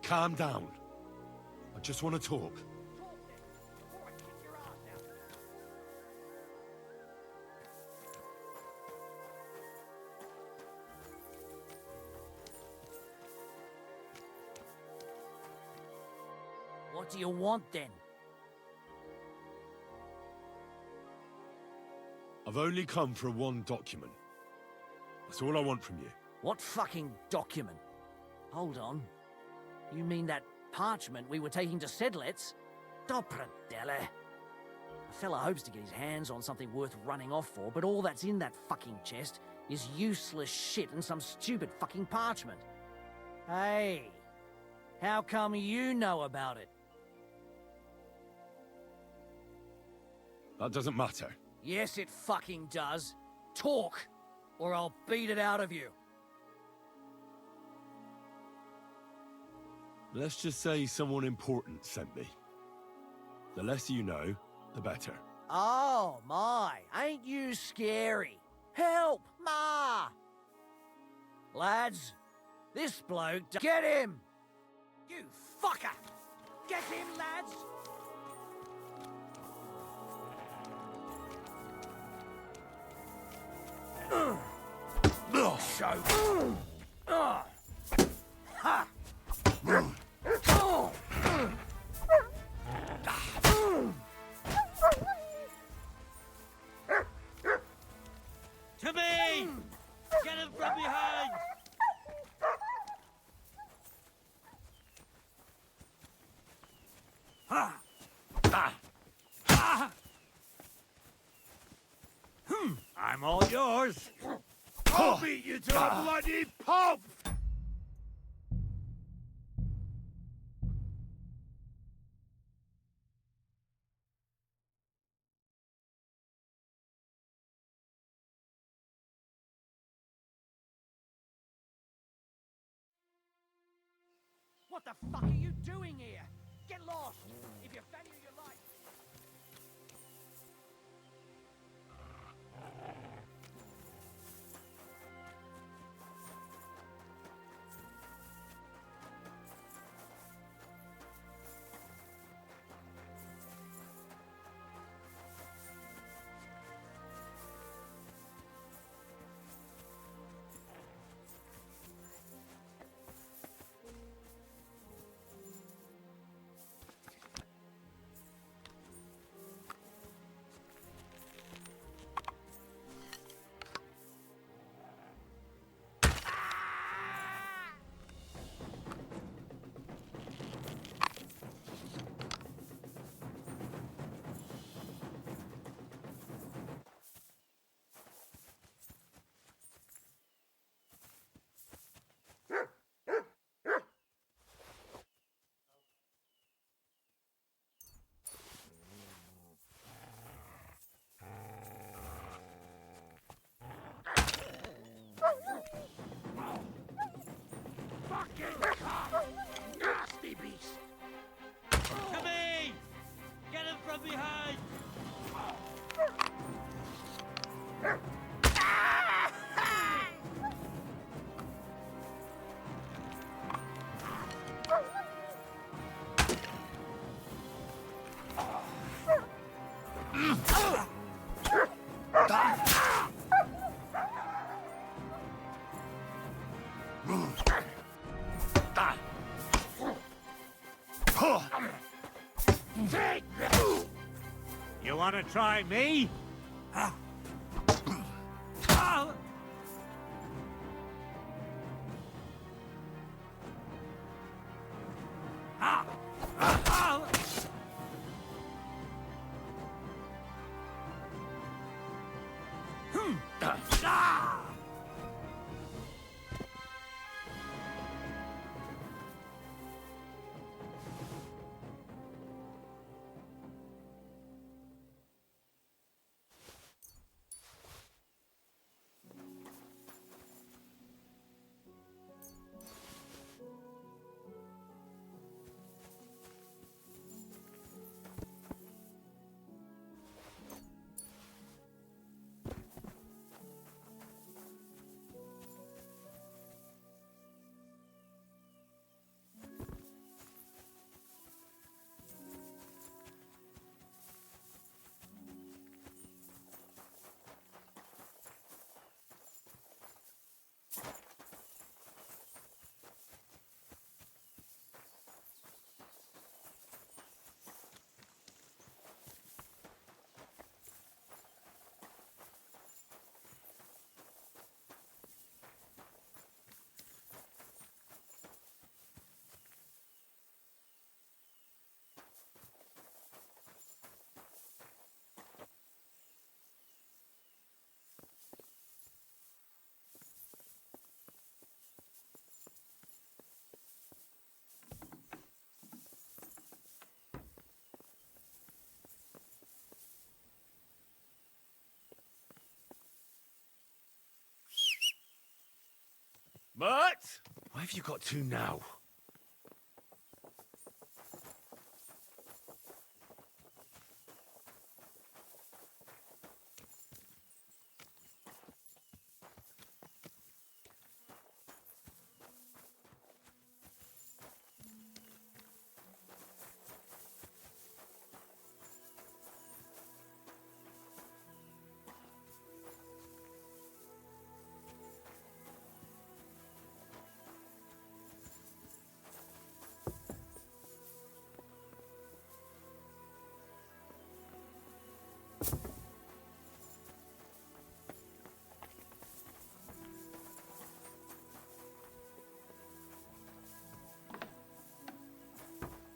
calm down. I just want to talk. What do you want, then? I've only come for one document. That's all I want from you. What fucking document? Hold on. You mean that parchment we were taking to Sedlets? Dopradele. A fella hopes to get his hands on something worth running off for, but all that's in that fucking chest is useless shit and some stupid fucking parchment. Hey, how come you know about it? That doesn't matter. Yes, it fucking does. Talk, or I'll beat it out of you. Let's just say someone important sent me. The less you know, the better. Oh, my. Ain't you scary? Help, Ma! Lads, this bloke... Get him! You fucker! Get him, lads! Show. Ha! To me! Get him from behind! Ha! Ha! Ha! I'm all yours. I'll beat you to a bloody pulp! What the fuck are you doing here? Get lost! If you value your life... Nasty beast! To me! Get him from behind! You want to try me? What? Why have you got to now?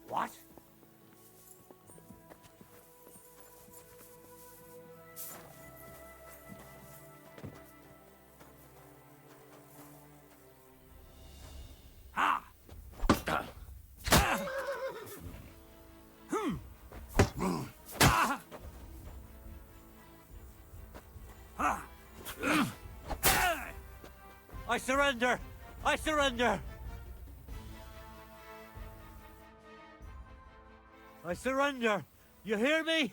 What? Ha! I surrender! I surrender! I surrender! You hear me?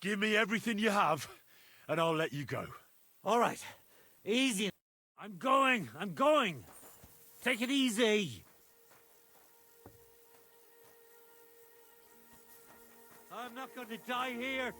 Give me everything you have, and I'll let you go. All right. Easy. I'm going. I'm going. Take it easy. I'm not going to die here.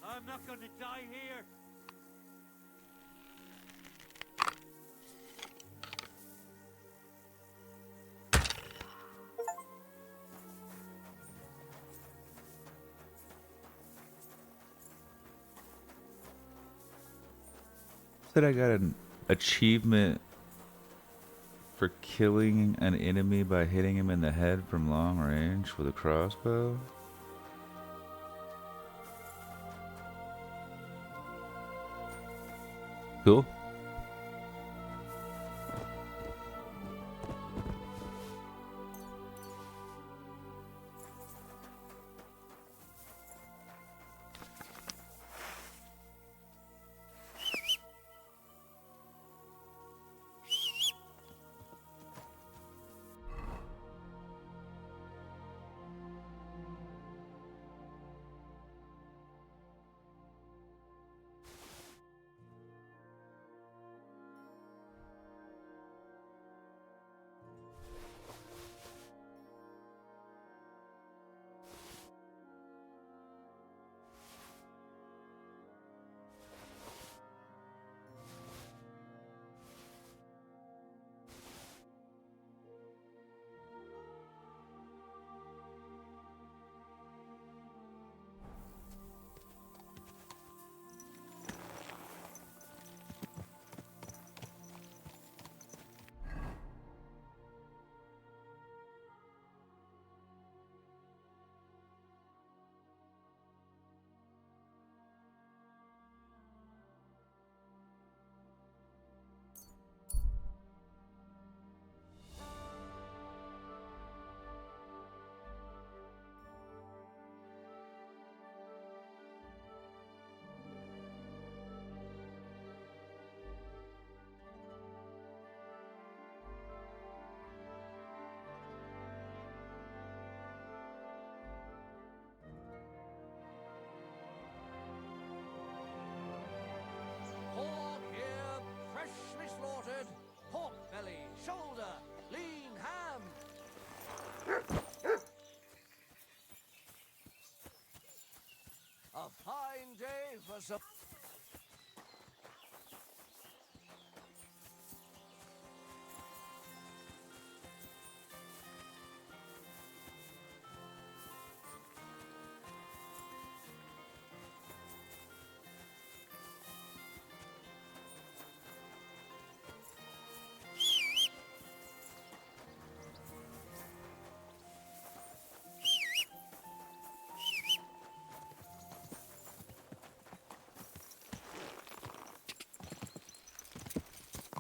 I'm not going to die here. Said I got an achievement for killing an enemy by hitting him in the head from long range with a crossbow. Cool.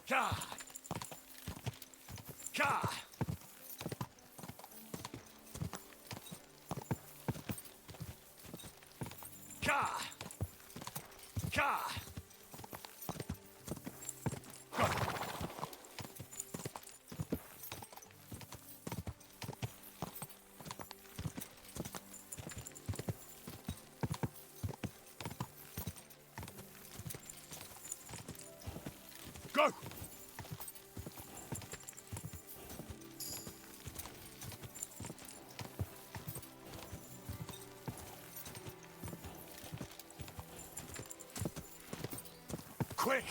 Ka! Ka! Ka! Ka! Go! Quick!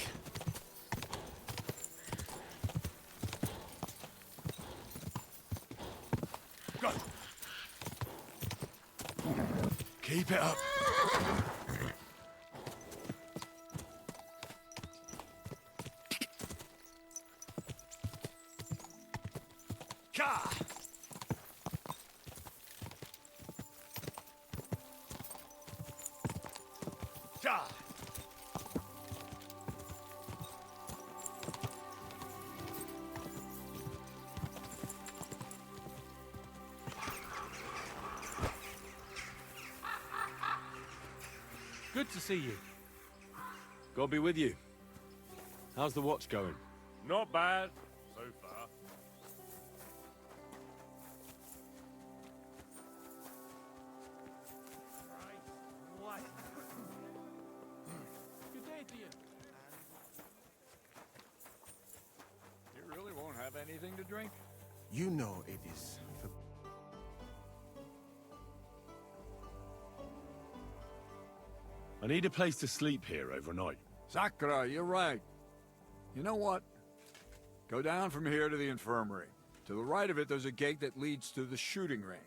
Go! Keep it up. Ka! Ka! Good to see you. God be with you. How's the watch going? Not bad, so far. What? Good day to you. You really won't have anything to drink? You know it is. I need a place to sleep here overnight. Sakura, you're right. You know what? Go down from here to the infirmary. To the right of it, there's a gate that leads to the shooting range.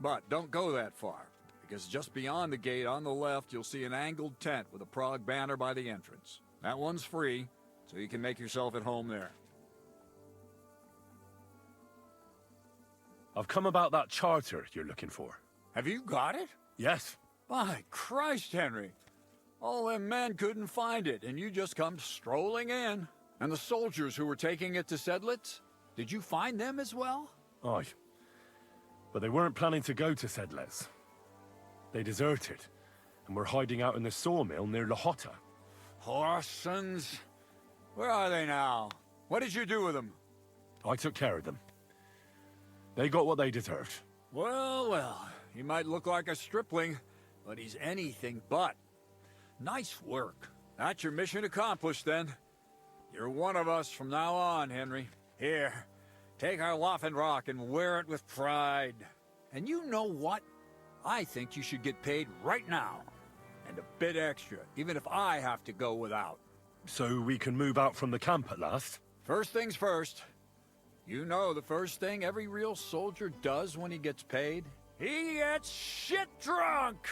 But don't go that far, because just beyond the gate on the left, you'll see an angled tent with a Prague banner by the entrance. That one's free, so you can make yourself at home there. I've come about that charter you're looking for. Have you got it? Yes. By Christ, Henry. All them men couldn't find it, and you just come strolling in. And the soldiers who were taking it to Sedlitz? Did you find them as well? Aye. But they weren't planning to go to Sedlitz. They deserted, and were hiding out in the sawmill near Lahota. Horsons. Where are they now? What did you do with them? I took care of them. They got what they deserved. Well, well, he might look like a stripling, but he's anything but. Nice work. That's your mission accomplished, then. You're one of us from now on, Henry. Here, take our Waffenrock and wear it with pride. And you know what? I think you should get paid right now. And a bit extra, even if I have to go without. So we can move out from the camp at last? First things first. You know the first thing every real soldier does when he gets paid? He gets shit drunk!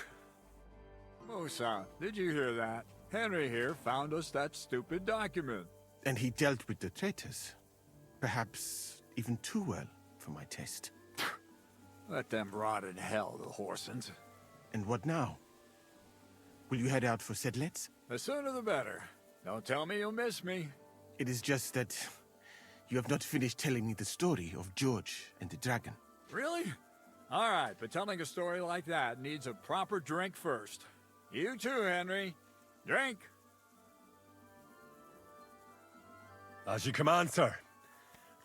Musa, did you hear that? Henry here found us that stupid document. And he dealt with the traitors. Perhaps even too well for my taste. Let them rot in hell, the Horsons. And what now? Will you head out for Sedlitz? The sooner the better. Don't tell me you'll miss me. It is just that you have not finished telling me the story of George and the dragon. Really? All right, but telling a story like that needs a proper drink first. You too, Henry. Drink. As you command, sir.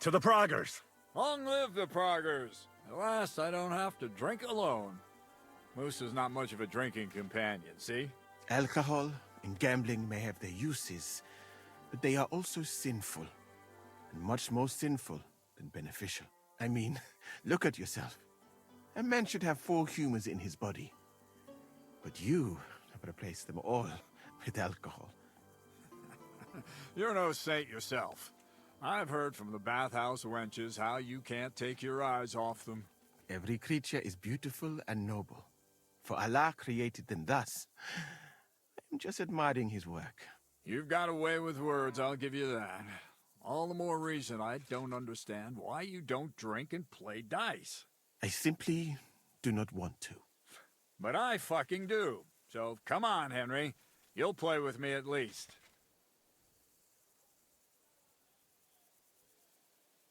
To the Praggers. Long live the Praggers. At last, I don't have to drink alone. Moose is not much of a drinking companion, see? Alcohol and gambling may have their uses, but they are also sinful. And much more sinful than beneficial. I mean, look at yourself. A man should have 4 humors in his body. But you have replaced them all with alcohol. You're no saint yourself. I've heard from the bathhouse wenches how you can't take your eyes off them. Every creature is beautiful and noble, for Allah created them thus. I'm just admiring his work. You've got a way with words, I'll give you that. All the more reason I don't understand why you don't drink and play dice. I simply do not want to. But I fucking do. So come on, Henry. You'll play with me at least.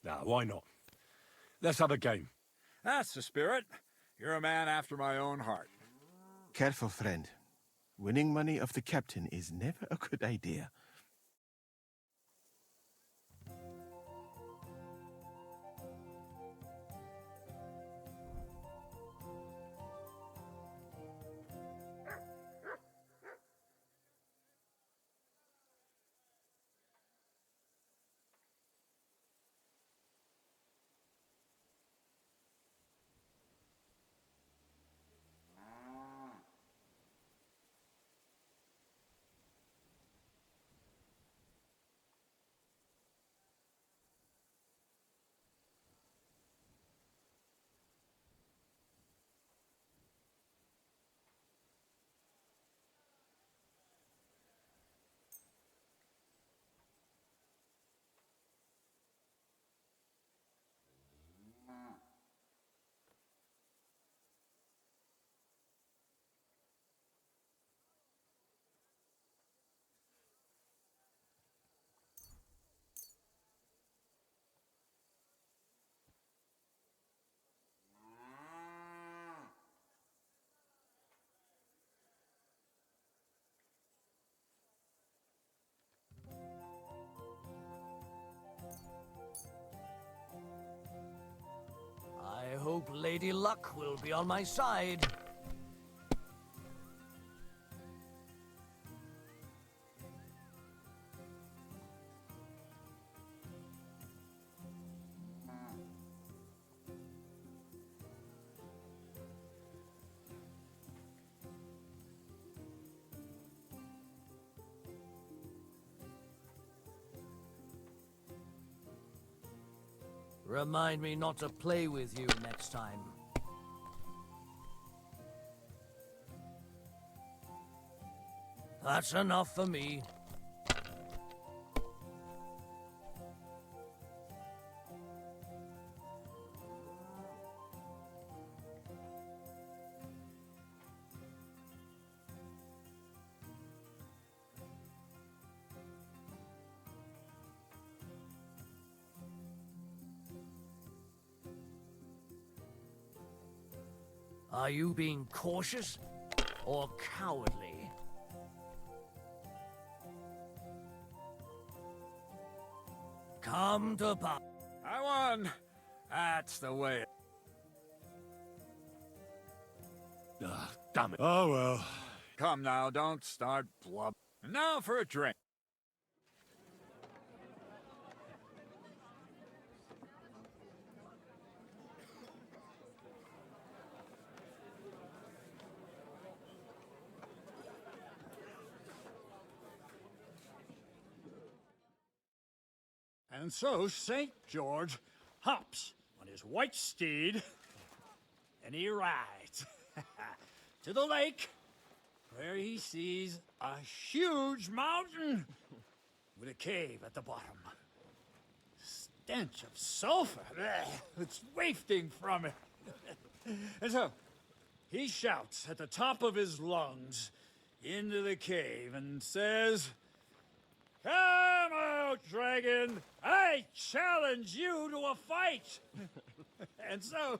Nah, why not? Let's have a game. That's the spirit. You're a man after my own heart. Careful, friend. Winning money of the captain is never a good idea. I hope Lady Luck will be on my side. Remind me not to play with you next time. That's enough for me. Are you being cautious or cowardly? Come to pop. I won. That's the way. Ah, damn it. Oh well. Come now, don't start blub. And now for a drink. And so St. George hops on his white steed, and he rides to the lake, where he sees a huge mountain with a cave at the bottom. Stench of sulfur, it's wafting from it. And so he shouts at the top of his lungs into the cave and says, "Come out, dragon! I challenge you to a fight!" And so,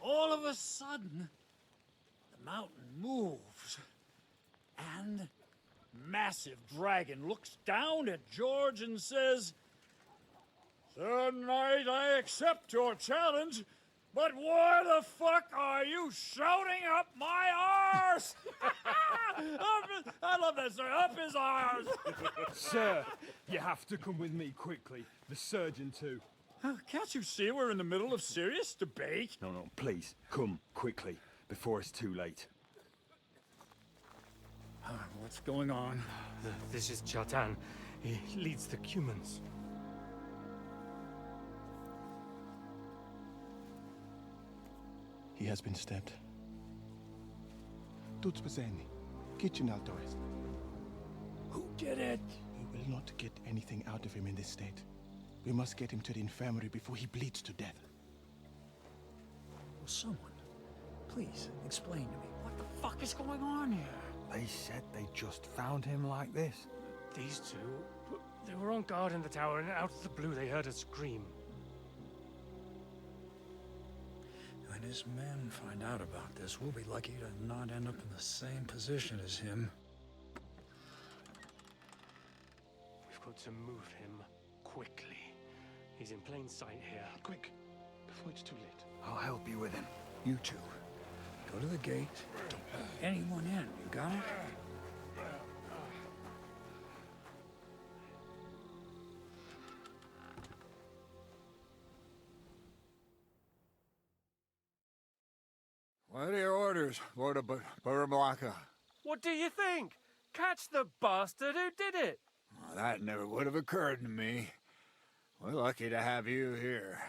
all of a sudden, the mountain moves, and massive dragon looks down at George and says, "Sir Knight, I accept your challenge, but why the fuck are you shouting up my arse?" I love that, sir. Up his arse. Sir, you have to come with me quickly. The surgeon too. Can't you see we're in the middle of serious debate? No, please, come quickly. before it's too late. What's going on? This is Chatan. He leads the Cumans. He has been stabbed. Tudo bem. Kitchen alto est. Who did it? We will not get anything out of him in this state. We must get him to the infirmary before he bleeds to death. Will someone, please explain to me what the fuck is going on here? They said they just found him like this. These two, they were on guard in the tower, and out of the blue they heard a scream. When his men find out about this, we'll be lucky to not end up in the same position as him. We've got to move him quickly. He's in plain sight here. Quick, before it's too late. I'll help you with him. You two, go to the gate. Don't let anyone in. You got it? What are your orders, Lord of Burblaka? What do you think? Catch the bastard who did it! Well, that never would have occurred to me. We're lucky to have you here.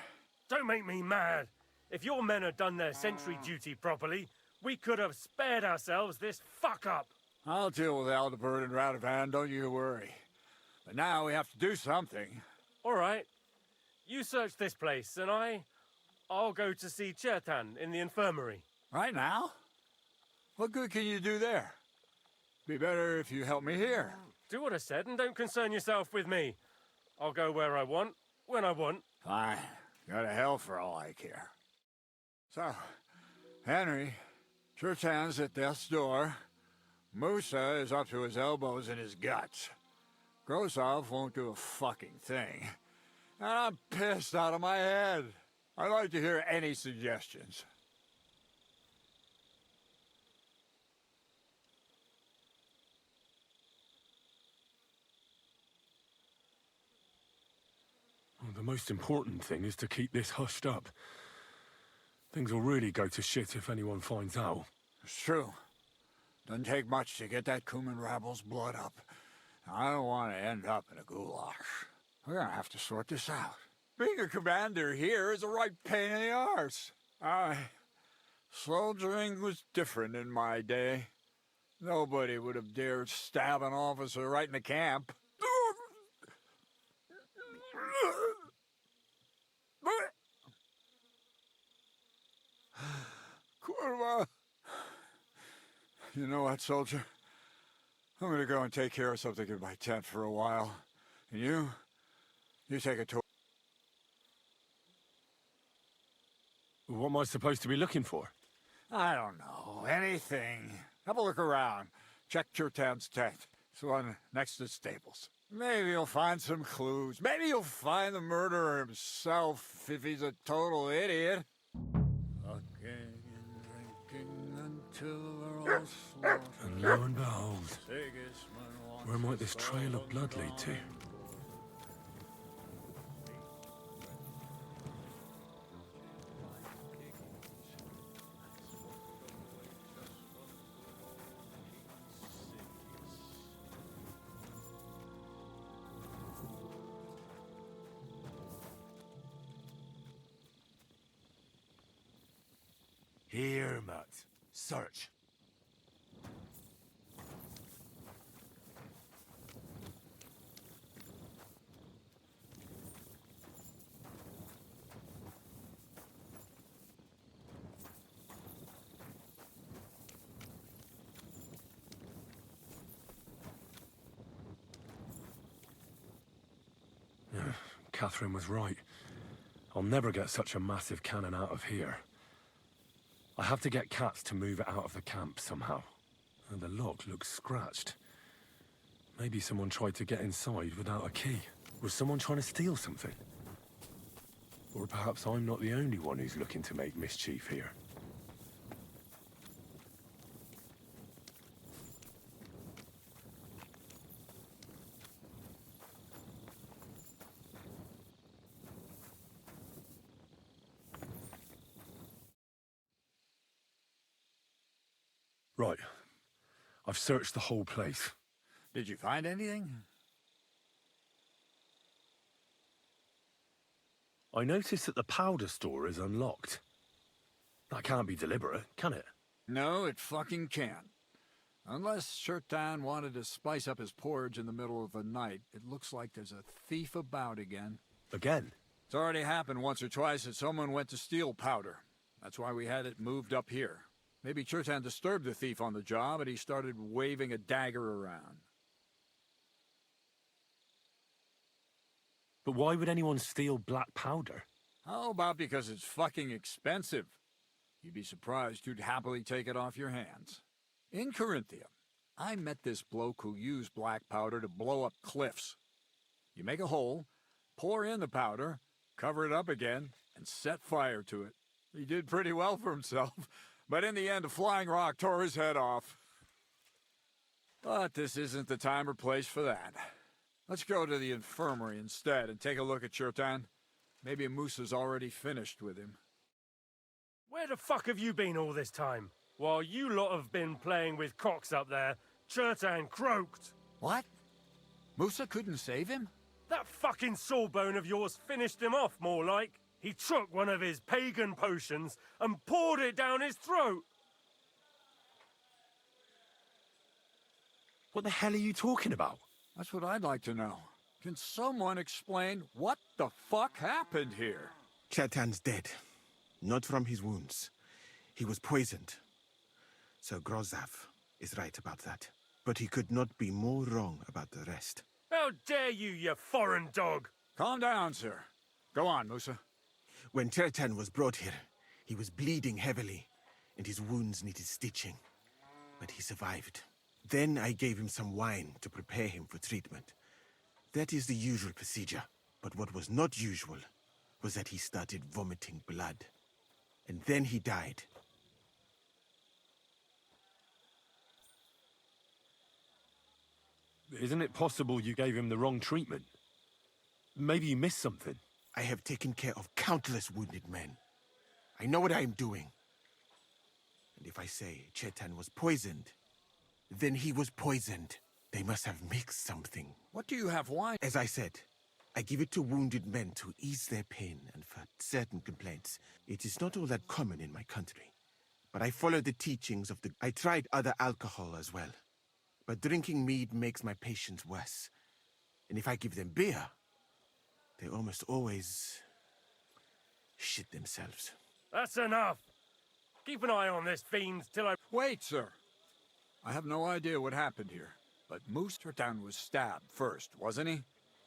Don't make me mad. If your men had done their sentry duty properly, we could have spared ourselves this fuck-up. I'll deal with Aldebert and Radovan, don't you worry. But now we have to do something. All right. You search this place, and I'll go to see Chertan in the infirmary. Right now? What good can you do there? Be better if you help me here. Do what I said, and don't concern yourself with me. I'll go where I want, when I want. Fine. Go to hell for all I care. So, Henry, Chertan's at death's door. Musa is up to his elbows in his guts. Grosov won't do a fucking thing. And I'm pissed out of my head. I'd like to hear any suggestions. Well, the most important thing is to keep this hushed up. Things will really go to shit if anyone finds out. It's true. Doesn't take much to get that Cuman rabble's blood up. I don't want to end up in a goulash. We're gonna have to sort this out. Being a commander here is a right pain in the arse. Soldiering was different in my day. Nobody would have dared stab an officer right in the camp. Kurva. You know what, soldier? I'm gonna go and take care of something in my tent for a while. And you take a tour. What am I supposed to be looking for? I don't know. Anything. Have a look around. Check Chertan's tent. It's the one next to the stables. Maybe you'll find some clues. Maybe you'll find the murderer himself if he's a total idiot. Fucking and drinking until they're all slaughtered. And lo and behold, where might this trail of blood lead to? Here, Matt. Search. Catherine was right. I'll never get such a massive cannon out of here. I have to get Katz to move it out of the camp somehow. And the lock looks scratched. Maybe someone tried to get inside without a key. Was someone trying to steal something? Or perhaps I'm not the only one who's looking to make mischief here. Right. I've searched the whole place. Did you find anything? I noticed that the powder store is unlocked. That can't be deliberate, can it? No, it fucking can't. Unless Shirtan wanted to spice up his porridge in the middle of the night, it looks like there's a thief about again. Again? It's already happened once or twice that someone went to steal powder. That's why we had it moved up here. Maybe Shirtan disturbed the thief on the job and he started waving a dagger around. But why would anyone steal black powder? How about because it's fucking expensive? You'd be surprised who'd happily take it off your hands. In Corinthia, I met this bloke who used black powder to blow up cliffs. You make a hole, pour in the powder, cover it up again, and set fire to it. He did pretty well for himself, but in the end a flying rock tore his head off. But this isn't the time or place for that. Let's go to the infirmary instead and take a look at Shirtan. Maybe Musa's already finished with him. Where the fuck have you been all this time? While you lot have been playing with cocks up there, Chertan croaked. What? Musa couldn't save him? That fucking sawbone of yours finished him off, more like. He took one of his pagan potions and poured it down his throat. What the hell are you talking about? That's what I'd like to know. Can someone explain what the fuck happened here? Chetan's dead. Not from his wounds. He was poisoned. Sir Grozav is right about that. But he could not be more wrong about the rest. How dare you, you foreign dog! Calm down, sir. Go on, Musa. When Chetan was brought here, he was bleeding heavily, and his wounds needed stitching. But he survived. Then I gave him some wine to prepare him for treatment. That is the usual procedure. But what was not usual was that he started vomiting blood. And then he died. Isn't it possible you gave him the wrong treatment? Maybe you missed something. I have taken care of countless wounded men. I know what I am doing. And if I say Chetan was poisoned, then he was poisoned. They must have mixed something. What do you have wine? As I said, I give it to wounded men to ease their pain and for certain complaints. It is not all that common in my country. But I follow the teachings of the... I tried other alcohol as well. But drinking mead makes my patients worse. And if I give them beer, they almost always shit themselves. That's enough! Keep an eye on this fiend till I... Wait, sir. I have no idea what happened here. But Shirtan was stabbed first, wasn't he?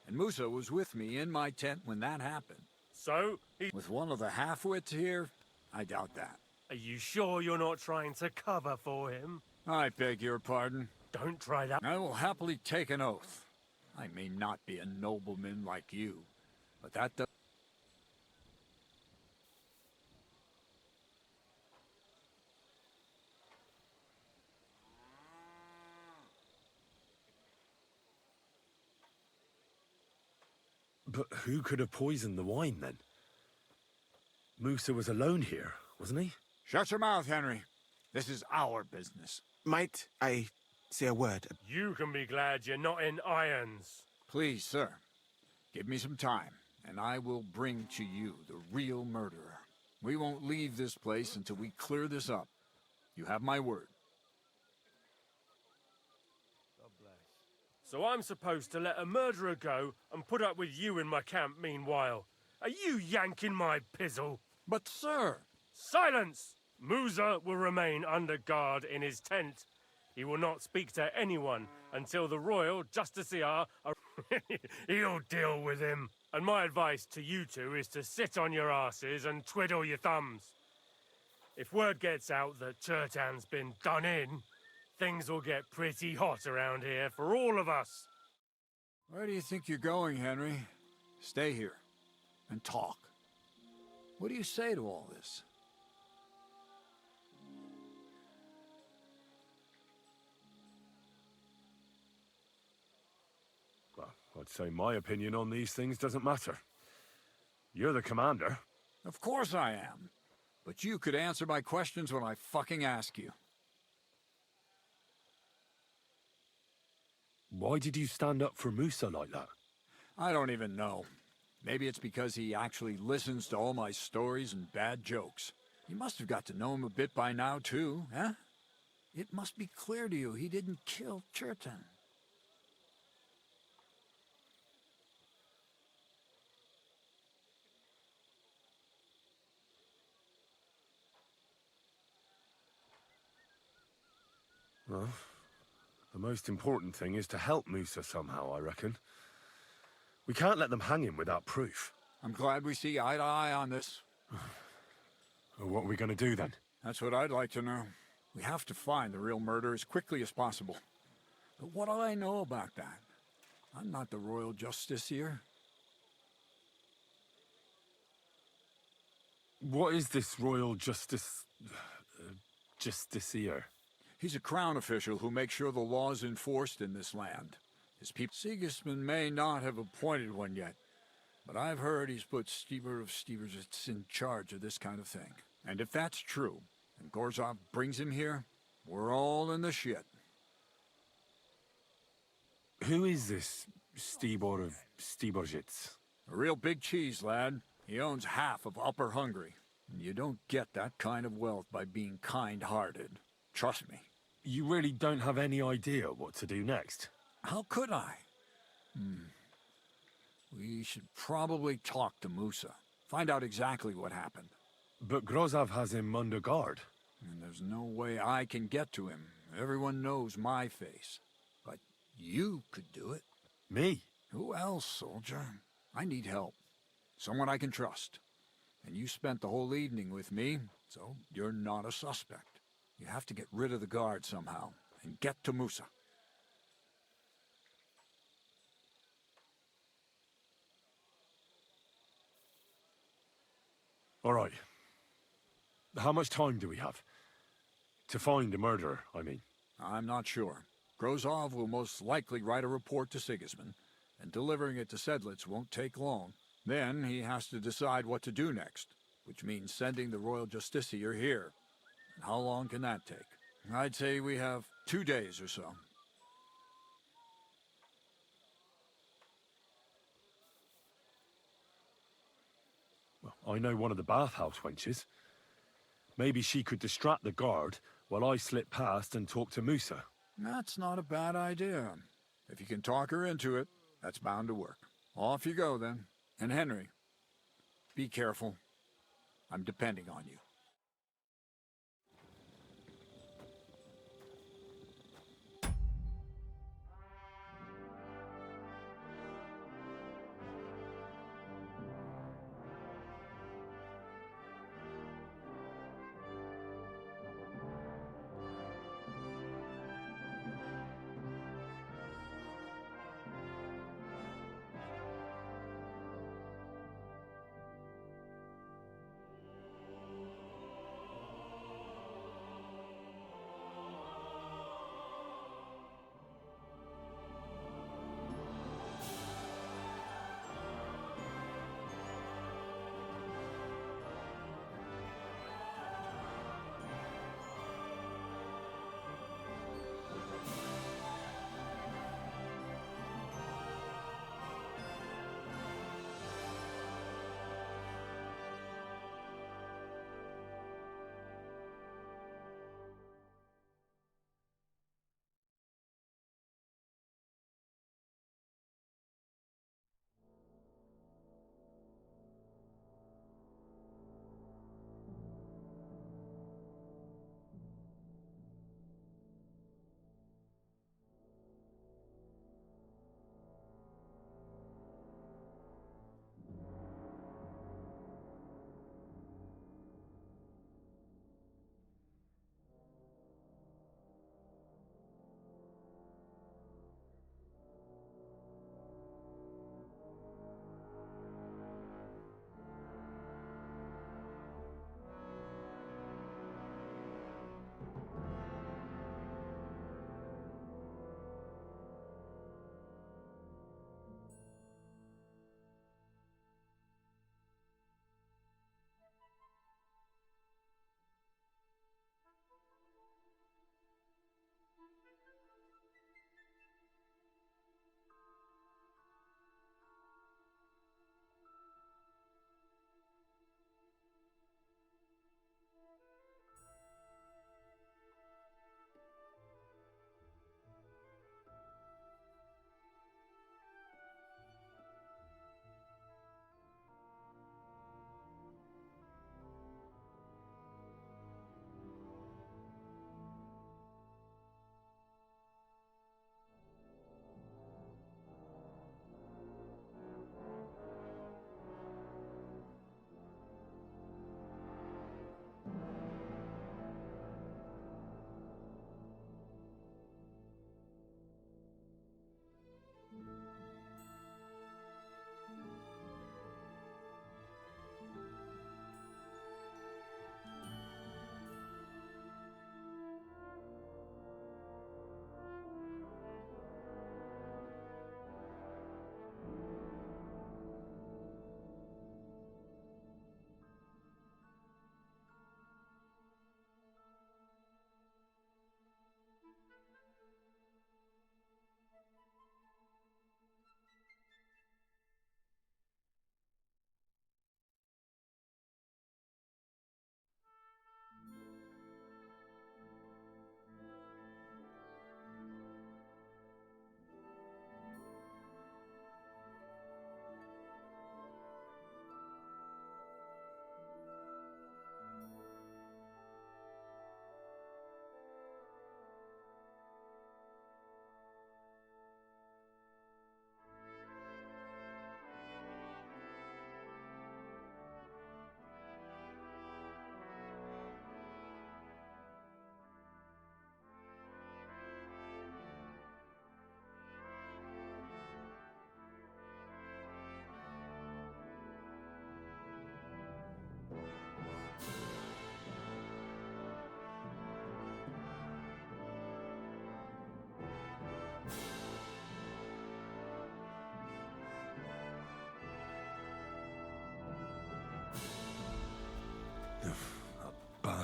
And Musa was with me in my tent when that happened. So, With one of the half-wits here, I doubt that. are you sure you're not trying to cover for him? I beg your pardon. Don't try that. I will happily take an oath. I may not be a nobleman like you, but that does... But who could have poisoned the wine, then? Musa was alone here, wasn't he? Shut your mouth, Henry. This is our business. Might I say a word? You can be glad you're not in irons. Please, sir. Give me some time, and I will bring to you the real murderer. We won't leave this place until we clear this up. You have my word. So I'm supposed to let a murderer go and put up with you in my camp meanwhile. Are you yanking my pizzle? But, sir... Silence! Musa will remain under guard in his tent. He will not speak to anyone until the royal justiciar... He'll deal with him. And my advice to you two is to sit on your asses and twiddle your thumbs. If word gets out that Chertan's been done in, things will get pretty hot around here for all of us. Where do you think you're going, Henry? Stay here and talk. What do you say to all this? Well, I'd say my opinion on these things doesn't matter. You're the commander. Of course I am. But you could answer my questions when I fucking ask you. Why did you stand up for Musa like that? I don't even know. Maybe it's because he actually listens to all my stories and bad jokes. You must have got to know him a bit by now, too, huh? It must be clear to you he didn't kill Churton. Well, the most important thing is to help Musa somehow, I reckon. We can't let them hang him without proof. I'm glad we see eye to eye on this. What are we going to do then? That's what I'd like to know. We have to find the real murderer as quickly as possible. But what do I know about that? I'm not the royal justiciar. What is this royal justiciar? He's a crown official who makes sure the law is enforced in this land. His people... Sigismund may not have appointed one yet, but I've heard he's put Stever of Steversitz in charge of this kind of thing. And if that's true, and Gorzov brings him here, we're all in the shit. Who is this Stibor of Steversitz? A real big cheese, lad. He owns half of Upper Hungary. And you don't get that kind of wealth by being kind-hearted. Trust me. You really don't have any idea what to do next? How could I? We should probably talk to Musa. Find out exactly what happened. But Grozov has him under guard. And there's no way I can get to him. Everyone knows my face. But you could do it. Me? Who else, soldier? I need help. Someone I can trust. And you spent the whole evening with me, so you're not a suspect. You have to get rid of the guard somehow, and get to Musa. All right. How much time do we have? To find the murderer, I mean. I'm not sure. Grozov will most likely write a report to Sigismund, and delivering it to Sedlitz won't take long. Then he has to decide what to do next, which means sending the Royal Justiciar here. And how long can that take? I'd say we have 2 days or so. Well, I know one of the bathhouse wenches. Maybe she could distract the guard while I slip past and talk to Musa. That's not a bad idea. If you can talk her into it, that's bound to work. Off you go, then. And Henry, be careful. I'm depending on you.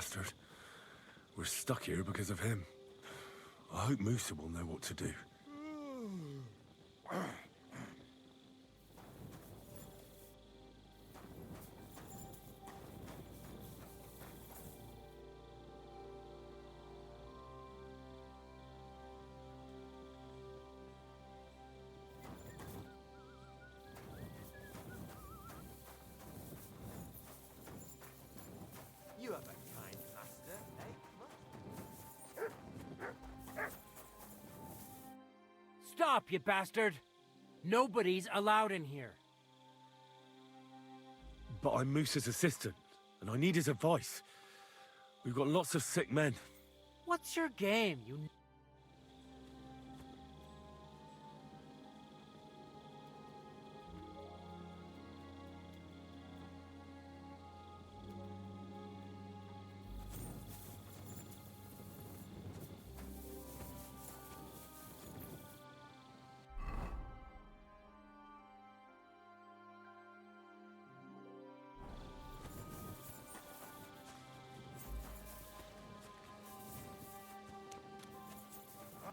bastard. We're stuck here because of him. I hope Musa will know what to do. You have a kind master, eh? Stop, you bastard! Nobody's allowed in here. But I'm Musa's assistant, and I need his advice. We've got lots of sick men. What's your game, you...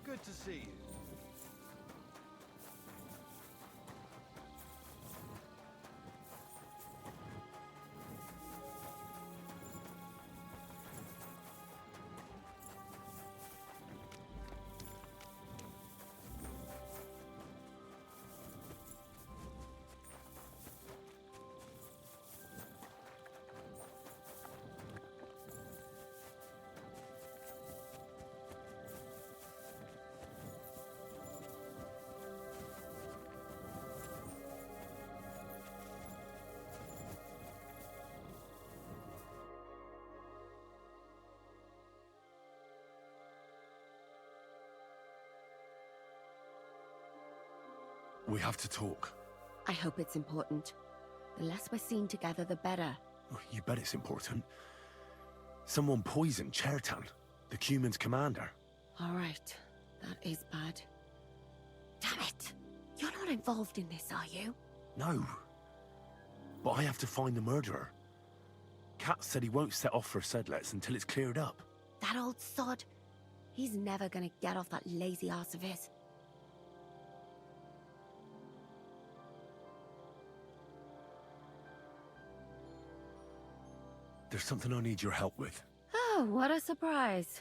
Good to see you. We have to talk. I hope it's important. The less we're seen together, the better. Oh, you bet it's important. Someone poisoned Chertan, the Cuman's commander. All right, that is bad. Damn it! You're not involved in this, are you? No. But I have to find the murderer. Kat said he won't set off for Sedlets until it's cleared up. That old sod. He's never gonna get off that lazy arse of his. There's something I need your help with. Oh, what a surprise.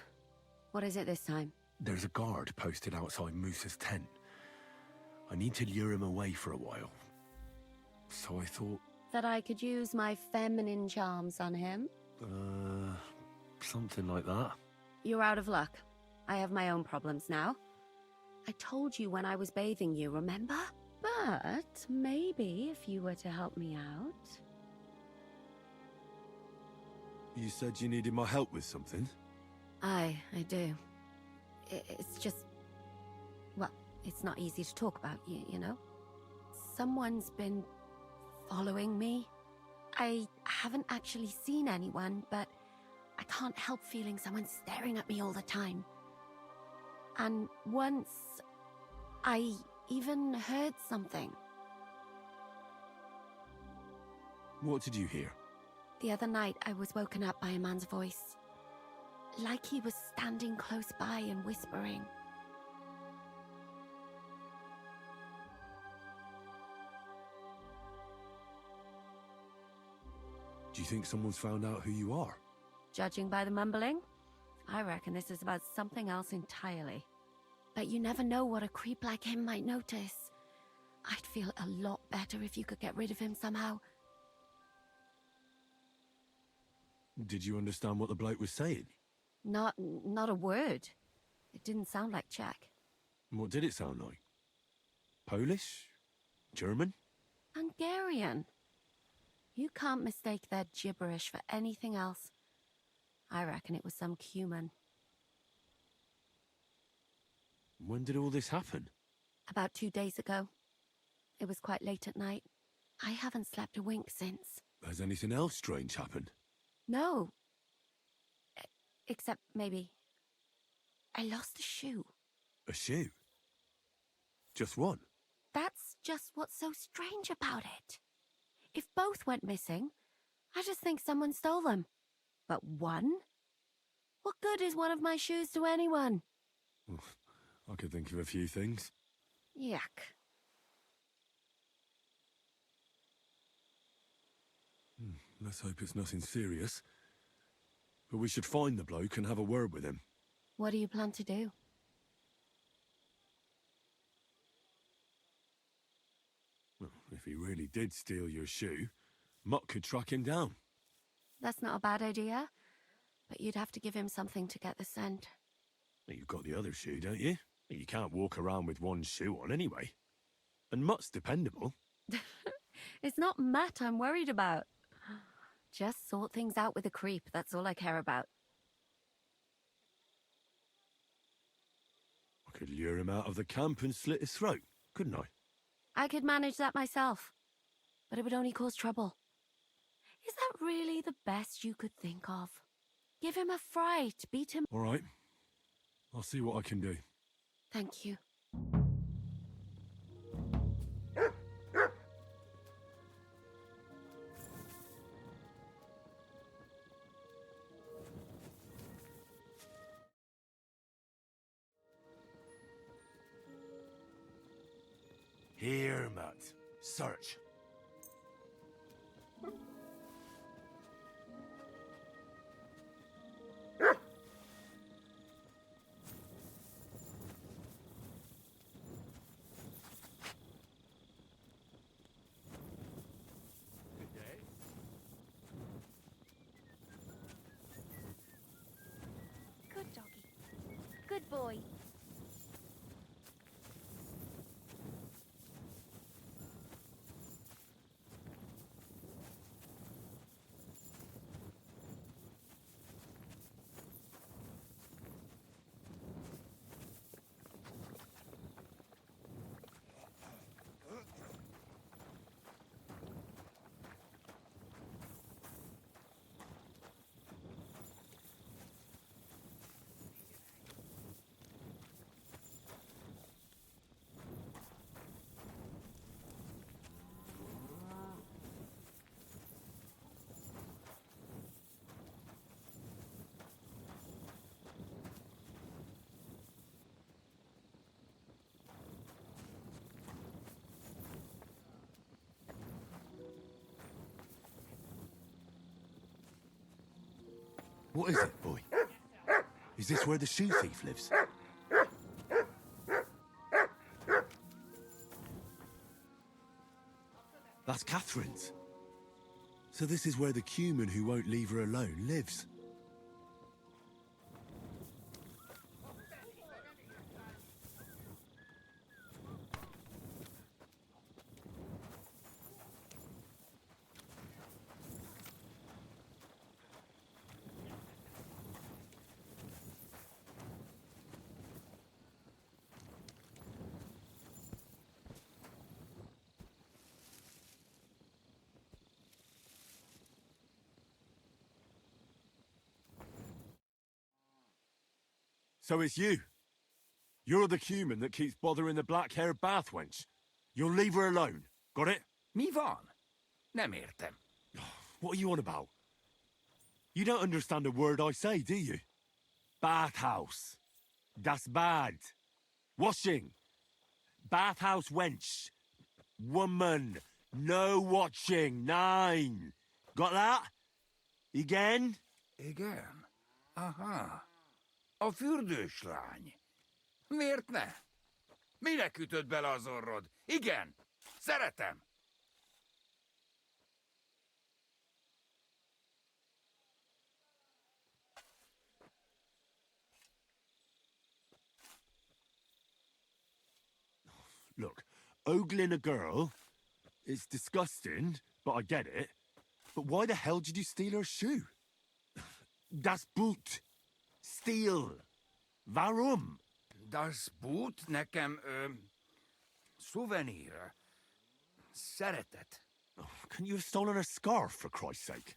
What is it this time? There's a guard posted outside Musa's tent. I need to lure him away for a while. So I thought... That I could use my feminine charms on him? Something like that. You're out of luck. I have my own problems now. I told you when I was bathing you, remember? But maybe if you were to help me out... You said you needed my help with something? I do. It's just... Well, it's not easy to talk about, you know? Someone's been following me. I haven't actually seen anyone, but I can't help feeling someone staring at me all the time. And once, I even heard something. What did you hear? The other night, I was woken up by a man's voice. Like he was standing close by and whispering. Do you think someone's found out who you are? Judging by the mumbling, I reckon this is about something else entirely. But you never know what a creep like him might notice. I'd feel a lot better if you could get rid of him somehow. Did you understand what the bloke was saying? Not a word. It didn't sound like Czech. What did it sound like? Polish? German? Hungarian. You can't mistake their gibberish for anything else. I reckon it was some Cuman. When did all this happen? About 2 days ago. It was quite late at night. I haven't slept a wink since. Has anything else strange happened? No. Except maybe... I lost a shoe. A shoe? Just one? That's just what's so strange about it. If both went missing, I just think someone stole them. But one? What good is one of my shoes to anyone? I could think of a few things. Yuck. Let's hope it's nothing serious. But we should find the bloke and have a word with him. What do you plan to do? Well, if he really did steal your shoe, Mutt could track him down. That's not a bad idea, but you'd have to give him something to get the scent. Well, you've got the other shoe, don't you? You can't walk around with one shoe on anyway. And Mutt's dependable. It's not Matt I'm worried about. Just sort things out with a creep, that's all I care about. I could lure him out of the camp and slit his throat, couldn't I? I could manage that myself, but it would only cause trouble. Is that really the best you could think of? Give him a fright, beat him. All right. I'll see what I can do. Thank you. Here, Mutt. Search. Good day. Good doggy. Good boy. What is it, boy? Is this where the shoe thief lives? That's Catherine's. So this is where the cumin who won't leave her alone lives. So it's you. You're the cumin that keeps bothering the black-haired bath wench. You'll leave her alone. Got it? Mi van? Nem értem. What are you on about? You don't understand a word I say, do you? Bathhouse. Das Bad. Washing. Bathhouse wench. Woman. No watching. 9. Got that? Again? Igen? Aha. A fürdős lány. Miért ne? Minek ütött bele az orrod? Igen, szeretem. Look, ogling a girl, it's disgusting, but I get it. But why the hell did you steal her shoe? Das Boot. Steal. Warum? Das Boot nekem, szuvenír. Szeretet. Oh, couldn't you have stolen her scarf, for Christ's sake?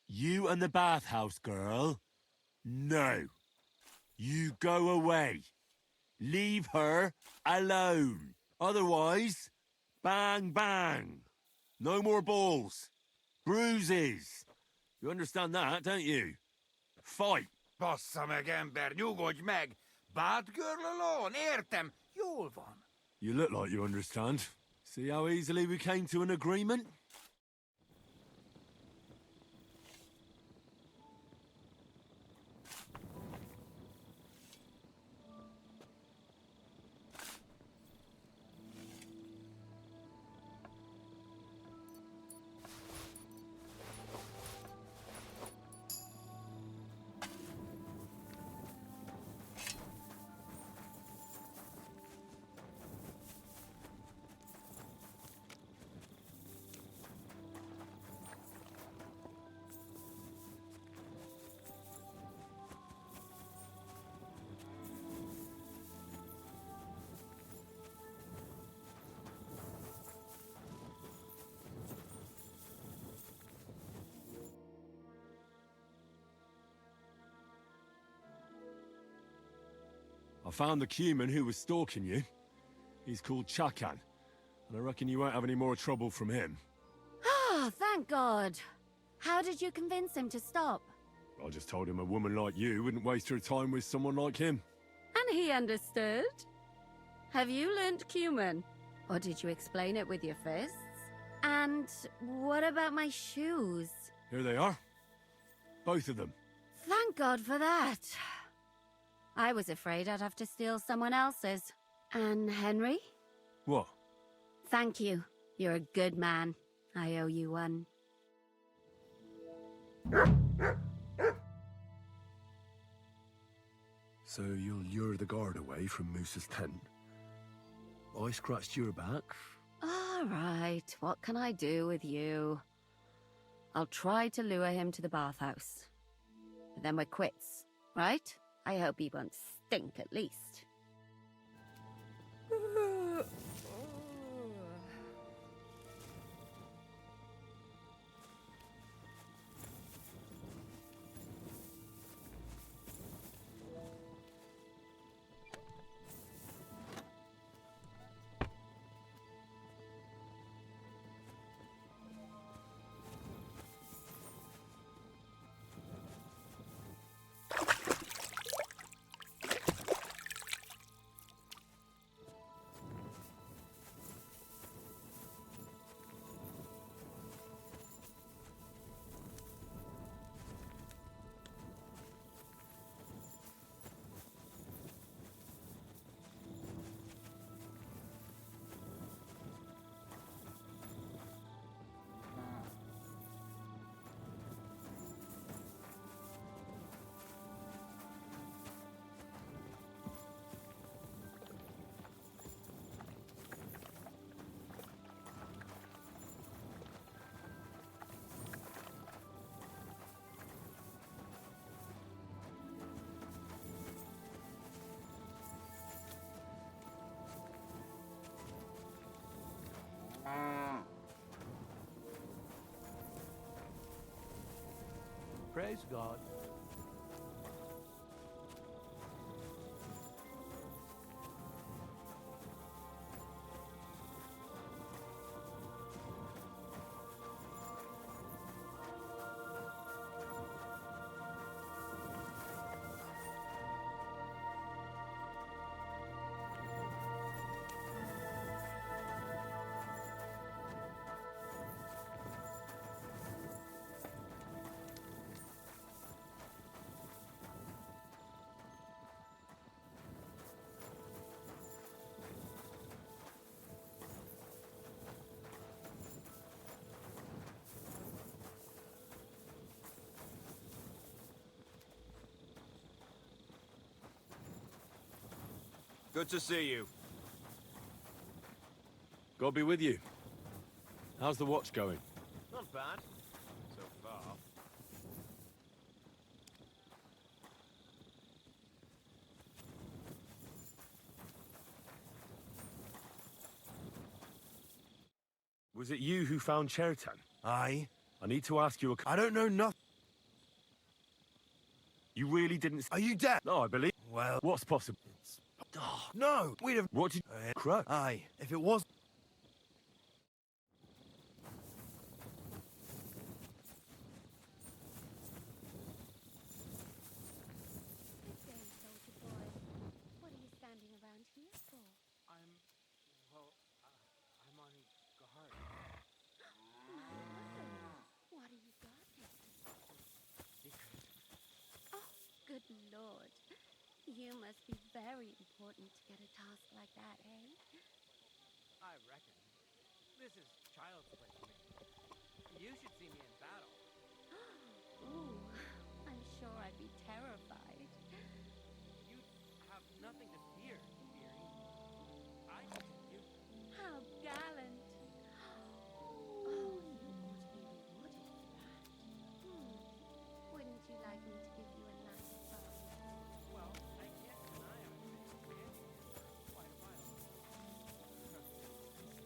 You and the bathhouse girl? No. You go away. Leave her alone. Otherwise, bang, bang. No more balls. Bruises. You understand that, don't you? Fight. Bassza meg, ember, nyugodj meg! Batgirl alone, értem, jól van. You look like you understand. See how easily we came to an agreement? I found the Cuman who was stalking you. He's called Chakan, and I reckon you won't have any more trouble from him. Ah, thank God. How did you convince him to stop? I just told him a woman like you wouldn't waste her time with someone like him. And he understood? Have you learnt Cuman? Or did you explain it with your fists? And what about my shoes? Here they are. Both of them. Thank God for that. I was afraid I'd have to steal someone else's. And Henry? What? Thank you. You're a good man. I owe you one. So you'll lure the guard away from Moose's tent? I scratched your back? All right, what can I do with you? I'll try to lure him to the bathhouse. But then we're quits, right? I hope he won't stink at least. Praise God. Good to see you. God be with you. How's the watch going? Not bad. So far. Was it you who found Chertan? Aye. I need to ask you a... I don't know nothing. You really didn't... Are you dead? No, I believe... Well, What's possible? oh, no, we'd have... What did... Crow? Aye, if it was... You must be very important to get a task like that, eh? I reckon. This is child's play for me. You should see me in battle. Ooh, I'm sure I'd be terrified. You have nothing to fear, dearie. I continue. How gallant. Oh, you ought to be rewarded for that. Wouldn't you like me to give you a nice bow? Well, I can't deny I've been standing here for quite a while.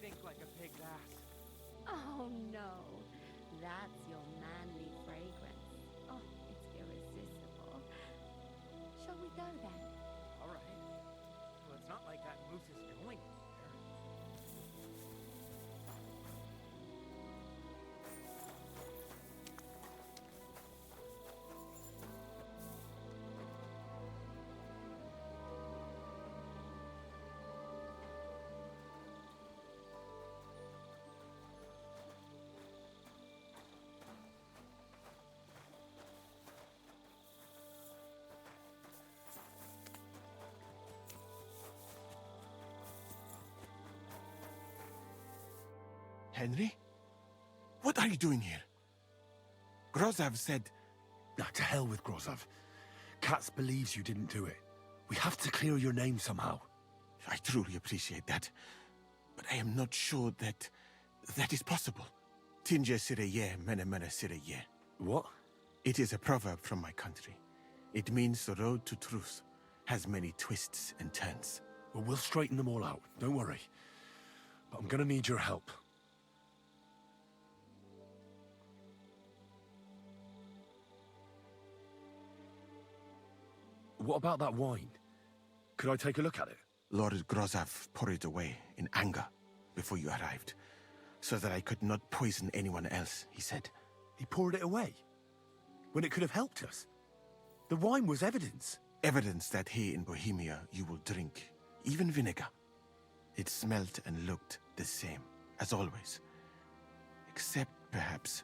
Stink like a pig's ass. Oh, no. That's your manly fragrance. Oh, it's irresistible. Shall we go then? All right. Well, it's not like that moose is going anywhere. Henry? What are you doing here? Grozav said... Now, to hell with Grozav. Katz believes you didn't do it. We have to clear your name somehow. I truly appreciate that. But I am not sure that is possible. Tinje sireye, mene mene sireye. What? It is a proverb from my country. It means the road to truth has many twists and turns. Well, we'll straighten them all out. Don't worry. But I'm gonna need your help. What about that wine? Could I take a look at it? Lord Grozav poured it away in anger before you arrived, so that I could not poison anyone else, he said. He poured it away? When it could have helped us? The wine was evidence. Evidence that here in Bohemia you will drink, even vinegar. It smelt and looked the same, as always. Except perhaps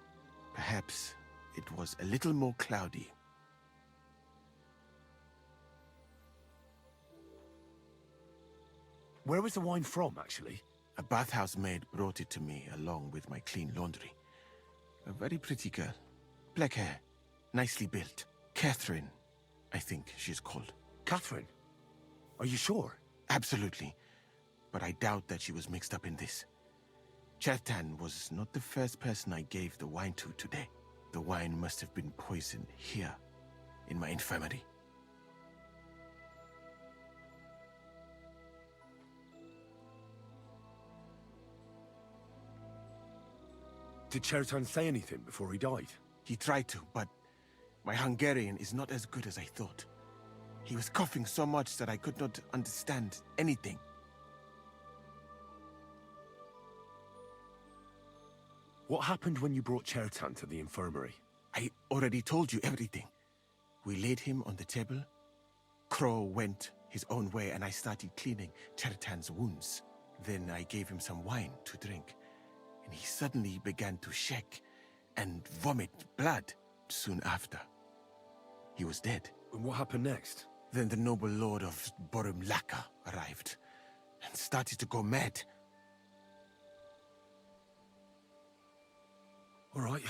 it was a little more cloudy. Where was the wine from, actually? A bathhouse maid brought it to me along with my clean laundry. A very pretty girl. Black hair, nicely built. Catherine, I think she's called. Catherine? Are you sure? Absolutely. But I doubt that she was mixed up in this. Chertan was not the first person I gave the wine to today. The wine must have been poisoned here, in my infirmary. Did Chertan say anything before he died? He tried to, but my Hungarian is not as good as I thought. He was coughing so much that I could not understand anything. What happened when you brought Chertan to the infirmary? I already told you everything. We laid him on the table. Crow went his own way and I started cleaning Chertan's wounds. Then I gave him some wine to drink. And he suddenly began to shake and vomit blood soon after. He was dead. And what happened next? Then the noble lord of Borumlaka arrived and started to go mad. All right,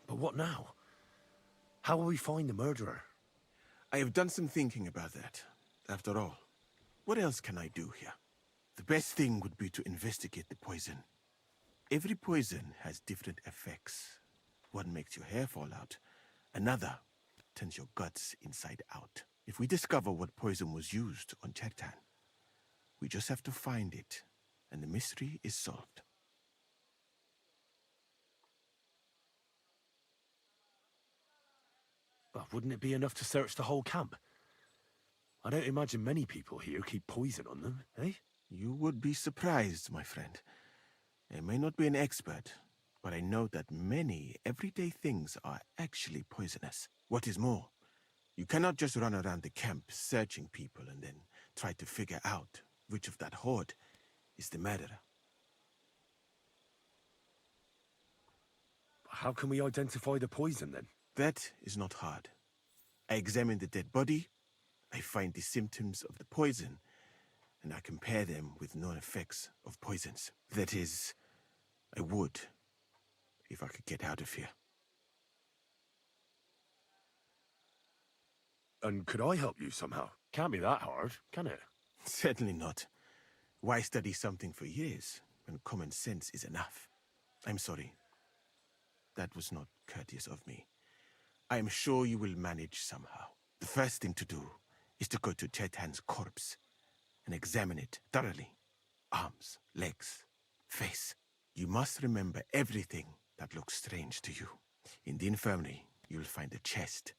but what now? How will we find the murderer? I have done some thinking about that. After all, what else can I do here? The best thing would be to investigate the poison. Every poison has different effects. One makes your hair fall out. Another turns your guts inside out. If we discover what poison was used on Chertan, we just have to find it, and the mystery is solved. But wouldn't it be enough to search the whole camp? I don't imagine many people here keep poison on them, eh? You would be surprised, my friend. I may not be an expert, but I know that many everyday things are actually poisonous. What is more, you cannot just run around the camp searching people and then try to figure out which of that horde is the murderer. How can we identify the poison, then? That is not hard. I examined the dead body, I find the symptoms of the poison, and I compare them with known effects of poisons. That is, I would, if I could get out of here. And could I help you somehow? Can't be that hard, can it? Certainly not. Why study something for years when common sense is enough? I'm sorry. That was not courteous of me. I am sure you will manage somehow. The first thing to do is to go to Chetan's corpse and examine it thoroughly. Arms, legs, face. You must remember everything that looks strange to you. In the infirmary, you'll find a chest.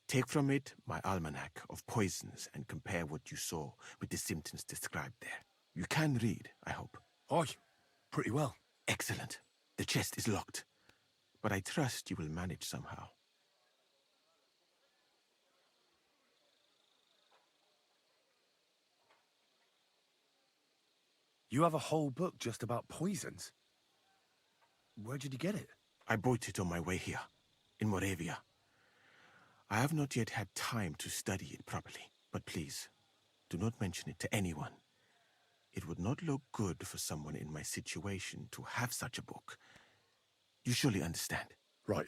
Take from it my almanac of poisons and compare what you saw with the symptoms described there. You can read, I hope. Aye, pretty well. Excellent. The chest is locked, but I trust you will manage somehow. You have a whole book just about poisons? Where did you get it? I bought it on my way here, in Moravia. I have not yet had time to study it properly, but please, do not mention it to anyone. It would not look good for someone in my situation to have such a book. You surely understand. Right.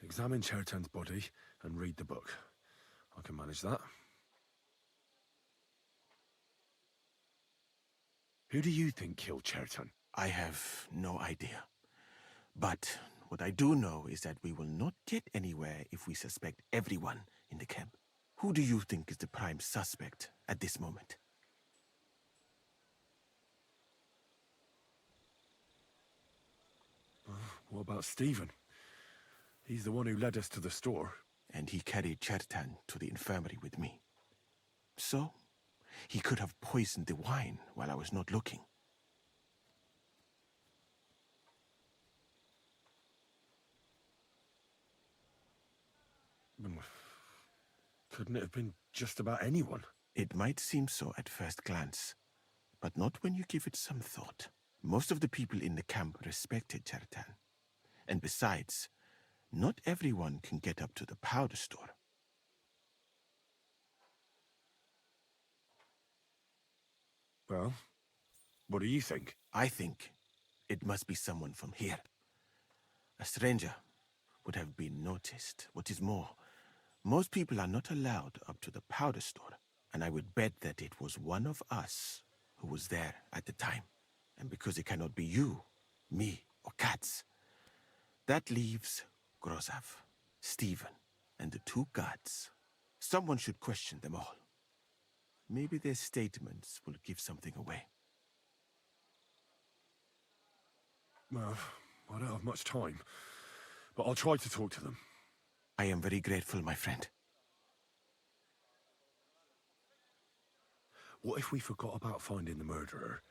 Examine Chertan's body and read the book. I can manage that. Who do you think killed Chertan? I have no idea. But what I do know is that we will not get anywhere if we suspect everyone in the camp. Who do you think is the prime suspect at this moment? What about Stephen? He's the one who led us to the store. And he carried Chertan to the infirmary with me. So, he could have poisoned the wine while I was not looking. Couldn't it have been just about anyone? It might seem so at first glance, but not when you give it some thought. Most of the people in the camp respected Chertan. And besides, not everyone can get up to the powder store. Well, what do you think? I think it must be someone from here. A stranger would have been noticed. What is more, most people are not allowed up to the powder store, and I would bet that it was one of us who was there at the time. And because it cannot be you, me, or Katz, that leaves Grozav, Stephen, and the two guards. Someone should question them all. Maybe their statements will give something away. Well, I don't have much time, but I'll try to talk to them. I am very grateful, my friend. What if we forgot about finding the murderer,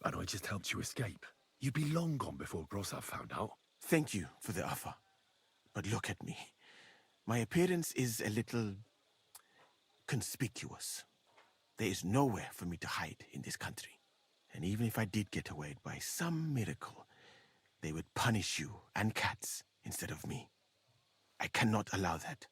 and I just helped you escape? You'd be long gone before Grozav found out. Thank you for the offer. But look at me. My appearance is a little conspicuous. There is nowhere for me to hide in this country. And even if I did get away by some miracle, they would punish you and Katz instead of me. I cannot allow that.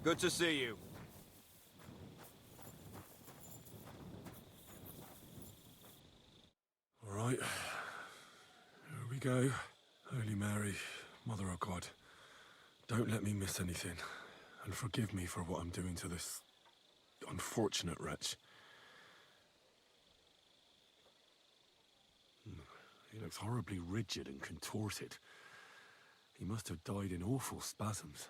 Good to see you. All right. Here we go. Mother of God, don't let me miss anything, and forgive me for what I'm doing to this unfortunate wretch. He looks horribly rigid and contorted. He must have died in awful spasms.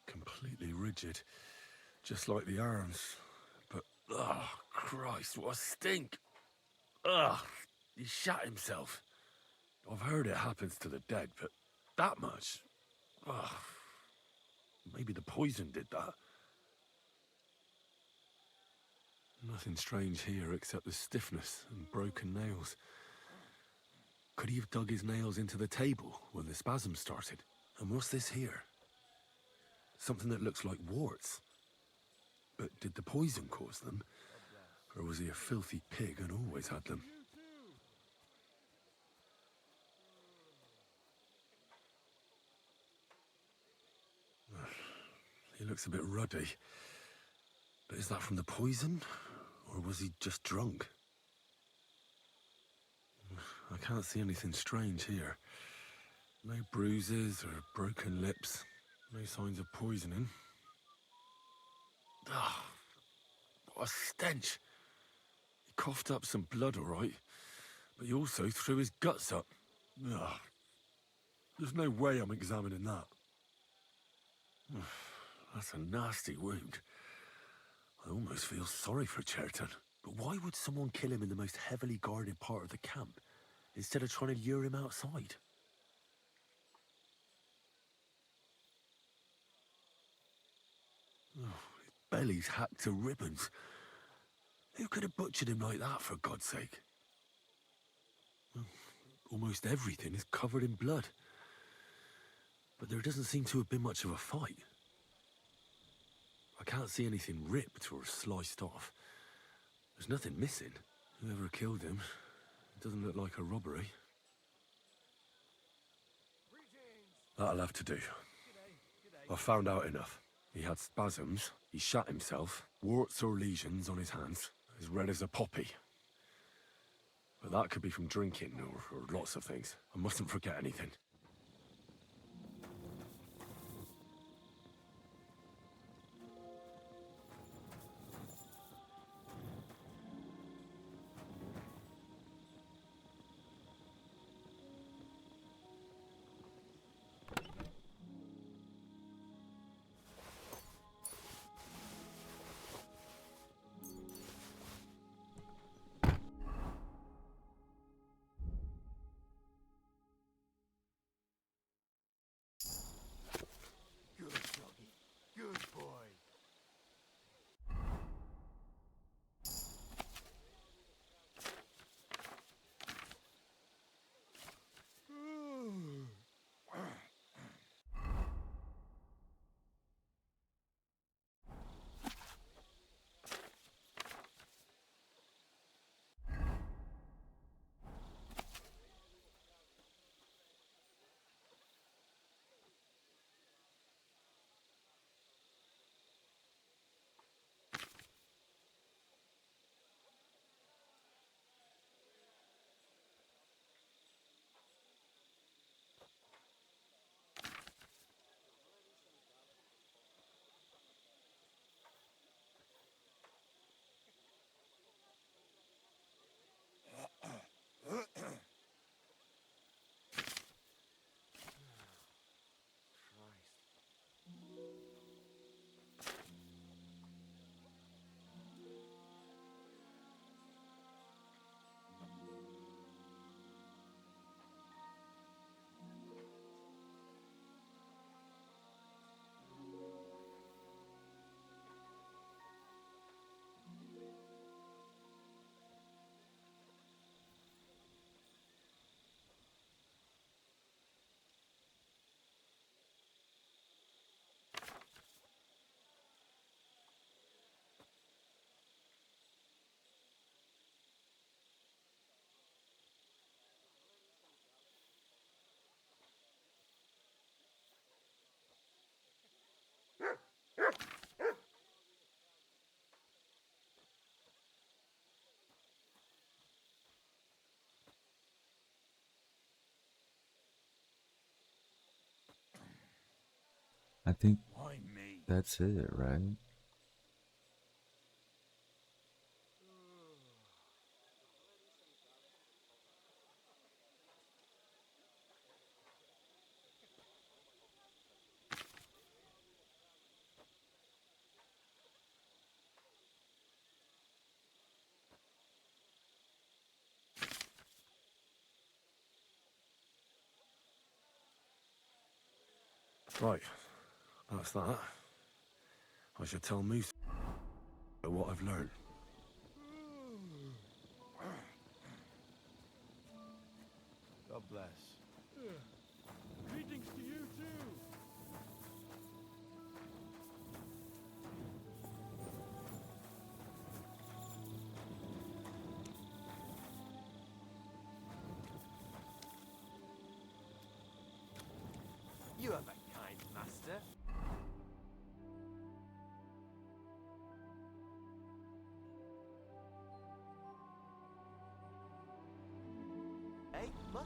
Completely rigid, just like the arms. But, oh, Christ, what a stink! Ugh, he shot himself. I've heard it happens to the dead, but that much? Ugh. Maybe the poison did that. Nothing strange here except the stiffness and broken nails. Could he have dug his nails into the table when the spasm started? And what's this here? Something that looks like warts. But did the poison cause them? Or was he a filthy pig and always had them? He looks a bit ruddy. But is that from the poison? Or was he just drunk? I can't see anything strange here. No bruises or broken lips. No signs of poisoning. Ah, what a stench. He coughed up some blood, all right. But he also threw his guts up. Ugh. There's no way I'm examining that. That's a nasty wound. I almost feel sorry for Cherton. But why would someone kill him in the most heavily guarded part of the camp, instead of trying to lure him outside? Oh, his belly's hacked to ribbons. Who could have butchered him like that, for God's sake? Almost everything is covered in blood. But there doesn't seem to have been much of a fight. I can't see anything ripped or sliced off. There's nothing missing. Whoever killed him, it doesn't look like a robbery. That'll have to do. I've found out enough. He had spasms, he shot himself, warts or lesions on his hands, as red as a poppy. But that could be from drinking or lots of things. I mustn't forget anything. I think Why me? that's it, right? Right, that's that. I should tell Moose what I've learned. God bless. Greetings to you too. You have a kind master. Eh, what?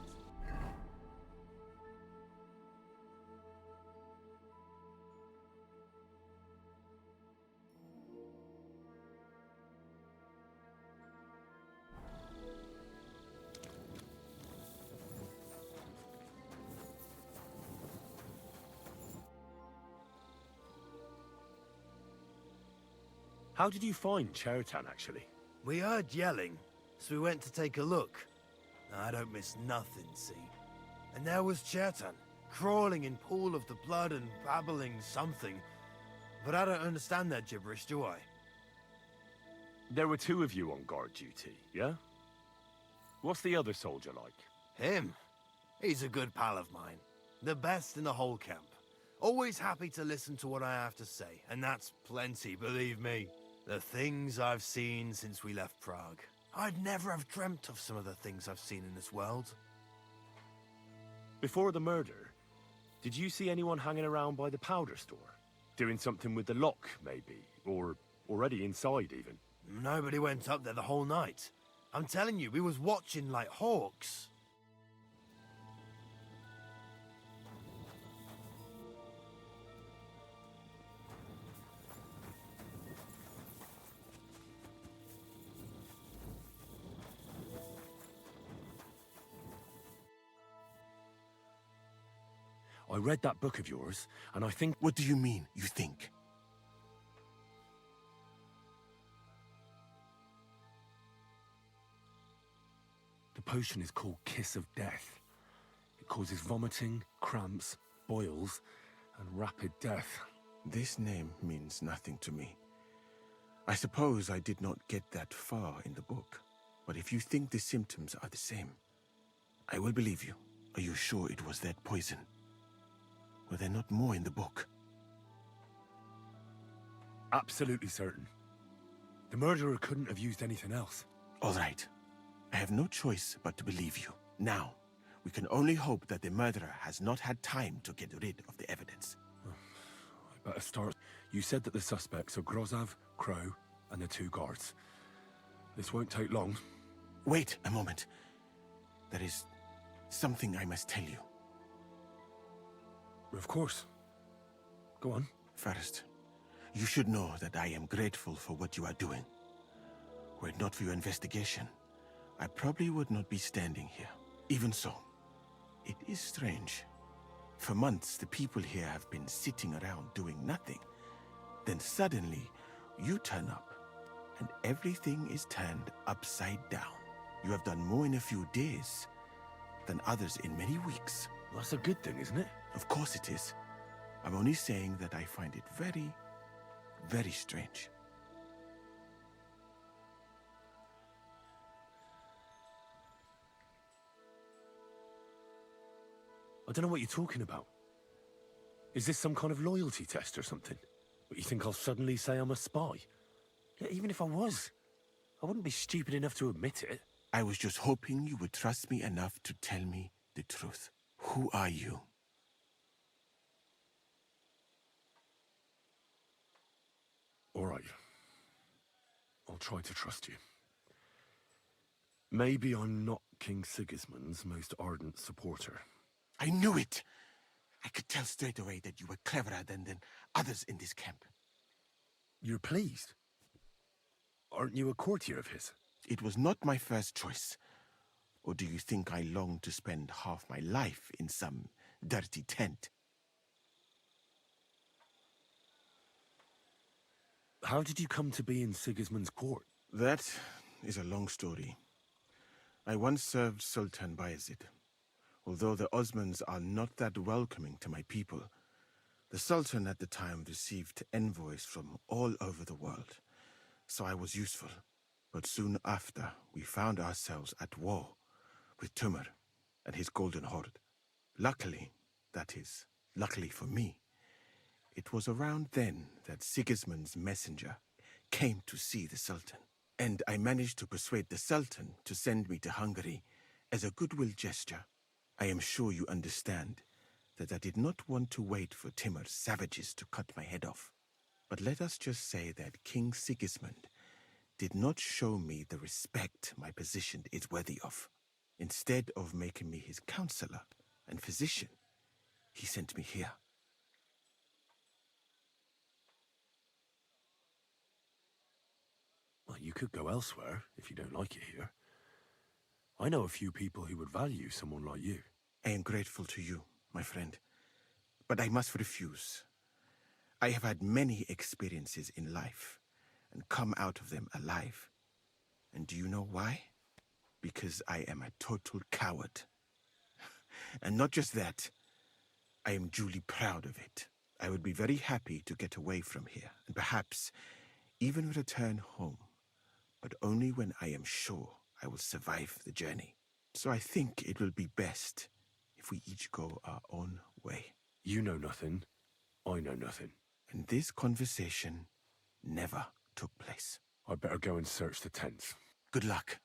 How did you find Chertan, actually? We heard yelling, so we went to take a look. I don't miss nothing, see? And there was Chertan, crawling in pool of the blood and babbling something. But I don't understand that gibberish, do I? There were two of you on guard duty, yeah? What's the other soldier like? Him? He's a good pal of mine. The best in the whole camp. Always happy to listen to what I have to say, and that's plenty, believe me. The things I've seen since we left Prague. I'd never have dreamt of some of the things I've seen in this world. Before the murder, did you see anyone hanging around by the powder store? Doing something with the lock, maybe? Or already inside, even? Nobody went up there the whole night. I'm telling you, we was watching like hawks. I read that book of yours, and I think... What do you mean, you think? The potion is called Kiss of Death. It causes vomiting, cramps, boils, and rapid death. This name means nothing to me. I suppose I did not get that far in the book. But if you think the symptoms are the same, I will believe you. Are you sure it was that poison? Were there not more in the book? Absolutely certain. The murderer couldn't have used anything else. All right. I have no choice but to believe you. Now, we can only hope that the murderer has not had time to get rid of the evidence. I better start. You said that the suspects are Grozav, Crow, and the two guards. This won't take long. Wait a moment. There is something I must tell you. Of course. Go on. First, you should know that I am grateful for what you are doing. Were it not for your investigation, I probably would not be standing here. Even so, it is strange. For months, the people here have been sitting around doing nothing. Then suddenly, you turn up, and everything is turned upside down. You have done more in a few days than others in many weeks. That's a good thing, isn't it? Of course it is. I'm only saying that I find it very, very strange. I don't know what you're talking about. Is this some kind of loyalty test or something? But you think I'll suddenly say I'm a spy? Yeah, even if I was, I wouldn't be stupid enough to admit it. I was just hoping you would trust me enough to tell me the truth. Who are you? All right. I'll try to trust you. Maybe I'm not King Sigismund's most ardent supporter. I knew it! I could tell straight away that you were cleverer than others in this camp. You're pleased? Aren't you a courtier of his? It was not my first choice. Or do you think I long to spend half my life in some dirty tent? How did you come to be in Sigismund's court? That is a long story. I once served Sultan Bayezid. Although the Osmans are not that welcoming to my people, the Sultan at the time received envoys from all over the world, so I was useful. But soon after, we found ourselves at war with Timur and his Golden Horde. Luckily, that is, luckily for me, it was around then that Sigismund's messenger came to see the Sultan, and I managed to persuade the Sultan to send me to Hungary as a goodwill gesture. I am sure you understand that I did not want to wait for Timur's savages to cut my head off. But let us just say that King Sigismund did not show me the respect my position is worthy of. Instead of making me his counselor and physician, he sent me here. Well, you could go elsewhere if you don't like it here. I know a few people who would value someone like you. I am grateful to you, my friend, but I must refuse. I have had many experiences in life and come out of them alive. And do you know why? Because I am a total coward. And not just that, I am duly proud of it. I would be very happy to get away from here, and perhaps even return home, but only when I am sure I will survive the journey. So I think it will be best if we each go our own way. You know nothing, I know nothing. And this conversation never took place. I'd better go and search the tents. Good luck.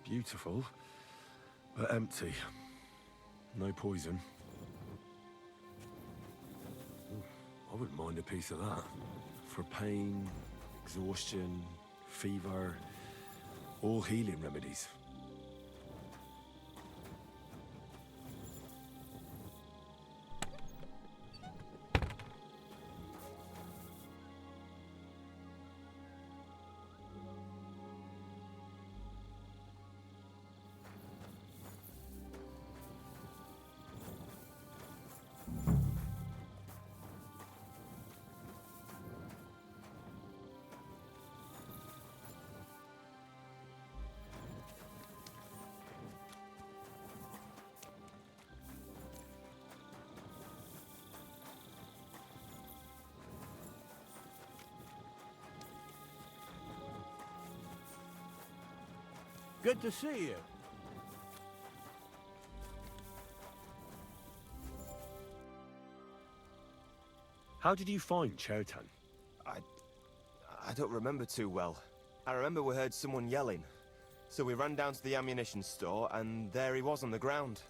Beautiful, but empty. No poison. Ooh, I wouldn't mind a piece of that. For pain, exhaustion, fever, all healing remedies. Good to see you. How did you find Chertan? I don't remember too well. I remember we heard someone yelling. So we ran down to the ammunition store, and there he was on the ground.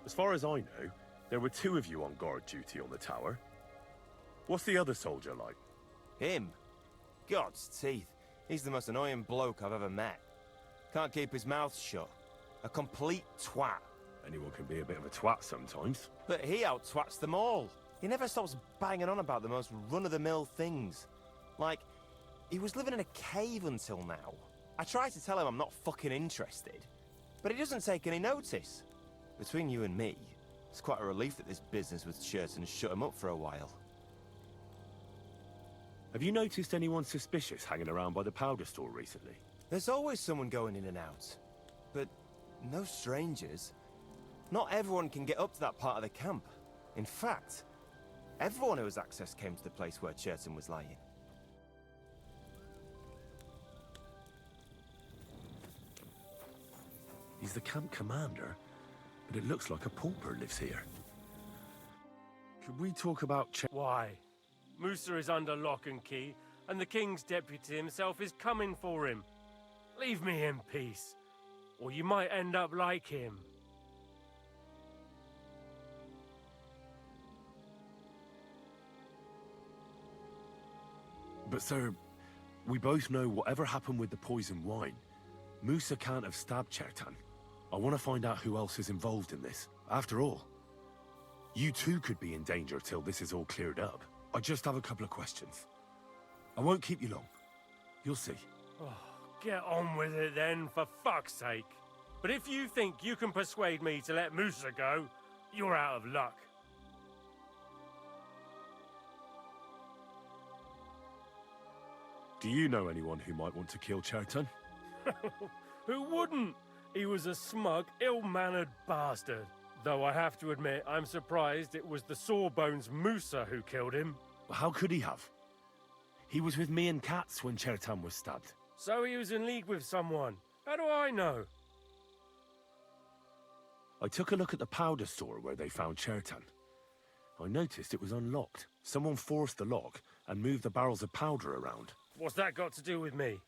As far as I know, there were 2 of you on guard duty on the tower. What's the other soldier like? Him? God's teeth. He's the most annoying bloke I've ever met. Can't keep his mouth shut. A complete twat. Anyone can be a bit of a twat sometimes. But he out-twats them all. He never stops banging on about the most run-of-the-mill things. Like, he was living in a cave until now. I tried to tell him I'm not fucking interested, but he doesn't take any notice. Between you and me, it's quite a relief that this business with Chertan shut him up for a while. Have you noticed anyone suspicious hanging around by the powder store recently? There's always someone going in and out, but no strangers. Not everyone can get up to that part of the camp. In fact, everyone who has access came to the place where Chertan was lying. He's the camp commander, but it looks like a pauper lives here. Could we talk about Why? Musa is under lock and key, and the king's deputy himself is coming for him. Leave me in peace, or you might end up like him. But sir, we both know whatever happened with the poison wine, Musa can't have stabbed Chertan. I want to find out who else is involved in this. After all, you too could be in danger till this is all cleared up. I just have a couple of questions. I won't keep you long. You'll see. Oh, get on with it then, for fuck's sake. But if you think you can persuade me to let Musa go, you're out of luck. Do you know anyone who might want to kill Chertan? Who wouldn't? He was a smug, ill-mannered bastard. Though I have to admit, I'm surprised it was the Sawbones Musa who killed him. How could he have? He was with me and Katz when Chertan was stabbed. So he was in league with someone. How do I know? I took a look at the powder store where they found Chertan. I noticed it was unlocked. Someone forced the lock and moved the barrels of powder around. What's that got to do with me?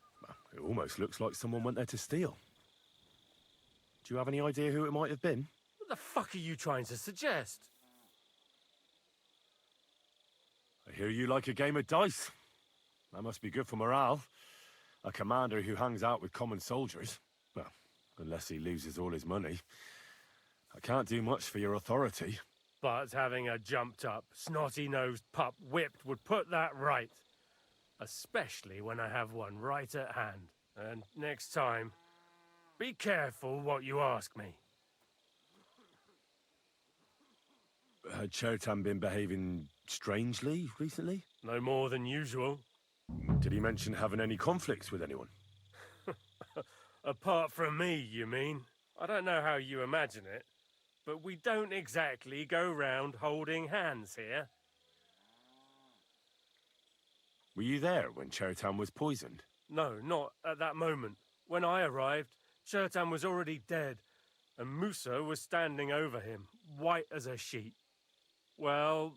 It almost looks like someone went there to steal. Do you have any idea who it might have been? What the fuck are you trying to suggest? I hear you like a game of dice. That must be good for morale. A commander who hangs out with common soldiers. Well, unless he loses all his money. I can't do much for your authority. But having a jumped-up, snotty-nosed pup whipped would put that right. Especially when I have one right at hand. And next time, be careful what you ask me. Had Chertan been behaving strangely recently? No more than usual. Did he mention having any conflicts with anyone? Apart from me, you mean? I don't know how you imagine it, but we don't exactly go round holding hands here. Were you there when Chertan was poisoned? No, not at that moment. When I arrived, Chertan was already dead, and Musa was standing over him, white as a sheet. Well,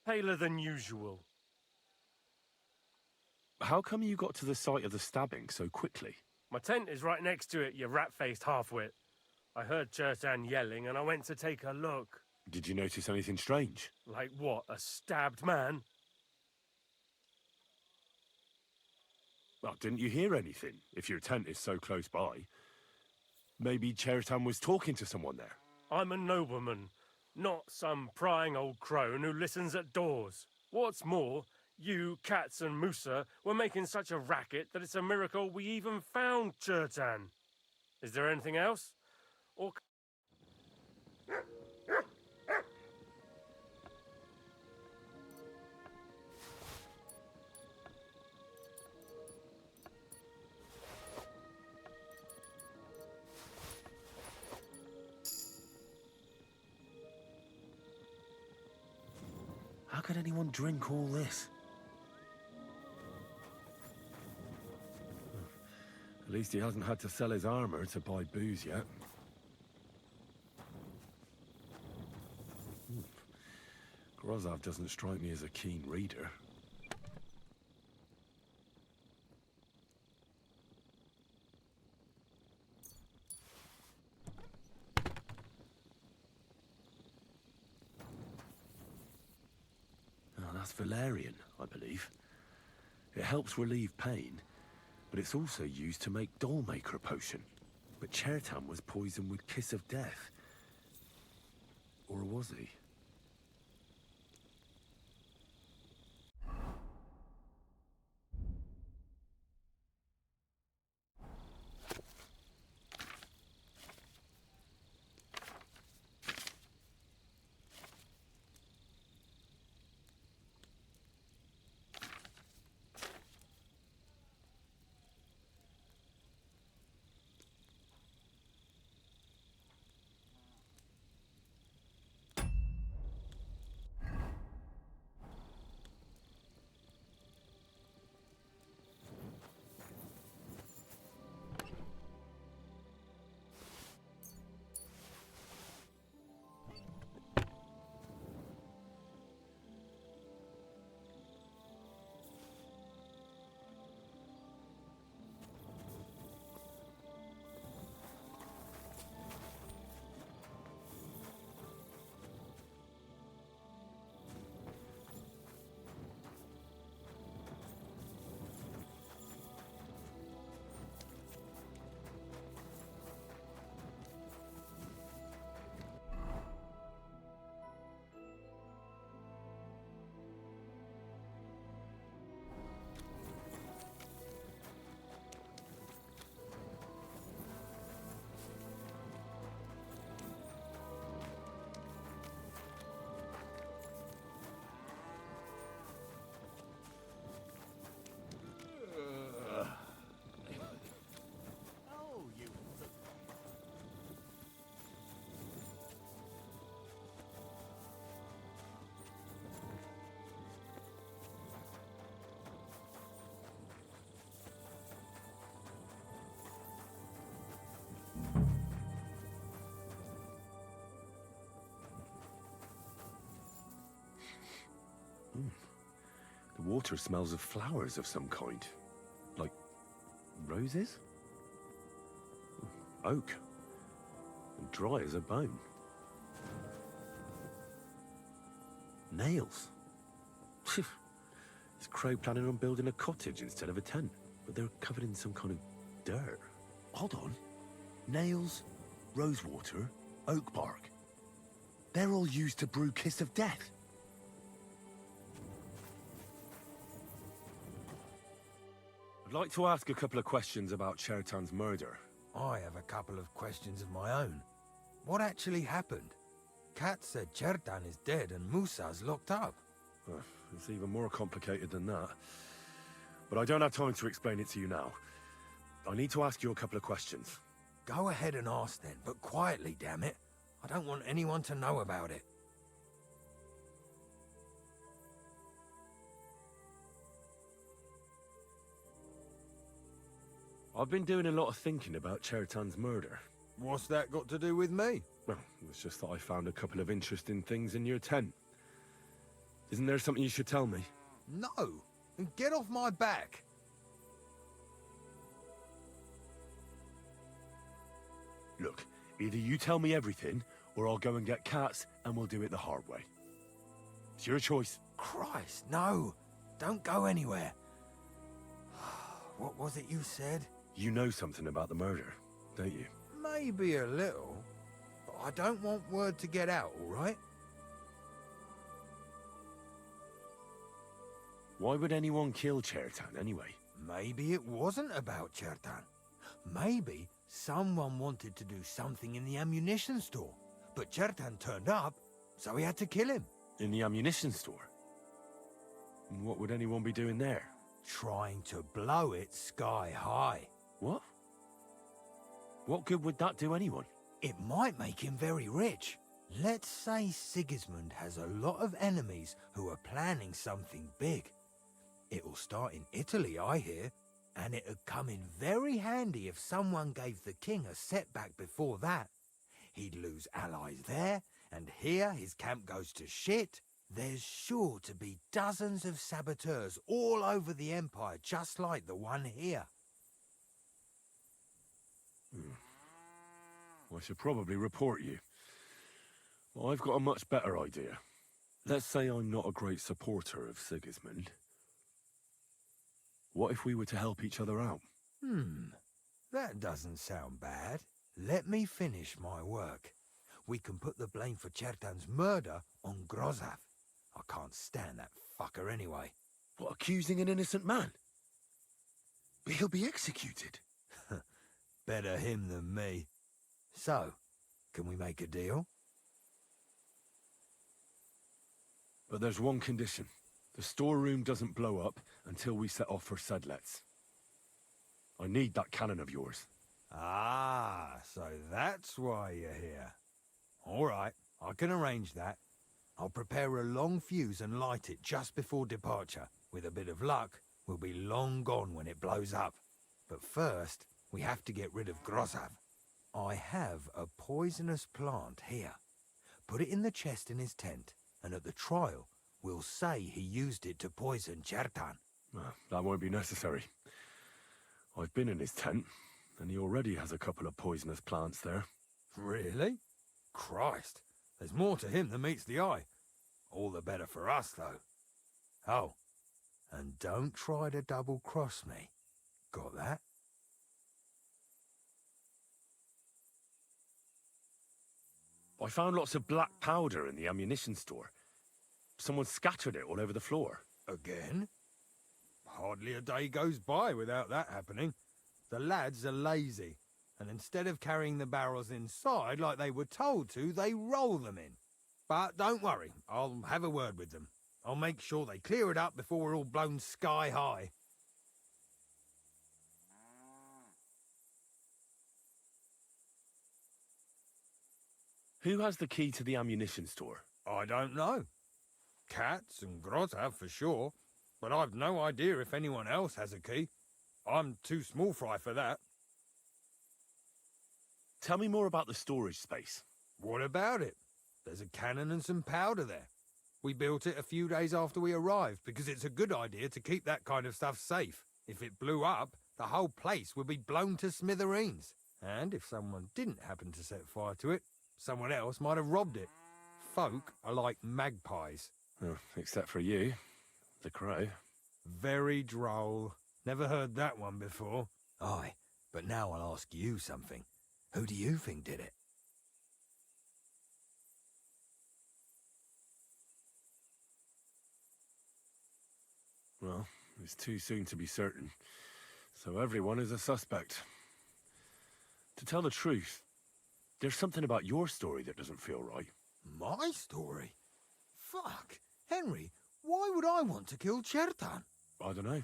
paler than usual. How come you got to the site of the stabbing so quickly? My tent is right next to it, you rat-faced halfwit. I heard Chertan yelling, and I went to take a look. Did you notice anything strange? Like what, a stabbed man? Well, didn't you hear anything, if your tent is so close by? Maybe Chertan was talking to someone there. I'm a nobleman, not some prying old crone who listens at doors. What's more, you, Katz and Musa were making such a racket that it's a miracle we even found Chertan. Is there anything else? Or... How could anyone drink all this? At least he hasn't had to sell his armor to buy booze yet. Grozov doesn't strike me as a keen reader. Oh, that's valerian, I believe. It helps relieve pain, but it's also used to make Dollmaker potion. But Chertan was poisoned with Kiss of Death. Or was he? water smells of flowers of some kind. Like roses? Oak. And dry as a bone. Nails. Is Crow planning on building a cottage instead of a tent? But they're covered in some kind of dirt. Hold on. Nails, rosewater, oak bark. They're all used to brew Kiss of Death. I'd like to ask a couple of questions about Chertan's murder. I have a couple of questions of my own. What actually happened? Kat said Chertan is dead and Musa's locked up. It's even more complicated than that. But I don't have time to explain it to you now. I need to ask you a couple of questions. Go ahead and ask then, but quietly, damn it. I don't want anyone to know about it. I've been doing a lot of thinking about Chertan's murder. What's that got to do with me? Well, it's just that I found a couple of interesting things in your tent. Isn't there something you should tell me? No! Get off my back! Look, either you tell me everything, or I'll go and get Cats, and we'll do it the hard way. It's your choice. Christ, no! Don't go anywhere. What was it you said? You know something about the murder, don't you? Maybe a little, but I don't want word to get out, all right? Why would anyone kill Chertan anyway? Maybe it wasn't about Chertan. Maybe someone wanted to do something in the ammunition store, but Chertan turned up, so he had to kill him. In the ammunition store? And what would anyone be doing there? Trying to blow it sky high. What? What good would that do anyone? It might make him very rich. Let's say Sigismund has a lot of enemies who are planning something big. It'll start in Italy, I hear, and it'd come in very handy if someone gave the king a setback before that. He'd lose allies there, and here his camp goes to shit. There's sure to be dozens of saboteurs all over the Empire, just like the one here. I should probably report you. Well, I've got a much better idea. Let's say I'm not a great supporter of Sigismund. What if we were to help each other out? That doesn't sound bad. Let me finish my work. We can put the blame for Chertan's murder on Grozav. I can't stand that fucker anyway. What, accusing an innocent man? He'll be executed. Better him than me. So, can we make a deal? But there's one condition. The storeroom doesn't blow up until we set off for Sedlets. I need that cannon of yours. Ah, so that's why you're here. All right, I can arrange that. I'll prepare a long fuse and light it just before departure. With a bit of luck, we'll be long gone when it blows up. But first, we have to get rid of Grozav. I have a poisonous plant here. Put it in the chest in his tent, and at the trial, we'll say he used it to poison Chertan. That won't be necessary. I've been in his tent, and he already has a couple of poisonous plants there. Really? Christ, there's more to him than meets the eye. All the better for us, though. Oh, and don't try to double-cross me. Got that? I found lots of black powder in the ammunition store. Someone scattered it all over the floor. Again? Hardly a day goes by without that happening. The lads are lazy, and instead of carrying the barrels inside like they were told to, they roll them in. But don't worry, I'll have a word with them. I'll make sure they clear it up before we're all blown sky high. Who has the key to the ammunition store? I don't know. Katz and Grozav for sure, but I've no idea if anyone else has a key. I'm too small fry for that. Tell me more about the storage space. What about it? There's a cannon and some powder there. We built it a few days after we arrived because it's a good idea to keep that kind of stuff safe. If it blew up, the whole place would be blown to smithereens. And if someone didn't happen to set fire to it, someone else might have robbed it. Folk are like magpies. Oh, except for you, the crow. Very droll. Never heard that one before. Aye, but now I'll ask you something. Who do you think did it? Well, it's too soon to be certain, so everyone is a suspect. To tell the truth, there's something about your story that doesn't feel right. My story? Fuck. Henry, why would I want to kill Chertan? I don't know.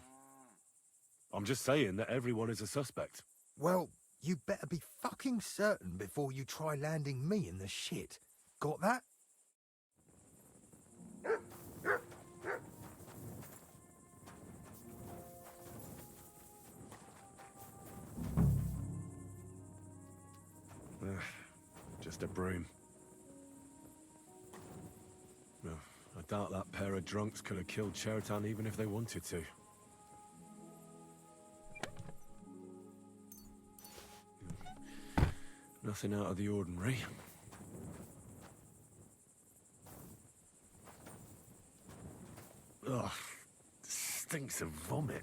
I'm just saying that everyone is a suspect. Well, you better be fucking certain before you try landing me in the shit. Got that? Just a broom. Well, I doubt that pair of drunks could have killed Chertan even if they wanted to. Nothing out of the ordinary. Ugh, stinks of vomit.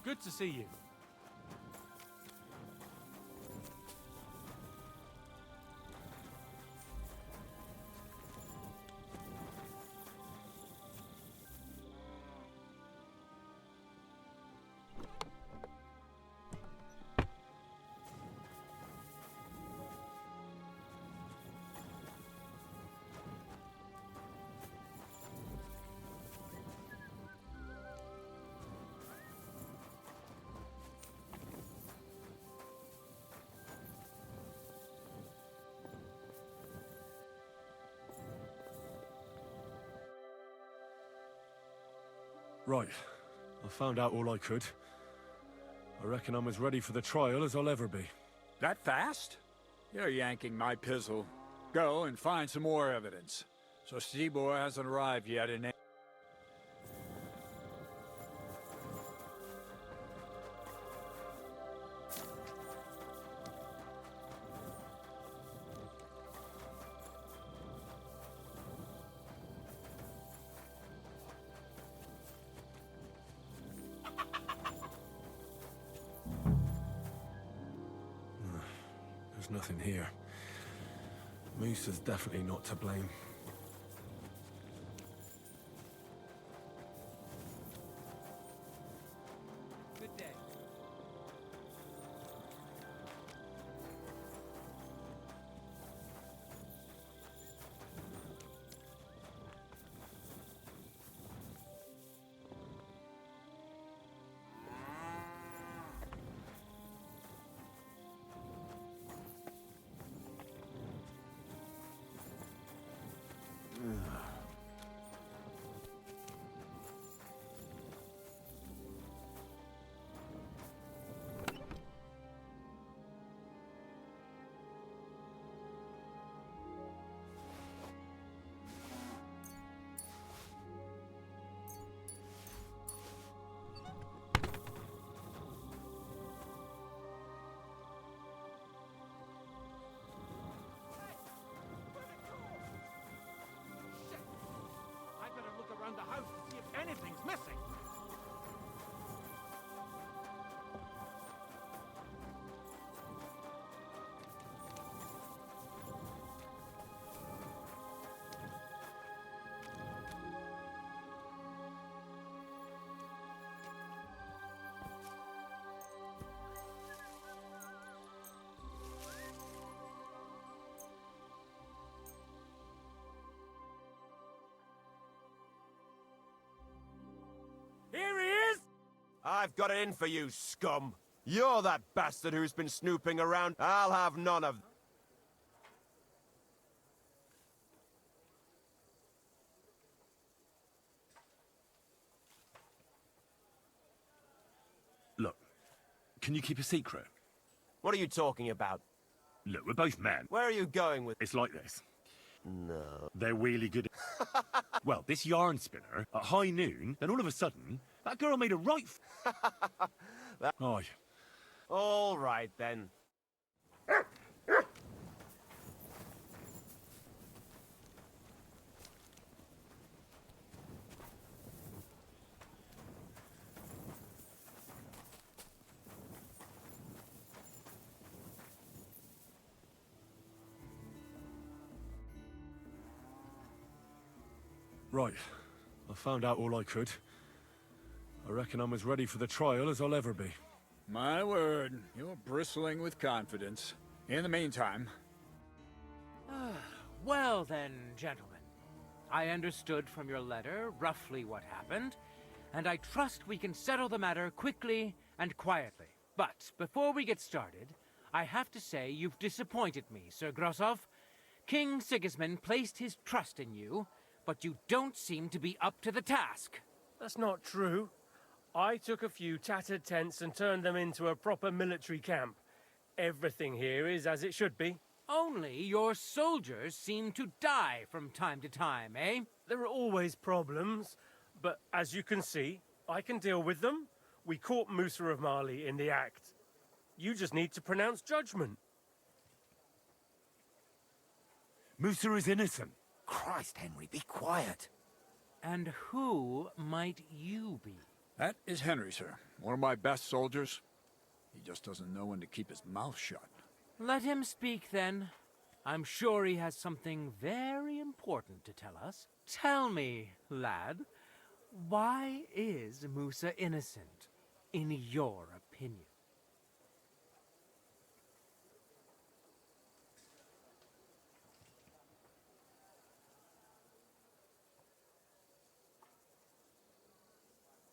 Good to see you. Right. I found out all I could. I reckon I'm as ready for the trial as I'll ever be. That fast? You're yanking my pizzle. Go and find some more evidence. So Stibor hasn't arrived yet in... There's nothing here. Moose is definitely not to blame. Good day. I better look around the house to see if anything's missing. Here he is! I've got it in for you, scum. You're that bastard who's been snooping around. I'll have none of... Look, can you keep a secret? What are you talking about? Look, we're both men. Where are you going with... It's like this. No. They're really good. Well, this yarn spinner, at high noon, then all of a sudden, that girl made a right Aye. All right, then. Right. I found out all I could. I reckon I'm as ready for the trial as I'll ever be. My word, you're bristling with confidence. In the meantime... Well then, gentlemen. I understood from your letter roughly what happened, and I trust we can settle the matter quickly and quietly. But before we get started, I have to say you've disappointed me, Sir Grosov. King Sigismund placed his trust in you, but you don't seem to be up to the task. That's not true. I took a few tattered tents and turned them into a proper military camp. Everything here is as it should be. Only your soldiers seem to die from time to time, eh? There are always problems, but as you can see, I can deal with them. We caught Musa of Mali in the act. You just need to pronounce judgment. Musa is innocent. Christ, Henry, be quiet. And who might you be? That is Henry, sir. One of my best soldiers. He just doesn't know when to keep his mouth shut. Let him speak, then. I'm sure he has something very important to tell us. Tell me, lad, why is Musa innocent, in your opinion?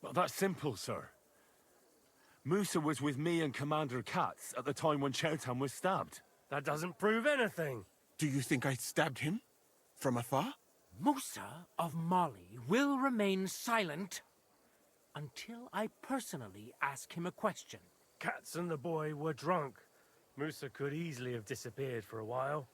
Well, that's simple, sir. Musa was with me and Commander Katz at the time when Chertan was stabbed. That doesn't prove anything. Do you think I stabbed him? From afar? Musa of Mali will remain silent. until I personally ask him a question. Katz and the boy were drunk. Musa could easily have disappeared for a while.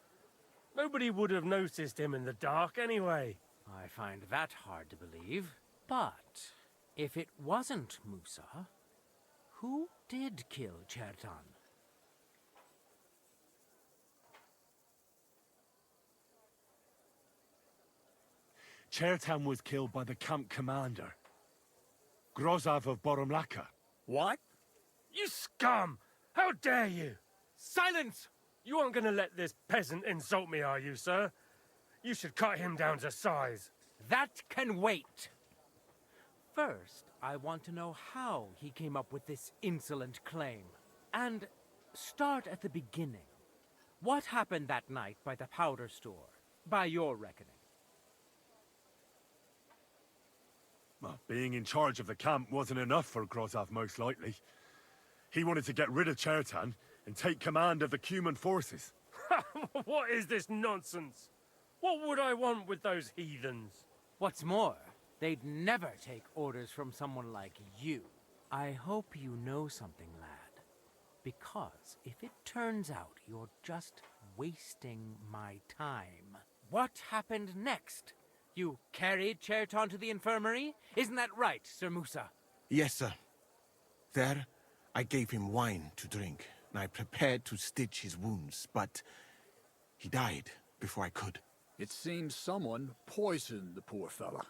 Nobody would have noticed him in the dark anyway. I find that hard to believe. But if it wasn't Musa, who did kill Chertan? Chertan was killed by the camp commander, Grozav of Boromlaka. What? You scum! How dare you! Silence! You aren't going to let this peasant insult me, are you, sir? You should cut him down to size. That can wait. First, I want to know how he came up with this insolent claim. And start at the beginning. What happened that night by the powder store, by your reckoning? Well, being in charge of the camp wasn't enough for Grozav, most likely. He wanted to get rid of Chertan and take command of the Cuman forces. What is this nonsense? What would I want with those heathens? What's more, they'd never take orders from someone like you. I hope you know something, lad. Because if it turns out you're just wasting my time, what happened next? You carried Chertan to the infirmary? Isn't that right, Sir Musa? Yes, sir. There, I gave him wine to drink, and I prepared to stitch his wounds, but he died before I could. It seems someone poisoned the poor fella.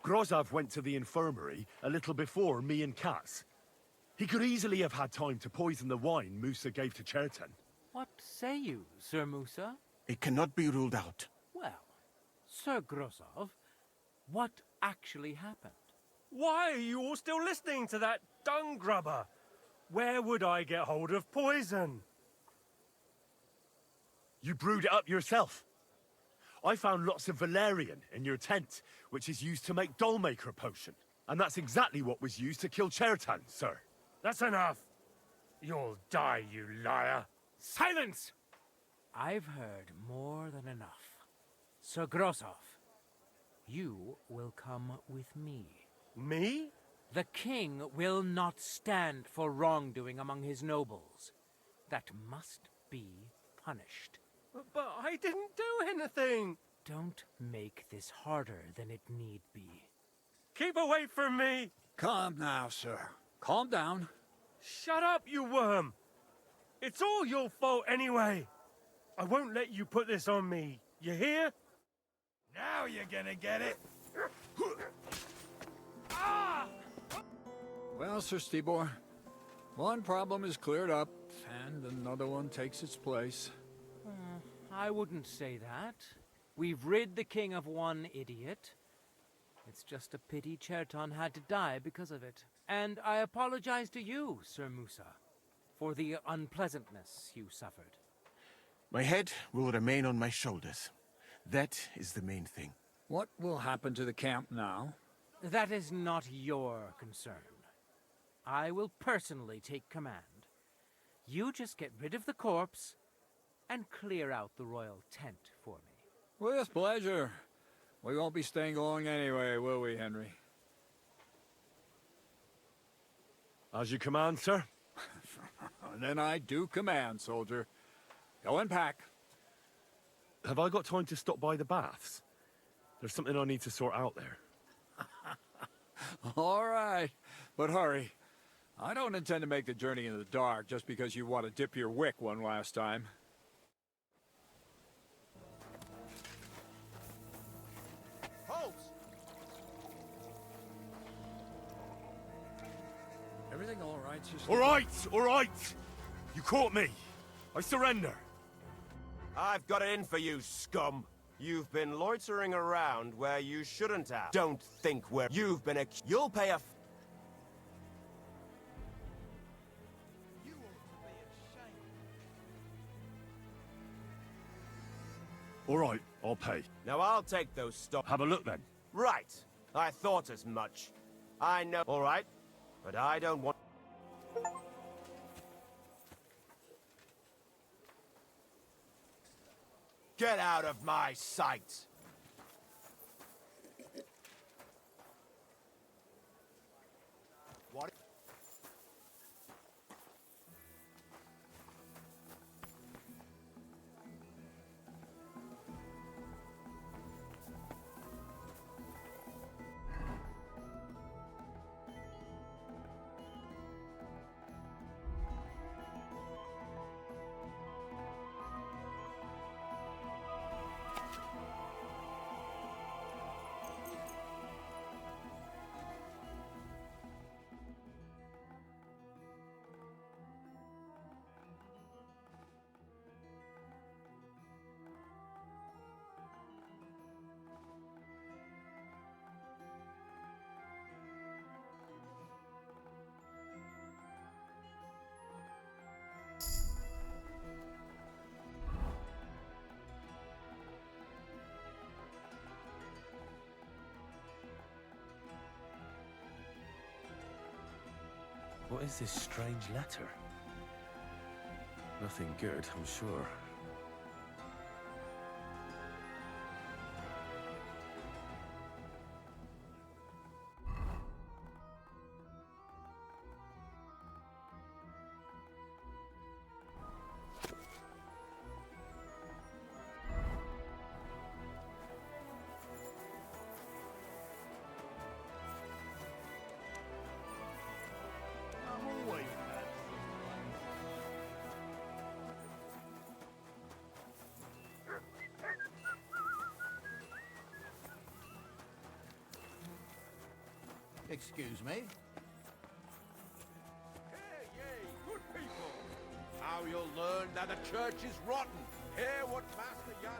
Grozav went to the infirmary a little before me and Katz. He could easily have had time to poison the wine Musa gave to Chertan. What say you, Sir Musa? It cannot be ruled out. Well, Sir Grozov, what actually happened? Why are you all still listening to that dung grubber? Where would I get hold of poison? You brewed it up yourself. I found lots of valerian in your tent, which is used to make dollmaker potion. And that's exactly what was used to kill Chertan, sir. That's enough. You'll die, you liar. Silence! I've heard more than enough. Sir Grozov, you will come with me. Me? The king will not stand for wrongdoing among his nobles. That must be punished. But I didn't do anything. Don't make this harder than it need be. Keep away from me. Calm now, sir. Calm down. Shut up, you worm. It's all your fault anyway. I won't let you put this on me. You hear? Now you're gonna get it. Well, Sir Stibor, one problem is cleared up, and another one takes its place. I wouldn't say that. We've rid the king of one idiot. It's just a pity Chertan had to die because of it. And I apologize to you, Sir Musa, for the unpleasantness you suffered. My head will remain on my shoulders. That is the main thing. What will happen to the camp now? That is not your concern. I will personally take command. You just get rid of the corpse and clear out the royal tent for me. With pleasure. We won't be staying long anyway, will we, Henry? As you command, sir. Then I do command, soldier. Go and pack. Have I got time to stop by the baths? There's something I need to sort out there. All right, but hurry. I don't intend to make the journey in the dark just because you want to dip your wick one last time. Halt! Everything all right, sister? All right! You caught me. I surrender. I've got it in for you, scum. You've been loitering around where you shouldn't have. Don't think where you've been You'll pay a You ought to be ashamed. All right, I'll pay. Now I'll take those stock. Have a look then. Right. I thought as much. I know. All right. But I don't want... Get out of my sight! What? What is this strange letter? Nothing good, I'm sure. I'm always Excuse me? Hear ye, good people! How you'll learn that the church is rotten. Hear what Master Jan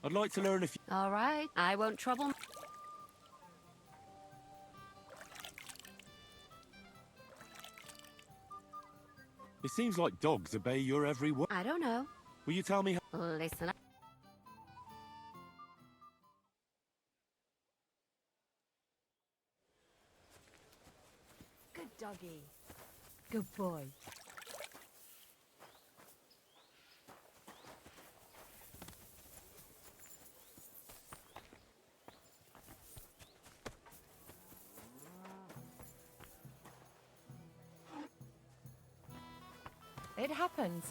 I'd like to learn if you... All right, I won't trouble. It seems like dogs obey your every word. I don't know. Will you tell me how... Listen up. Good doggy. Good boy. It happens.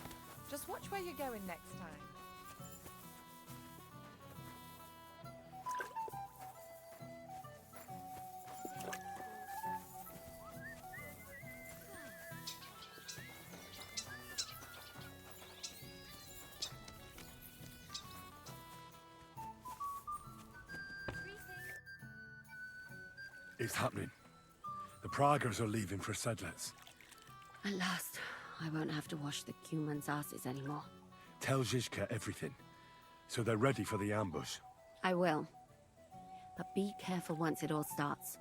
Just watch where you're going next time. It's happening. The Praggers are leaving for Sedlitz. At last, I won't have to wash the Cuman's asses anymore. Tell Zizka everything, so they're ready for the ambush. I will. But be careful once it all starts.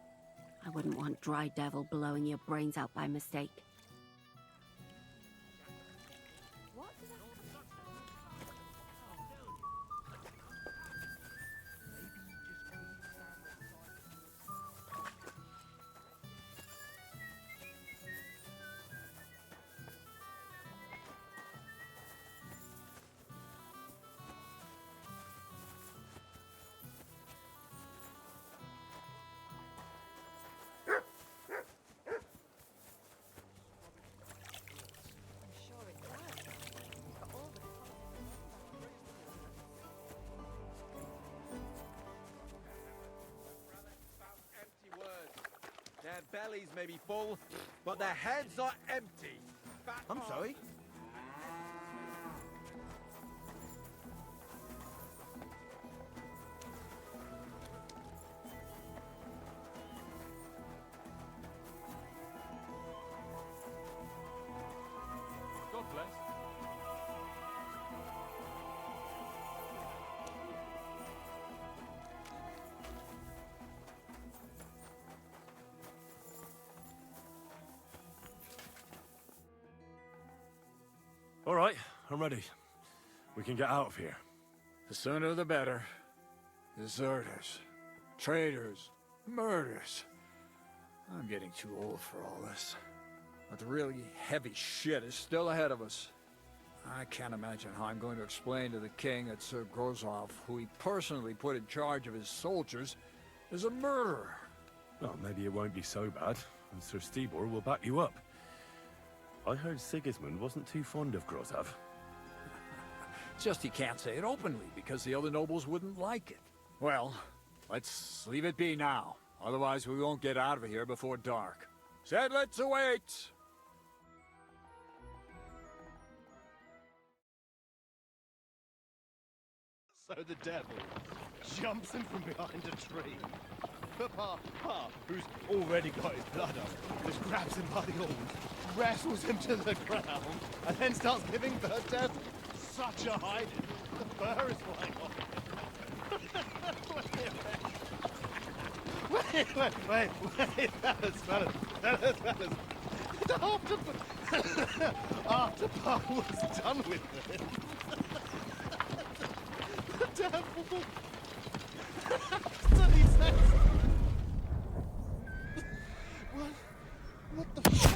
I wouldn't want Dry Devil blowing your brains out by mistake. Their bellies may be full, but their heads are empty. I'm sorry? God bless. I'm ready. We can get out of here. The sooner the better. Deserters, traitors, murders. I'm getting too old for all this. But the really heavy shit is still ahead of us. I can't imagine how I'm going to explain to the king that Sir Grozov, who he personally put in charge of his soldiers, is a murderer. Well, maybe it won't be so bad, and Sir Stibor will back you up. I heard Sigismund wasn't too fond of Grozov. It's just he can't say it openly, because the other nobles wouldn't like it. Well, let's leave it be now. Otherwise we won't get out of here before dark. Sedlitz awaits! So the devil jumps in from behind a tree. Pa, who's already got his blood up, just grabs him by the horns, wrestles him to the ground, and then starts giving birth to such a hiding. The fur is flying off. Wait, fellas. After Pa was done with it, the devil... So he says... What the fuck?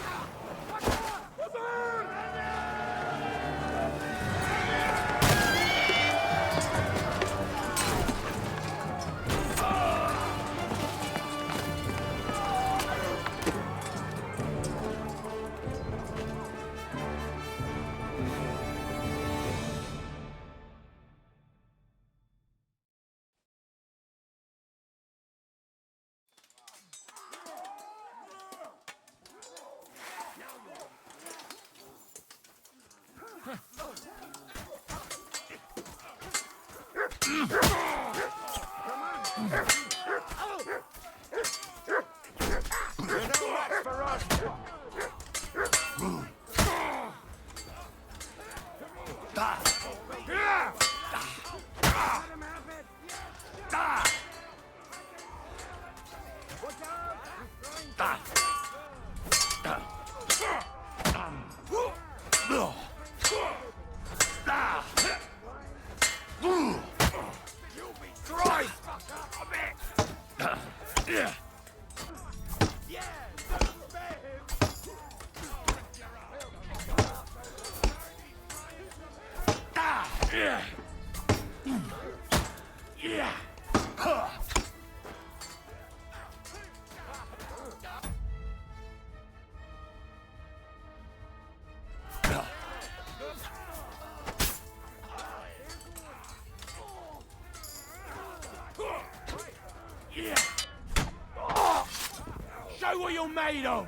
Show what you're made of!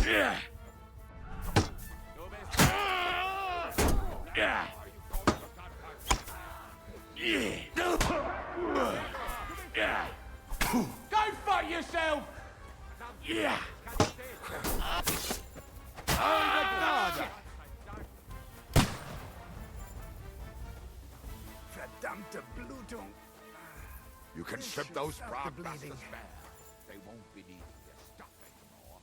Yeah. Go fuck yourself! Yeah. Verdammte Blutung! You can strip those proud bastards bare. They won't be needing your stuff anymore.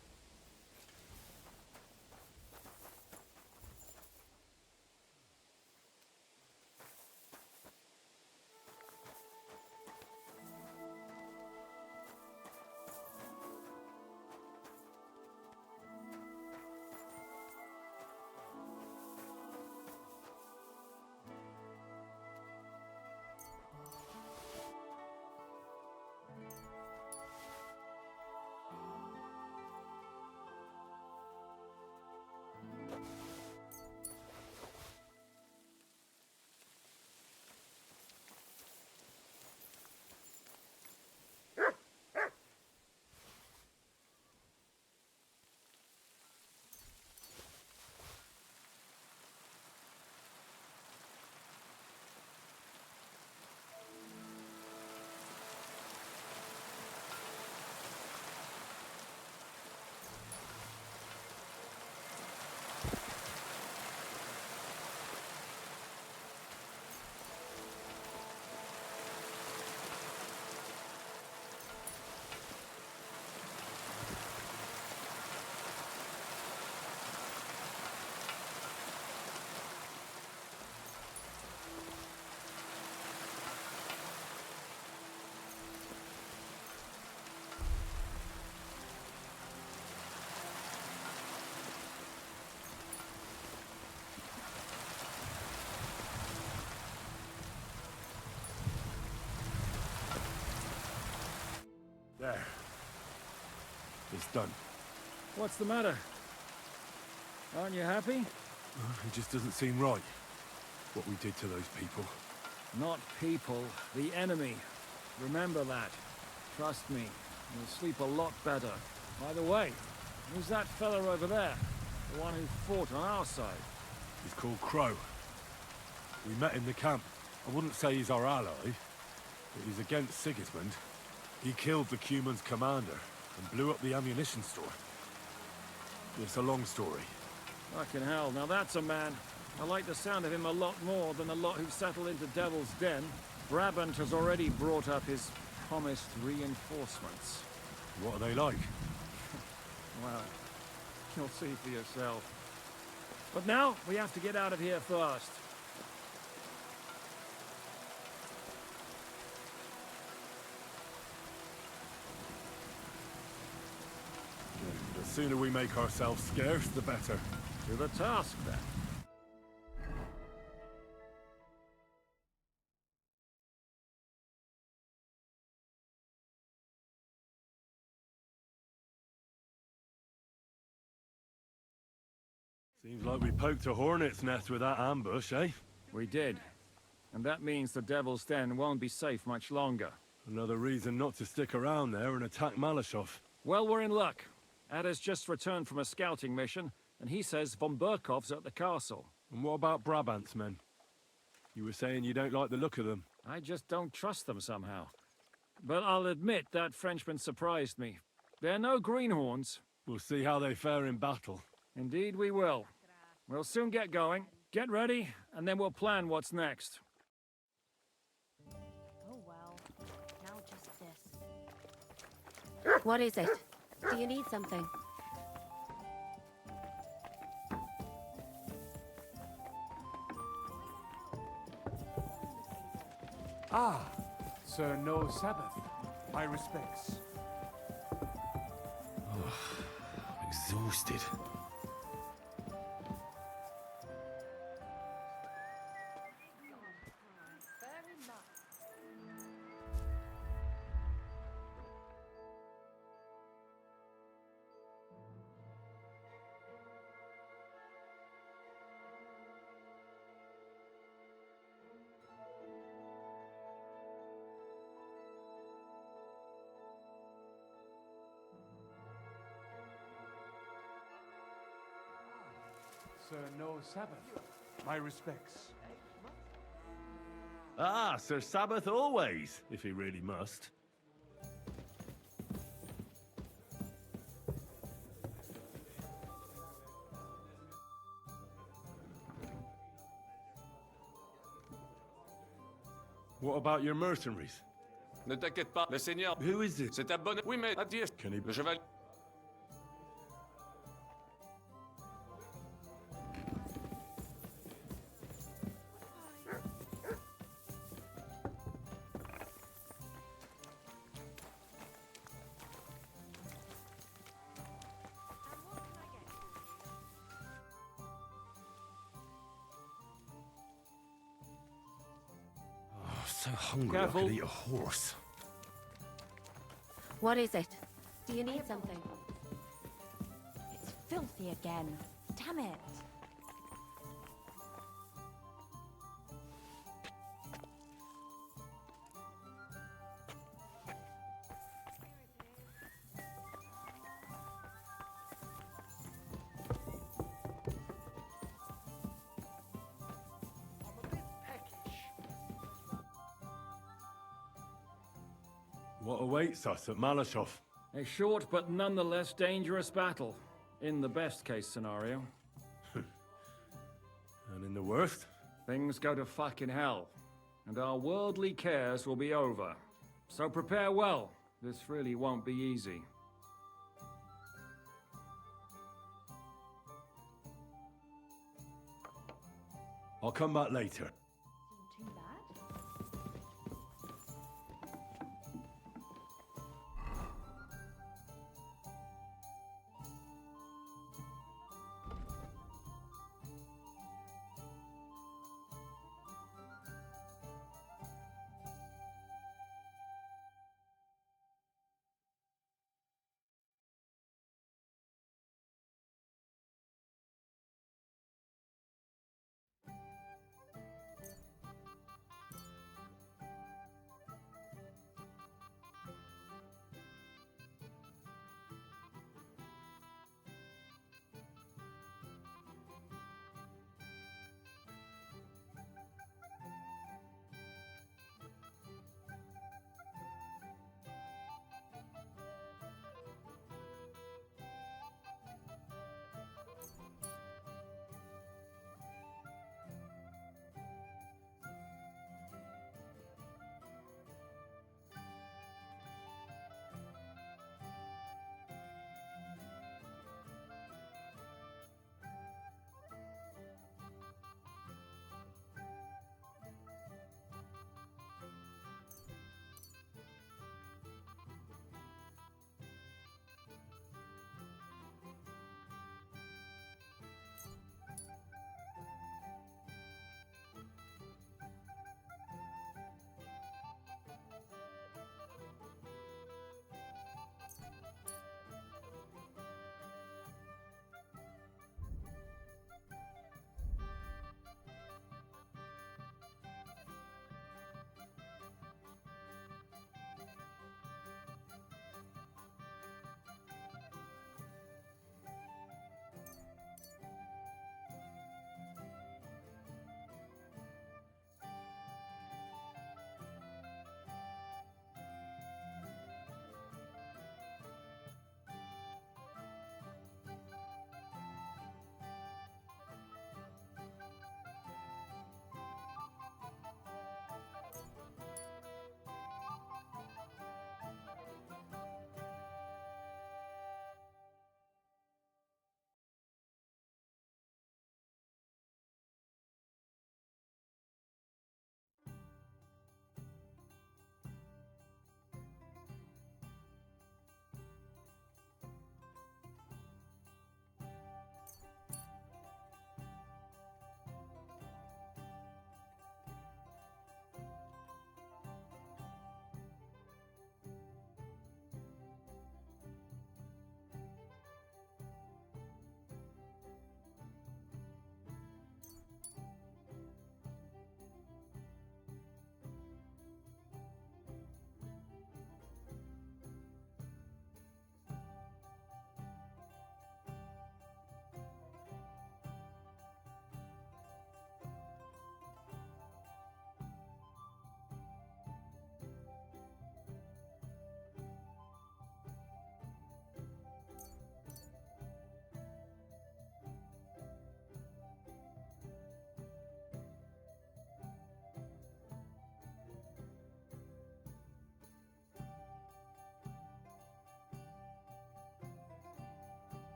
this done. What's the matter? Aren't you happy? It just doesn't seem right, what we did to those people. Not people, the enemy. Remember that. Trust me, you'll sleep a lot better. By the way, who's that fella over there? The one who fought on our side? He's called Crow. We met in the camp. I wouldn't say he's our ally, but he's against Sigismund. He killed the Cuman's commander and blew up the ammunition store. It's a long story. Fucking hell, now that's a man. I like the sound of him a lot more than the lot who've settled into Devil's Den. Brabant has already brought up his promised reinforcements. What are they like? Well, you'll see for yourself. But now, we have to get out of here first. The sooner we make ourselves scarce, the better. To the task, then. Seems like we poked a hornet's nest with that ambush, eh? We did. And that means the Devil's Den won't be safe much longer. Another reason not to stick around there and attack Malashov. Well, we're in luck. Ada's just returned from a scouting mission, and he says von Burkov's at the castle. And what about Brabant's men? You were saying you don't like the look of them. I just don't trust them somehow. But I'll admit that Frenchman surprised me. They're no greenhorns. We'll see how they fare in battle. Indeed we will. We'll soon get going. Get ready, and then we'll plan what's next. Oh well. Now just this. What is it? Do you need something? Ah, Sir No Sabbath. My respects. Exhausted. Sir No Sabbath. My respects. Ah, Sir Sabbath always, if he really must. What about your mercenaries? Ne t'inquiète pas, le Seigneur. Who is it? C'est ta bonne. Oui, mais adieu. Can he... Le cheval. So hungry Careful. I could eat a horse. What is it? Do you need something? It's filthy again. Damn it. What awaits us at Malashov? A short but nonetheless dangerous battle. In the best case scenario. And in the worst? Things go to fucking hell. And our worldly cares will be over. So prepare well. This really won't be easy. I'll come back later.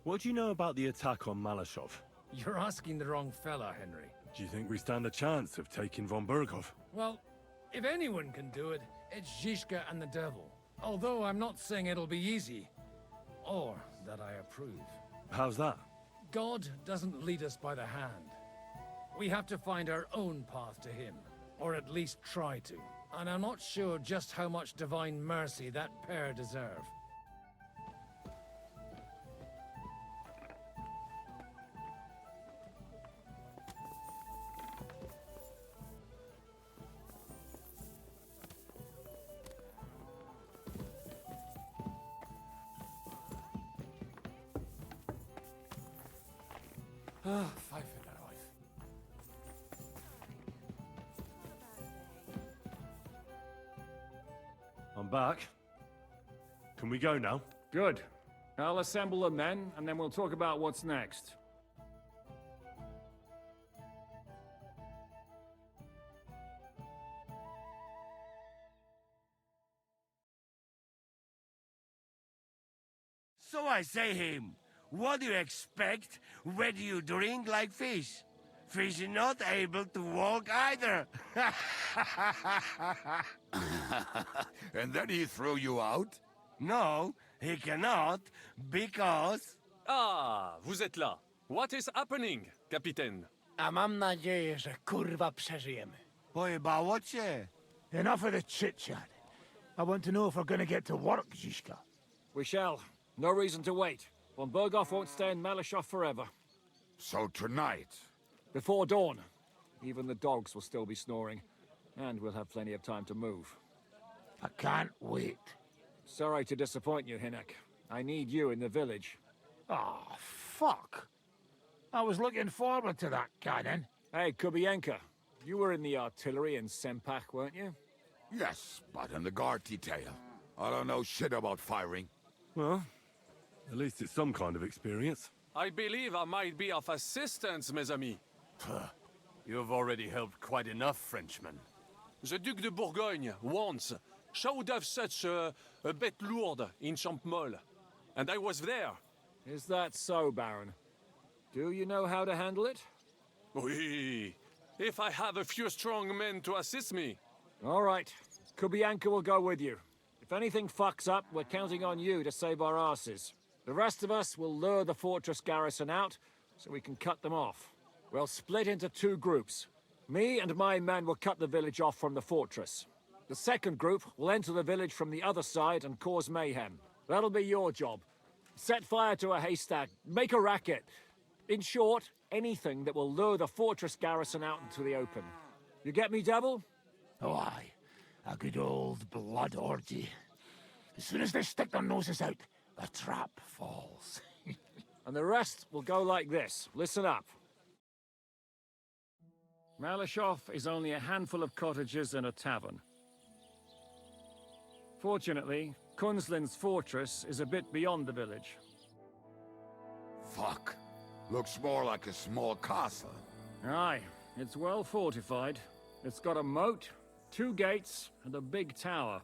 What do you know about the attack on Malashov? You're asking the wrong fella, Henry. Do you think we stand a chance of taking von Berghoff? Well, if anyone can do it, it's Zizka and the devil. Although I'm not saying it'll be easy, or that I approve. How's that? God doesn't lead us by the hand. We have to find our own path to him, or at least try to. And I'm not sure just how much divine mercy that pair deserve. Five in their life. I'm back. Can we go now? Good. I'll assemble the men, and then we'll talk about what's next. So I say him, what do you expect when you drink like fish? Fish is not able to walk either. And then he threw you out? No, he cannot, because... Ah, vous êtes là. What is happening, Capitaine? A mam nadzieję, że kurwa przeżyjemy. Pojebało cię. Enough of the chit-chat. I want to know if we're gonna get to work, Zizka. We shall. No reason to wait. Von Berghoff won't stay in Malashov forever. So tonight? Before dawn. Even the dogs will still be snoring. And we'll have plenty of time to move. I can't wait. Sorry to disappoint you, Hinek. I need you in the village. Oh, fuck. I was looking forward to that, Cannon. Hey, Kubienka. You were in the artillery in Sempak, weren't you? Yes, but in the guard detail. I don't know shit about firing. Well, at least it's some kind of experience. I believe I might be of assistance, mes amis. You've already helped quite enough, Frenchman. The Duc de Bourgogne, once, showed off such a bête lourde in Champmol. And I was there. Is that so, Baron? Do you know how to handle it? Oui. If I have a few strong men to assist me. All right. Kubianka will go with you. If anything fucks up, we're counting on you to save our asses. The rest of us will lure the fortress garrison out, so we can cut them off. We'll split into two groups. Me and my men will cut the village off from the fortress. The second group will enter the village from the other side and cause mayhem. That'll be your job. Set fire to a haystack, make a racket. In short, anything that will lure the fortress garrison out into the open. You get me, Devil? Oh, aye. A good old blood orgy. As soon as they stick their noses out, the trap falls. And the rest will go like this. Listen up. Malashov is only a handful of cottages and a tavern. Fortunately, Kunzlin's fortress is a bit beyond the village. Fuck. Looks more like a small castle. Aye, it's well fortified. It's got a moat, 2 gates, and a big tower.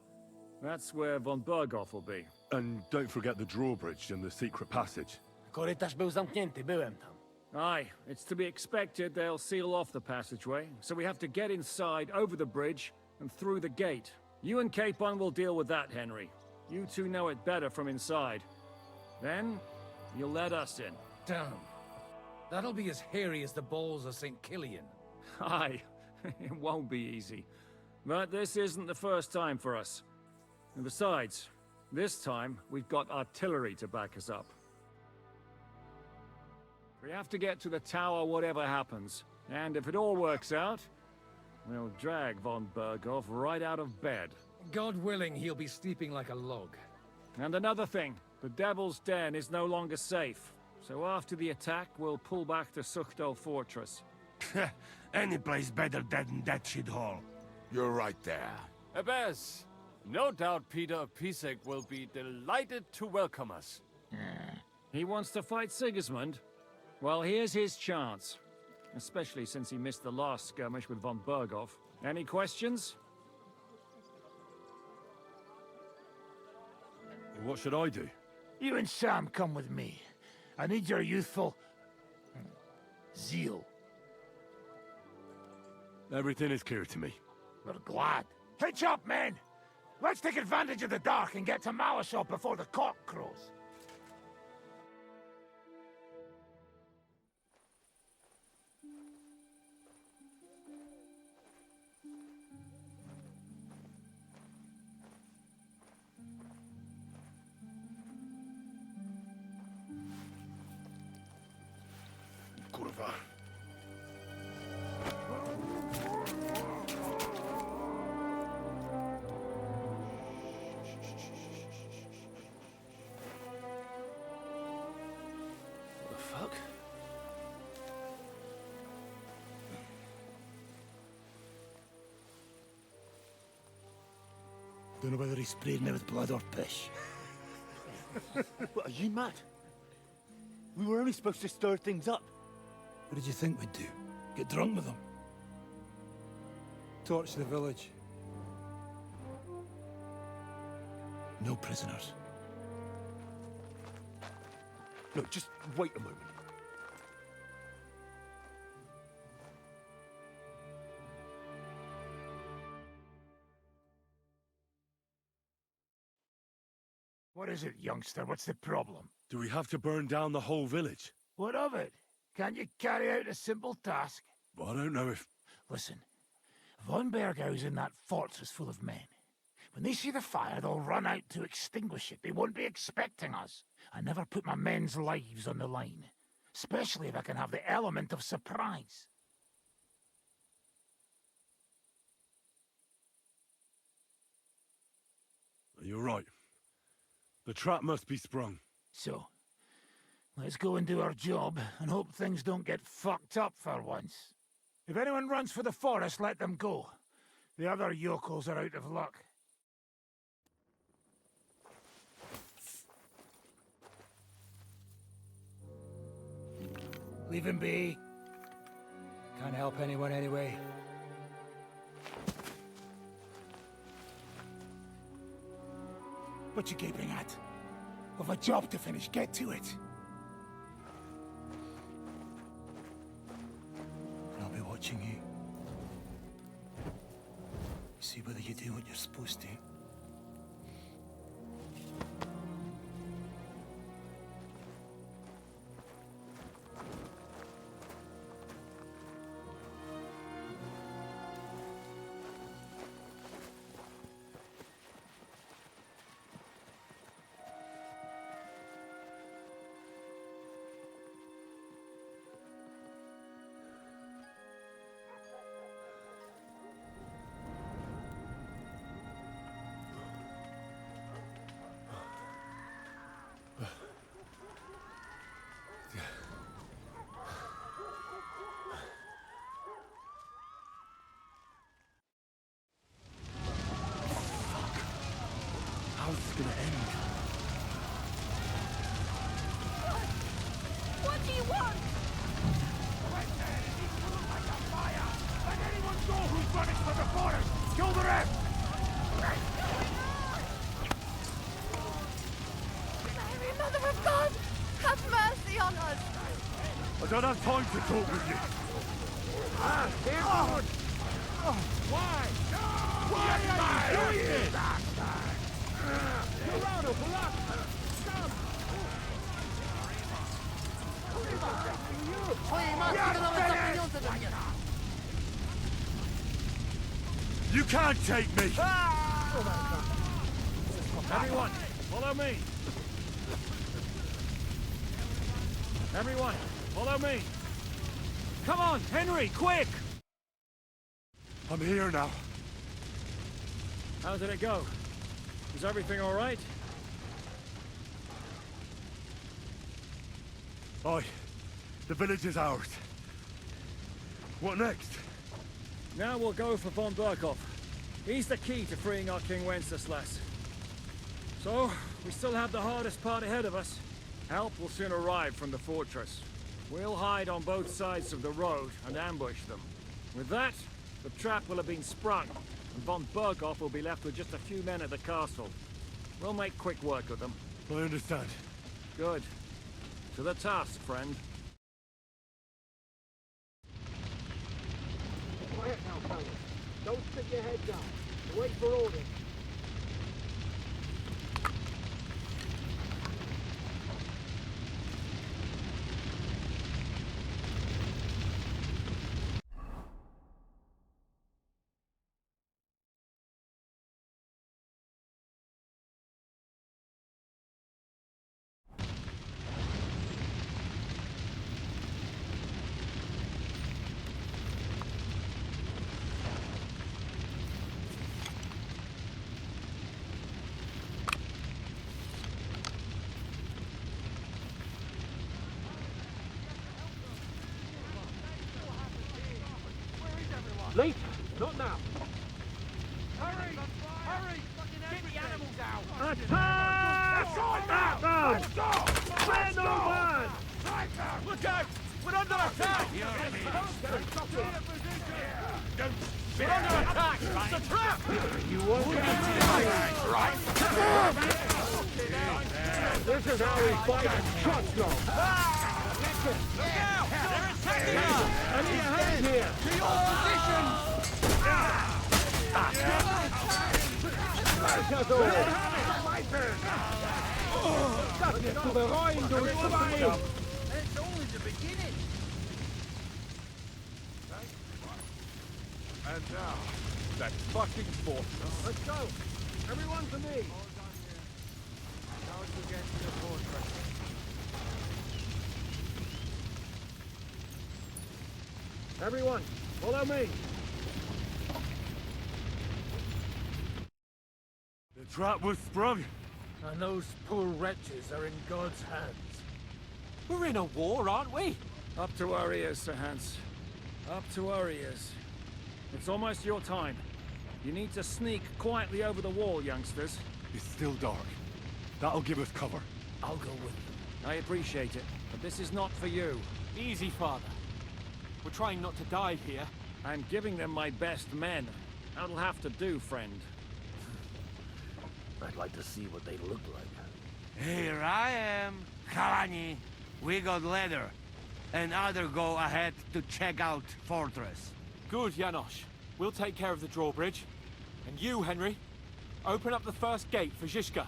That's where von Berghoff will be. And don't forget the drawbridge and the secret passage. Korytarz był zamknięty, byłem tam. Aye, it's to be expected they'll seal off the passageway, so we have to get inside, over the bridge, and through the gate. You and Capon will deal with that, Henry. You two know it better from inside. Then, you'll let us in. Damn. That'll be as hairy as the balls of St. Killian. Aye, it won't be easy. But this isn't the first time for us. And besides, this time we've got artillery to back us up. We have to get to the tower whatever happens. And if it all works out, we'll drag von Berghoff right out of bed. God willing, he'll be sleeping like a log. And another thing, the Devil's Den is no longer safe. So after the attack, we'll pull back to Sukhto Fortress. Any place better than that shithole. You're right there. Abbas, no doubt Peter Pisek will be delighted to welcome us. He wants to fight Sigismund? Well, here's his chance. Especially since he missed the last skirmish with von Berghoff. Any questions? What should I do? You and Sam come with me. I need your youthful... zeal. Everything is clear to me. We're glad. Hitch up, men! Let's take advantage of the dark and get to Malishop before the cock crows. Kurwa. What the fuck? Don't know whether he sprayed me with blood or piss. What, are you mad? We were only supposed to stir things up. What did you think we'd do? Get drunk with them? Torch the village. No prisoners. Look, just wait a moment. What is it, youngster? What's the problem? Do we have to burn down the whole village? What of it? Can't you carry out a simple task? Well, I don't know if... Listen, Von Bergau's in that fortress full of men. When they see the fire, they'll run out to extinguish it. They won't be expecting us. I never put my men's lives on the line, especially if I can have the element of surprise. You're right. The trap must be sprung. So, let's go and do our job and hope things don't get fucked up for once. If anyone runs for the forest, let them go. The other yokels are out of luck. Leave him be. Can't help anyone anyway. What you gaping at? We've a job to finish. Get to it. And I'll be watching you. See whether you do what you're supposed to. How's this gonna end? What do you want? Let anyone go who's running for the forest! Kill the rest! Mary, Mother of God, have mercy on us! I don't have time to talk with you. Why? Why are you doing this? You can't take me! Everyone, follow me! Everyone, follow me! Come on, Henry, quick! I'm here now. How did it go? Is everything all right? Aye. The village is ours. What next? Now we'll go for von Berkhoff. He's the key to freeing our King Wenceslas. So, we still have the hardest part ahead of us. Help will soon arrive from the fortress. We'll hide on both sides of the road and ambush them. With that, the trap will have been sprung, and von Berkhoff will be left with just a few men at the castle. We'll make quick work of them. I understand. Good. To the task, friend. Quiet now, fellas. Don't stick your head down. Wait for orders. Later, not now. Hurry! Hurry! Get the animals out! Attack! Let's go! Let's go! Look out! We're under attack! You're We're under attack! It's a trap! You won't get right. This is how we fight trust go. Look out! They're attacking us! I need a hand here. To your positions! My turn. Das wird zu bereuen, du Schwein. It's only the beginning! And now, that fucking fortress. Let's go. Everyone to me. How to get to the fortress? Everyone, follow me. The trap was sprung, and those poor wretches are in God's hands. We're in a war, aren't we? Up to our ears, Sir Hans. Up to our ears. It's almost your time. You need to sneak quietly over the wall, youngsters. It's still dark. That'll give us cover. I'll go with them. I appreciate it, but this is not for you. Easy, Father. We're trying not to die here. I'm giving them my best men. That'll have to do, friend. I'd like to see what they look like. Here I am, Kalani. We got leather. And other go ahead to check out fortress. Good, Janosch. We'll take care of the drawbridge. And you, Henry, open up the first gate for Zizka.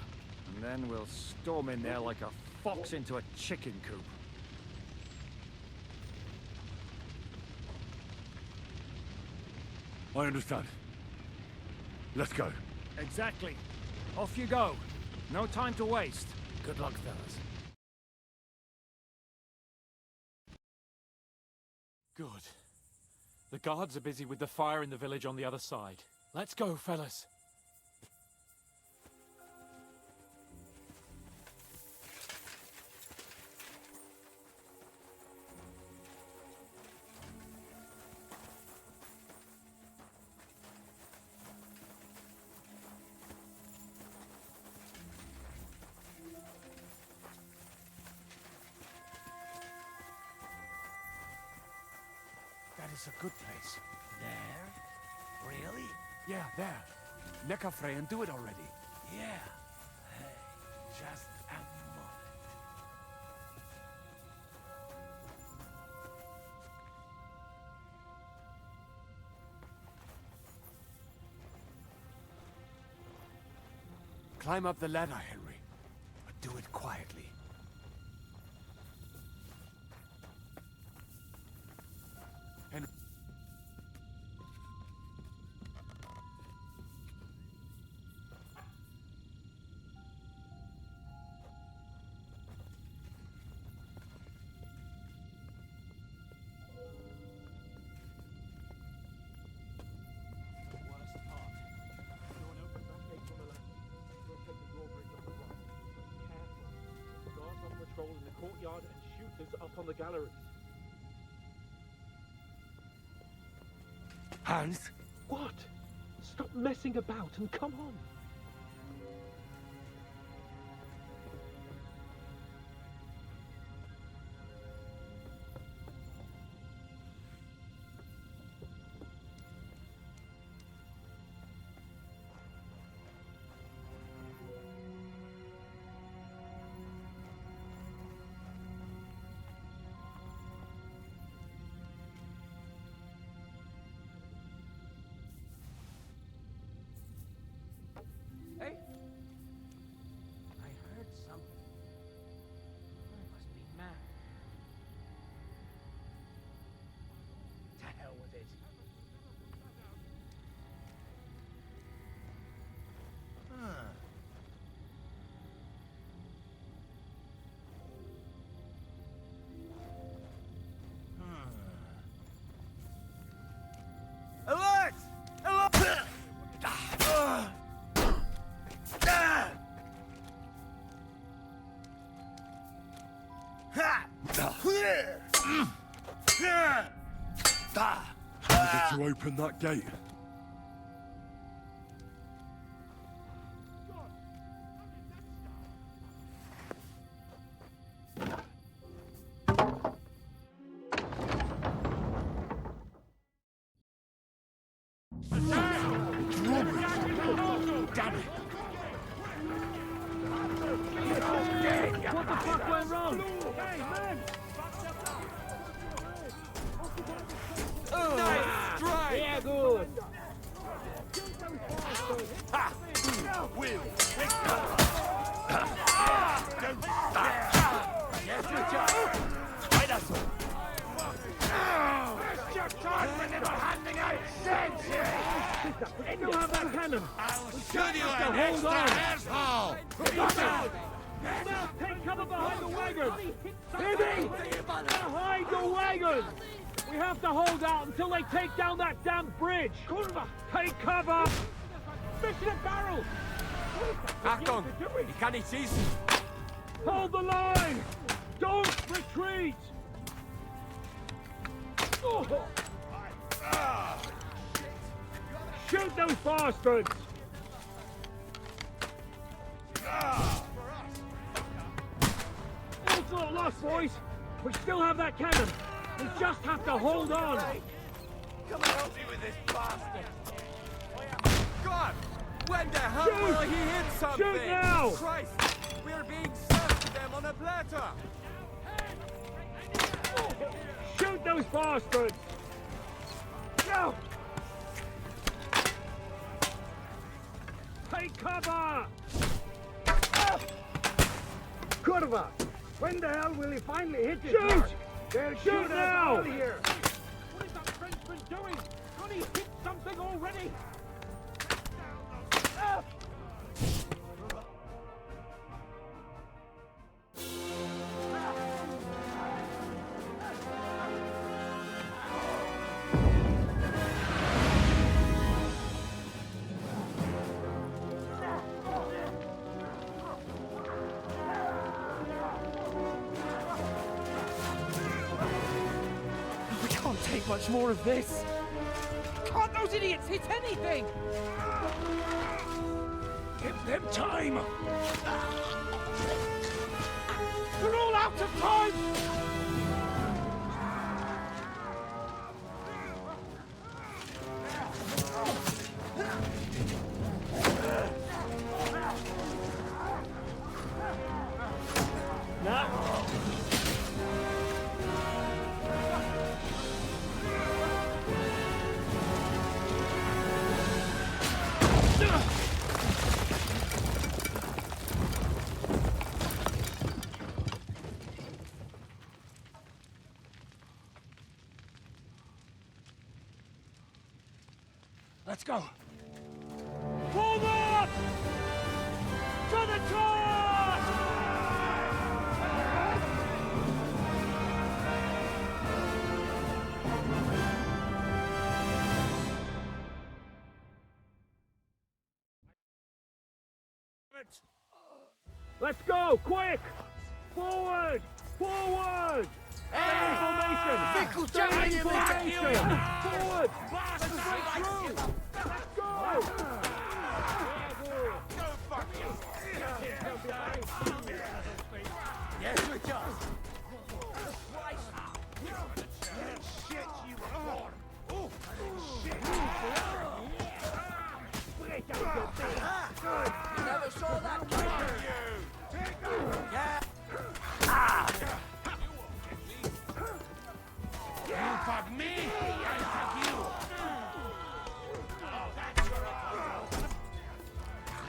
And then we'll storm in there like a fox into a chicken coop. I understand. Let's go. Exactly. Off you go. No time to waste. Good luck, fellas. Good. The guards are busy with the fire in the village on the other side. Let's go, fellas. That is a good place. There? Really? Yeah, there. Neckarfrey and do it already. Yeah. Hey, just a moment. Climb up the ladder, Henry. But do it quietly. Henry. In the courtyard and shooters up on the galleries. Hans? What? Stop messing about and come on. Harder to open that gate. Damn it! What the fuck went wrong? Hey, man! Nice strike! Yeah, good. Ha! Will! Don't Yes, Richard! Right us! It's your time when they were handing out sense here! You have that cannon. I'll show you an Hold extra on. asshole! Now, take cover behind the wagon. Hear me? Behind the wagon. We have to hold out until they take down that damn bridge. Take cover. Mission a barrel. Achtung! Ich kann nicht schießen! Hold the line. Don't retreat. Shoot those bastards. It's not lost, boys. We still have that cannon. We just have to hold on. Come and help me with this bastard! God! When the hell Shoot! will he hit something? Shoot now! Christ! We're being served to them on a platter! Shoot those bastards! Go! Take cover! Kurva! When the hell will he finally hit his mark? They'll shoot now! Out of here. What is that Frenchman doing? Can he hit something already? We can't take much more of this. Can't those idiots hit anything? Give them time! They're all out of time! Let's go! Forward! To the charge! Let's go! Quick! Forward! Forward! Stay in formation! Stay in formation! Forward! Let's break through! Let's go! Yes, Richard! Shit, you whore! Oh, shit! Break out your thing! Good! You never saw that coming! Yeah! You fuck me, I fuck you!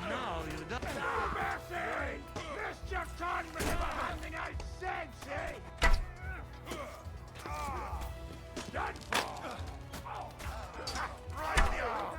No, you don't. No mercy! Missed your time when you were handing out sense, Done for! Right now!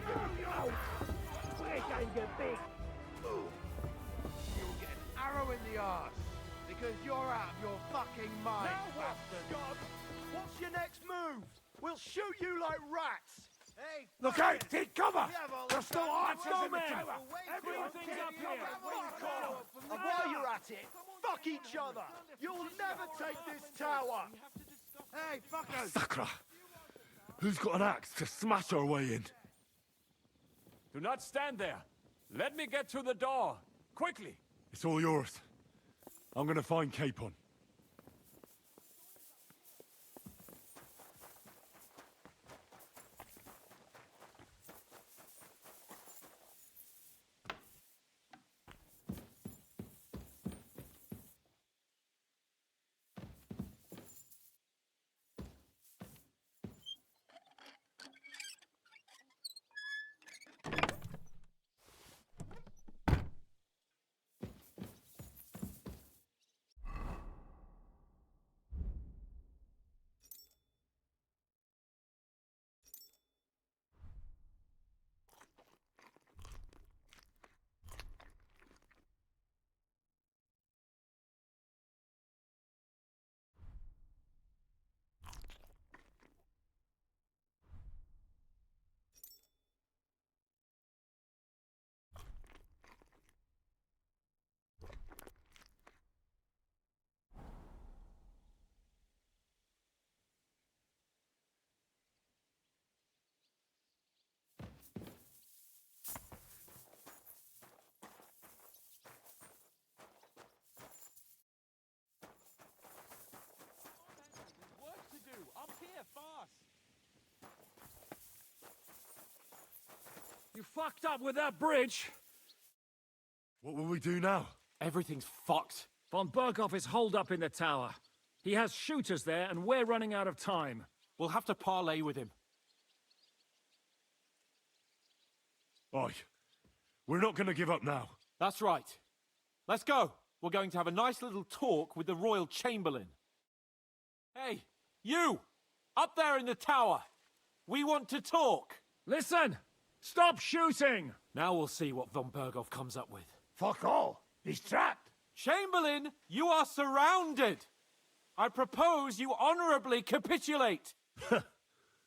Ow! We're going to get big. You'll get an arrow in the arse because you're out of your fucking mind, bastard. God, what's your next move? We'll shoot you like rats. Hey, Look out! Take cover! we have all There's the still time. archers in the tower! Everything's up here. And while you're at it, fuck each other. You'll never take this tower. Hey, fuckers! Sakra! Who's got an axe to smash our way in? Do not stand there. Let me get to the door. Quickly. It's all yours. I'm gonna find Capon. You fucked up with that bridge. What will we do now? Everything's fucked. Von Berghoff is holed up in the tower. He has shooters there, and we're running out of time. We'll have to parley with him. Oi. We're not gonna give up now. That's right. Let's go. We're going to have a nice little talk with the Royal Chamberlain. Hey, you! Up there in the tower! We want to talk! Listen! Stop shooting! Now we'll see what Von Berghoff comes up with. Fuck all! He's trapped! Chamberlain, you are surrounded! I propose you honorably capitulate!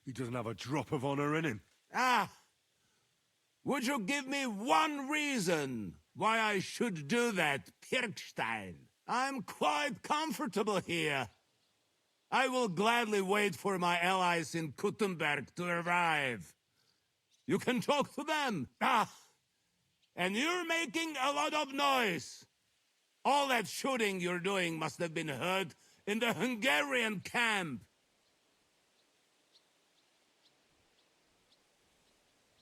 He doesn't have a drop of honor in him. Ah! Would you give me one reason why I should do that, Pirkstein? I'm quite comfortable here. I will gladly wait for my allies in Kuttenberg to arrive. You can talk to them. Ah! And you're making a lot of noise. All that shooting you're doing must have been heard in the Hungarian camp.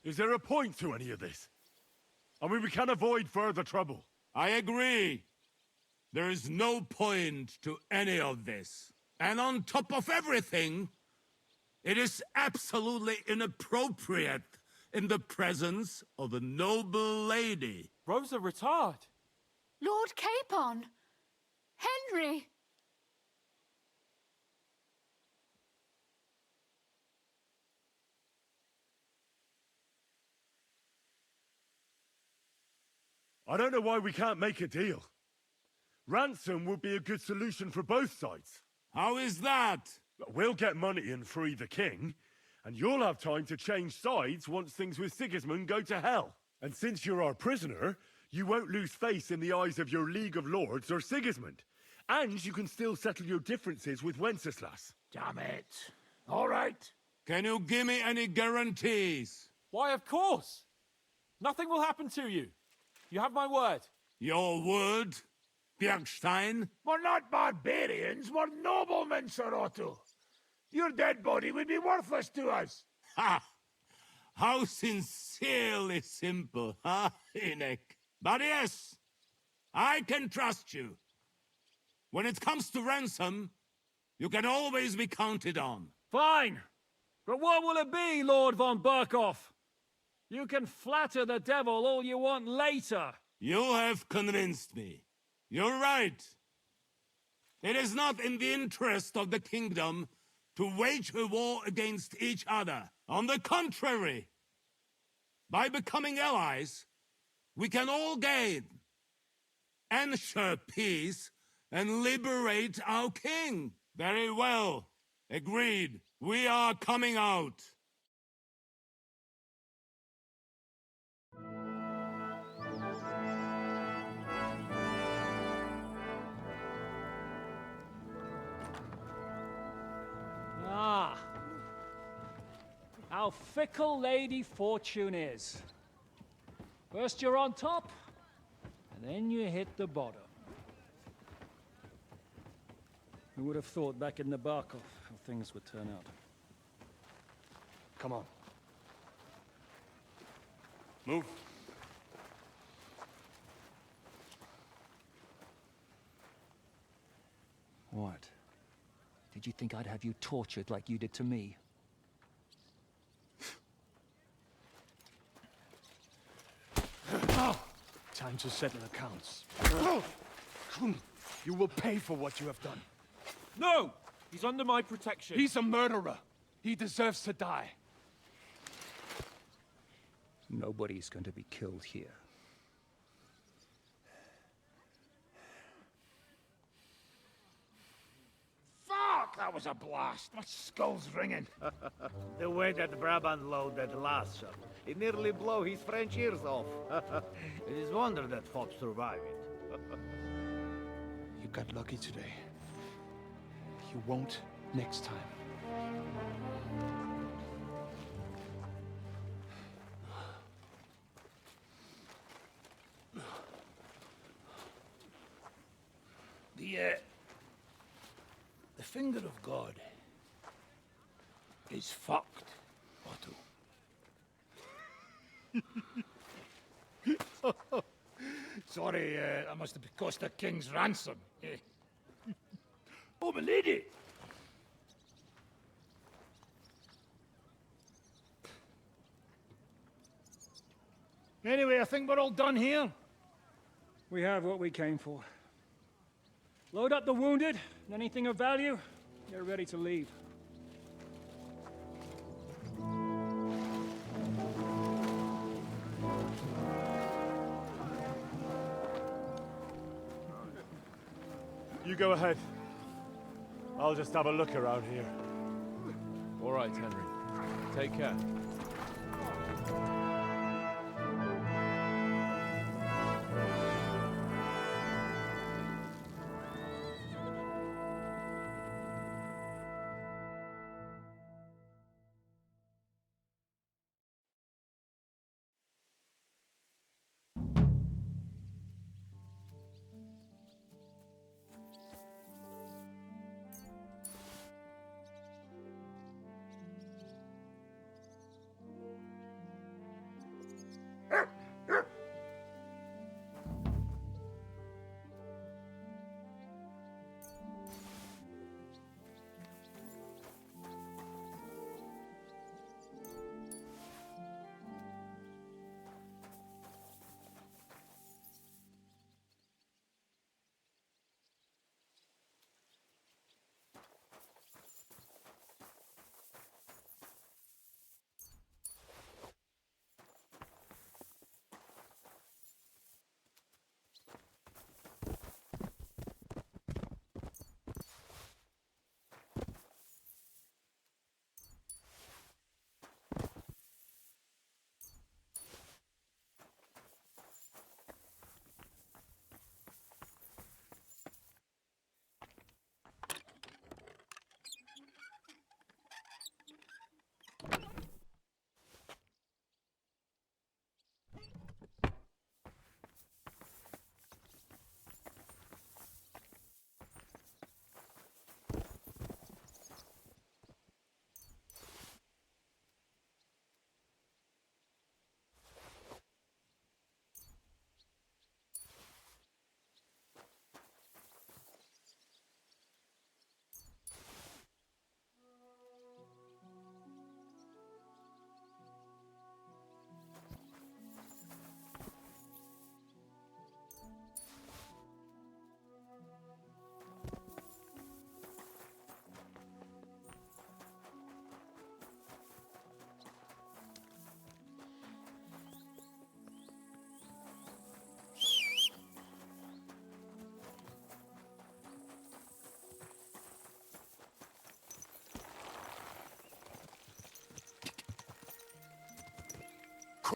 Is there a point to any of this? I mean, we can avoid further trouble. I agree. There is no point to any of this. And on top of everything, it is absolutely inappropriate in the presence of a noble lady. Rosa Retard. Lord Capon! Henry! I don't know why we can't make a deal. Ransom would be a good solution for both sides. How is that? We'll get money and free the king, and you'll have time to change sides once things with Sigismund go to hell. And since you're our prisoner, you won't lose face in the eyes of your League of Lords or Sigismund. And you can still settle your differences with Wenceslas. Damn it. All right. Can you give me any guarantees? Why, of course. Nothing will happen to you. You have my word. Your word, Bjergstein? We're not barbarians, we're noblemen, Sir Otto. Your dead body would be worthless to us. Ha! How sincerely simple, huh, Enoch? But yes, I can trust you. When it comes to ransom, you can always be counted on. Fine. But what will it be, Lord von Berkhoff? You can flatter the devil all you want later. You have convinced me. You're right. It is not in the interest of the kingdom to wage a war against each other. On the contrary, By becoming allies, we can all gain. Ensure peace and liberate our king. Very well. Agreed. We are coming out. Ah. How fickle Lady Fortune is. First you're on top, and then you hit the bottom. Who would have thought back in Nabarkov how things would turn out? Come on. Move. What? Did you think I'd have you tortured like you did to me? Time to settle accounts. You will pay for what you have done. No! He's under my protection. He's a murderer. He deserves to die. Nobody's going to be killed here. Fuck! That was a blast. My skull's ringing. The way that Brabant loaded Lasser, it nearly blow his French ears off. It is wonder that fops survive it. You got lucky today. You won't next time. The finger of God is fucked, Otto. Sorry, that must have cost the king's ransom. Oh, my lady! Anyway, I think we're all done here. We have what we came for. Load up the wounded, and anything of value, get ready to leave. You go ahead. I'll just have a look around here. All right, Henry. Take care.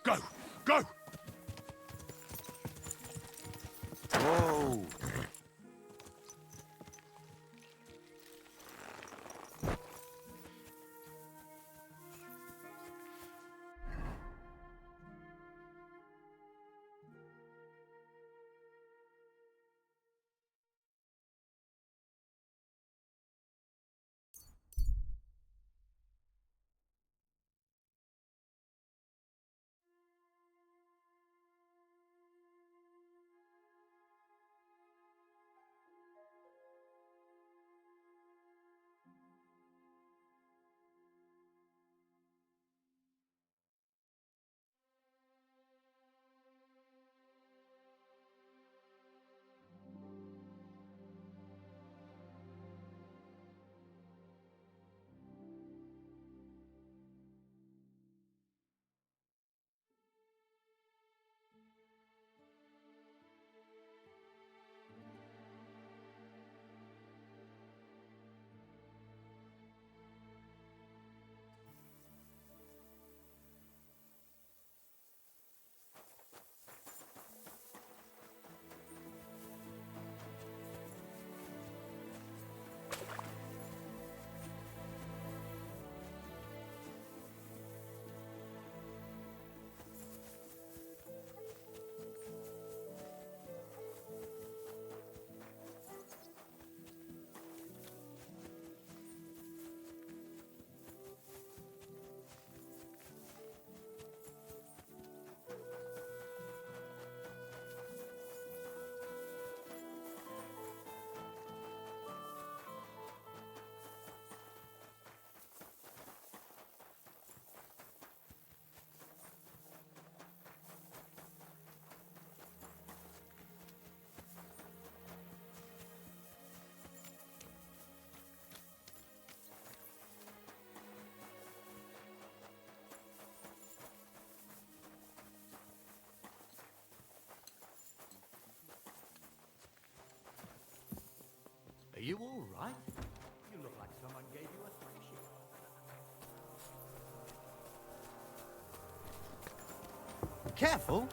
Go! Go! Whoa! Are you all right? You look like someone gave you a thrashing. Careful!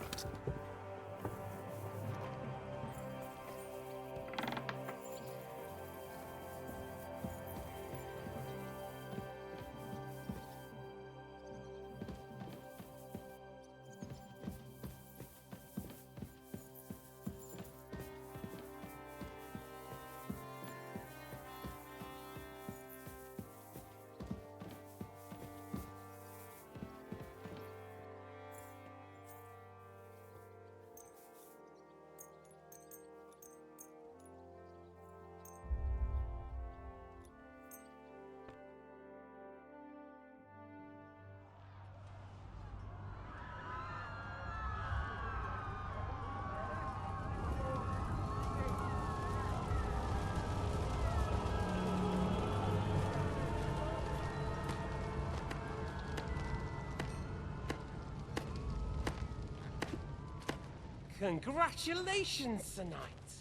Congratulations, Sir Knight.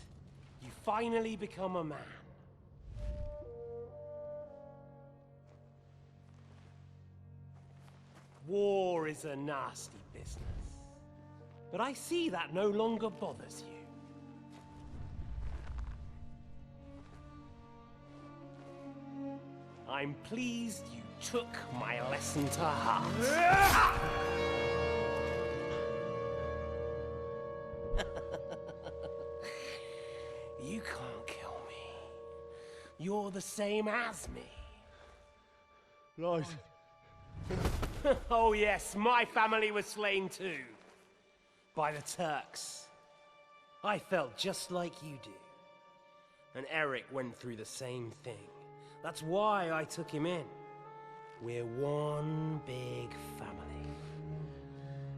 You finally become a man. War is a nasty business. But I see that no longer bothers you. I'm pleased you took my lesson to heart. You can't kill me. You're the same as me. Right. Oh yes, my family was slain too. By the Turks. I felt just like you do. And Eric went through the same thing. That's why I took him in. We're one big family.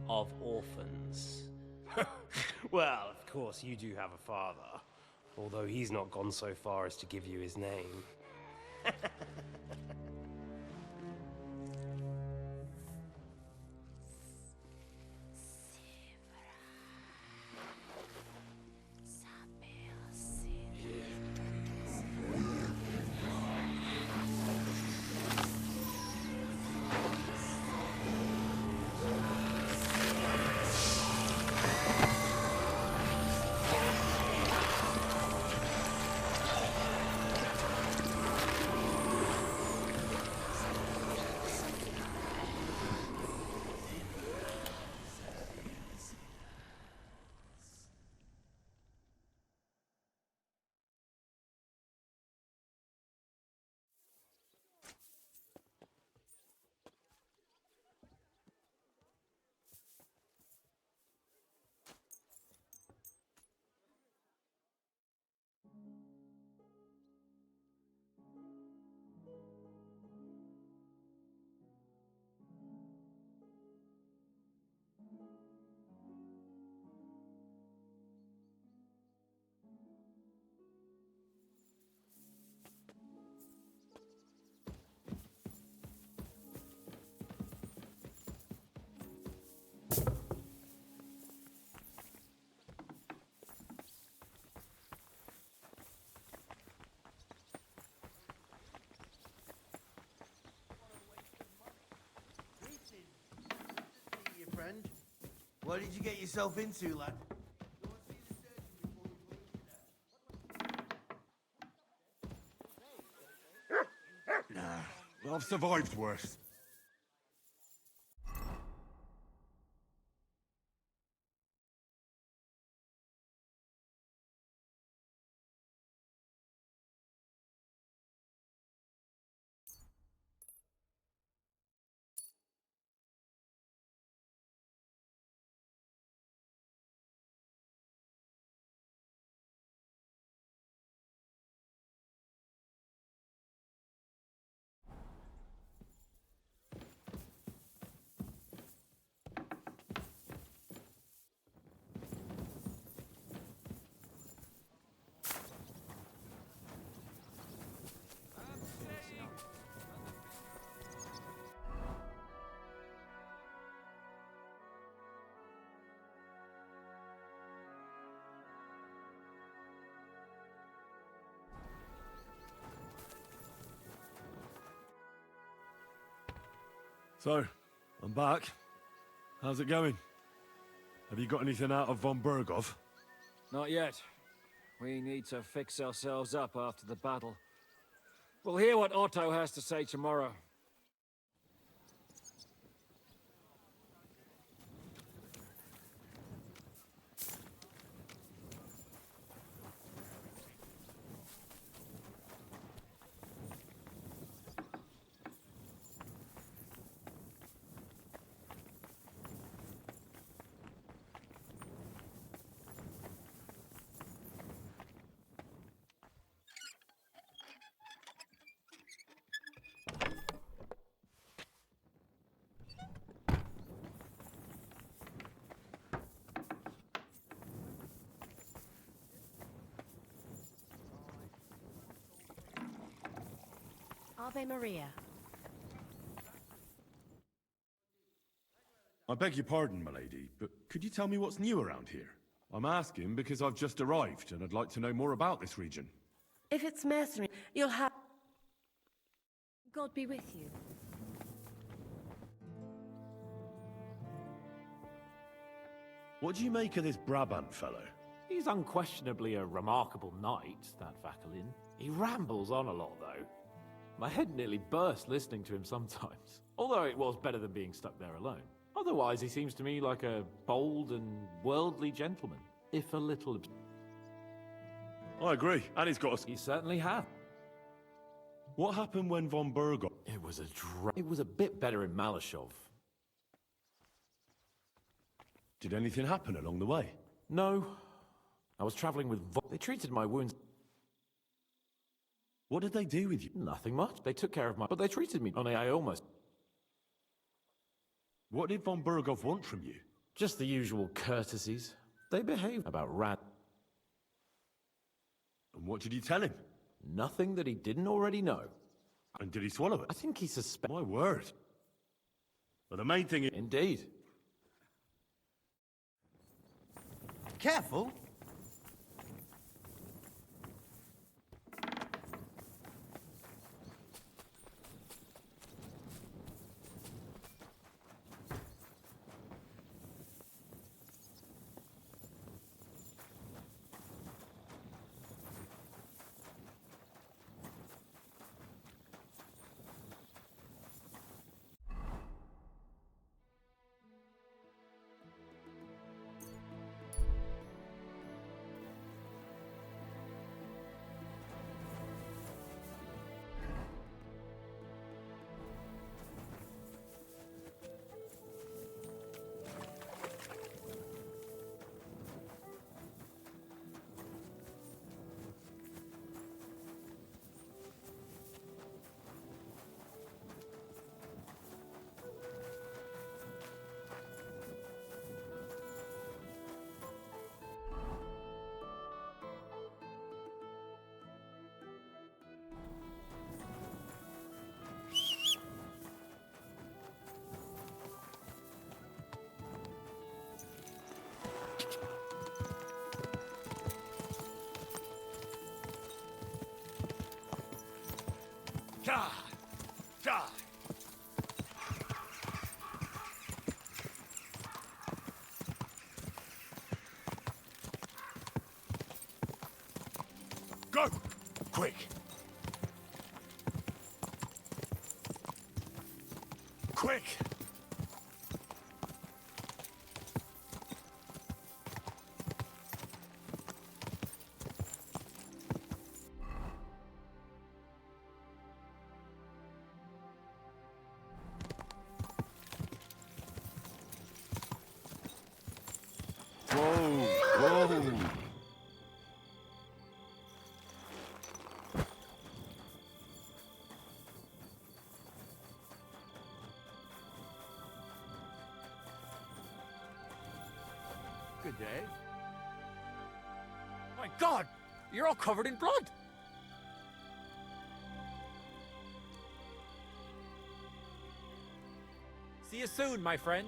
Of orphans. Well, of course, you do have a father. Although he's not gone so far as to give you his name. friend. What did you get yourself into, lad? I've survived worse. So, I'm back. How's it going? Have you got anything out of von Bergov? Not yet. We need to fix ourselves up after the battle. We'll hear what Otto has to say tomorrow. Ave Maria. I beg your pardon, milady, but could you tell me what's new around here? I'm asking because I've just arrived, and I'd like to know more about this region. If it's mercenary, you'll have... God be with you. What do you make of this Brabant fellow? He's unquestionably a remarkable knight, that Vakelin. He rambles on a lot, though. My head nearly burst listening to him sometimes. Although it was better than being stuck there alone. Otherwise, he seems to me like a bold and worldly gentleman, if a little... I agree, and he's got a... He certainly has. What happened when von Bergov... It was a bit better in Malashov. Did anything happen along the way? No. I was traveling with They treated my wounds... What did they do with you? Nothing much. They took care of my... But they treated me... Only I almost... What did von Bergov want from you? Just the usual courtesies. They behaved about rat... And what did you tell him? Nothing that he didn't already know. And did he swallow it? I think he suspected... My word. Well, the main thing is... Indeed. Careful! Die! Die! Quick! Quick! Whoa! Whoa! Good day. My God! You're all covered in blood! See you soon, my friend.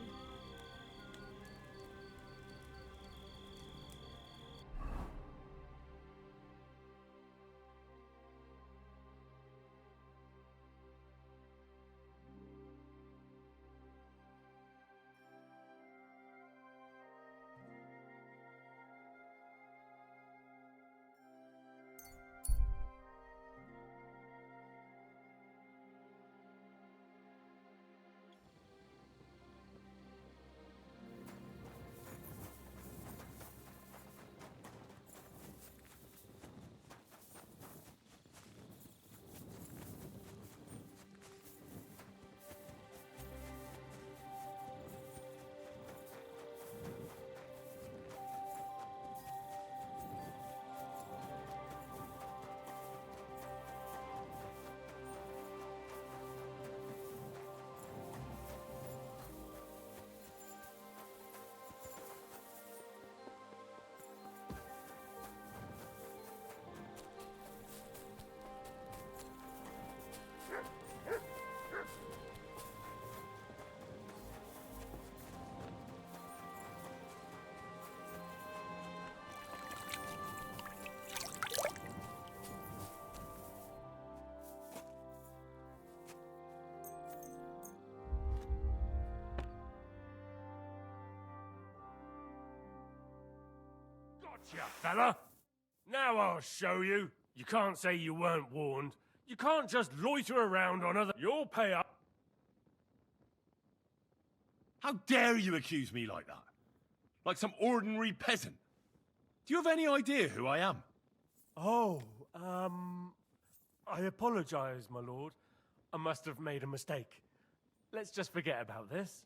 Gotcha, fella! Now I'll show you. You can't say you weren't warned. You can't just loiter around on other... You'll pay up. How dare you accuse me like that? Like some ordinary peasant? Do you have any idea who I am? Oh, I apologize, my lord. I must have made a mistake. Let's just forget about this.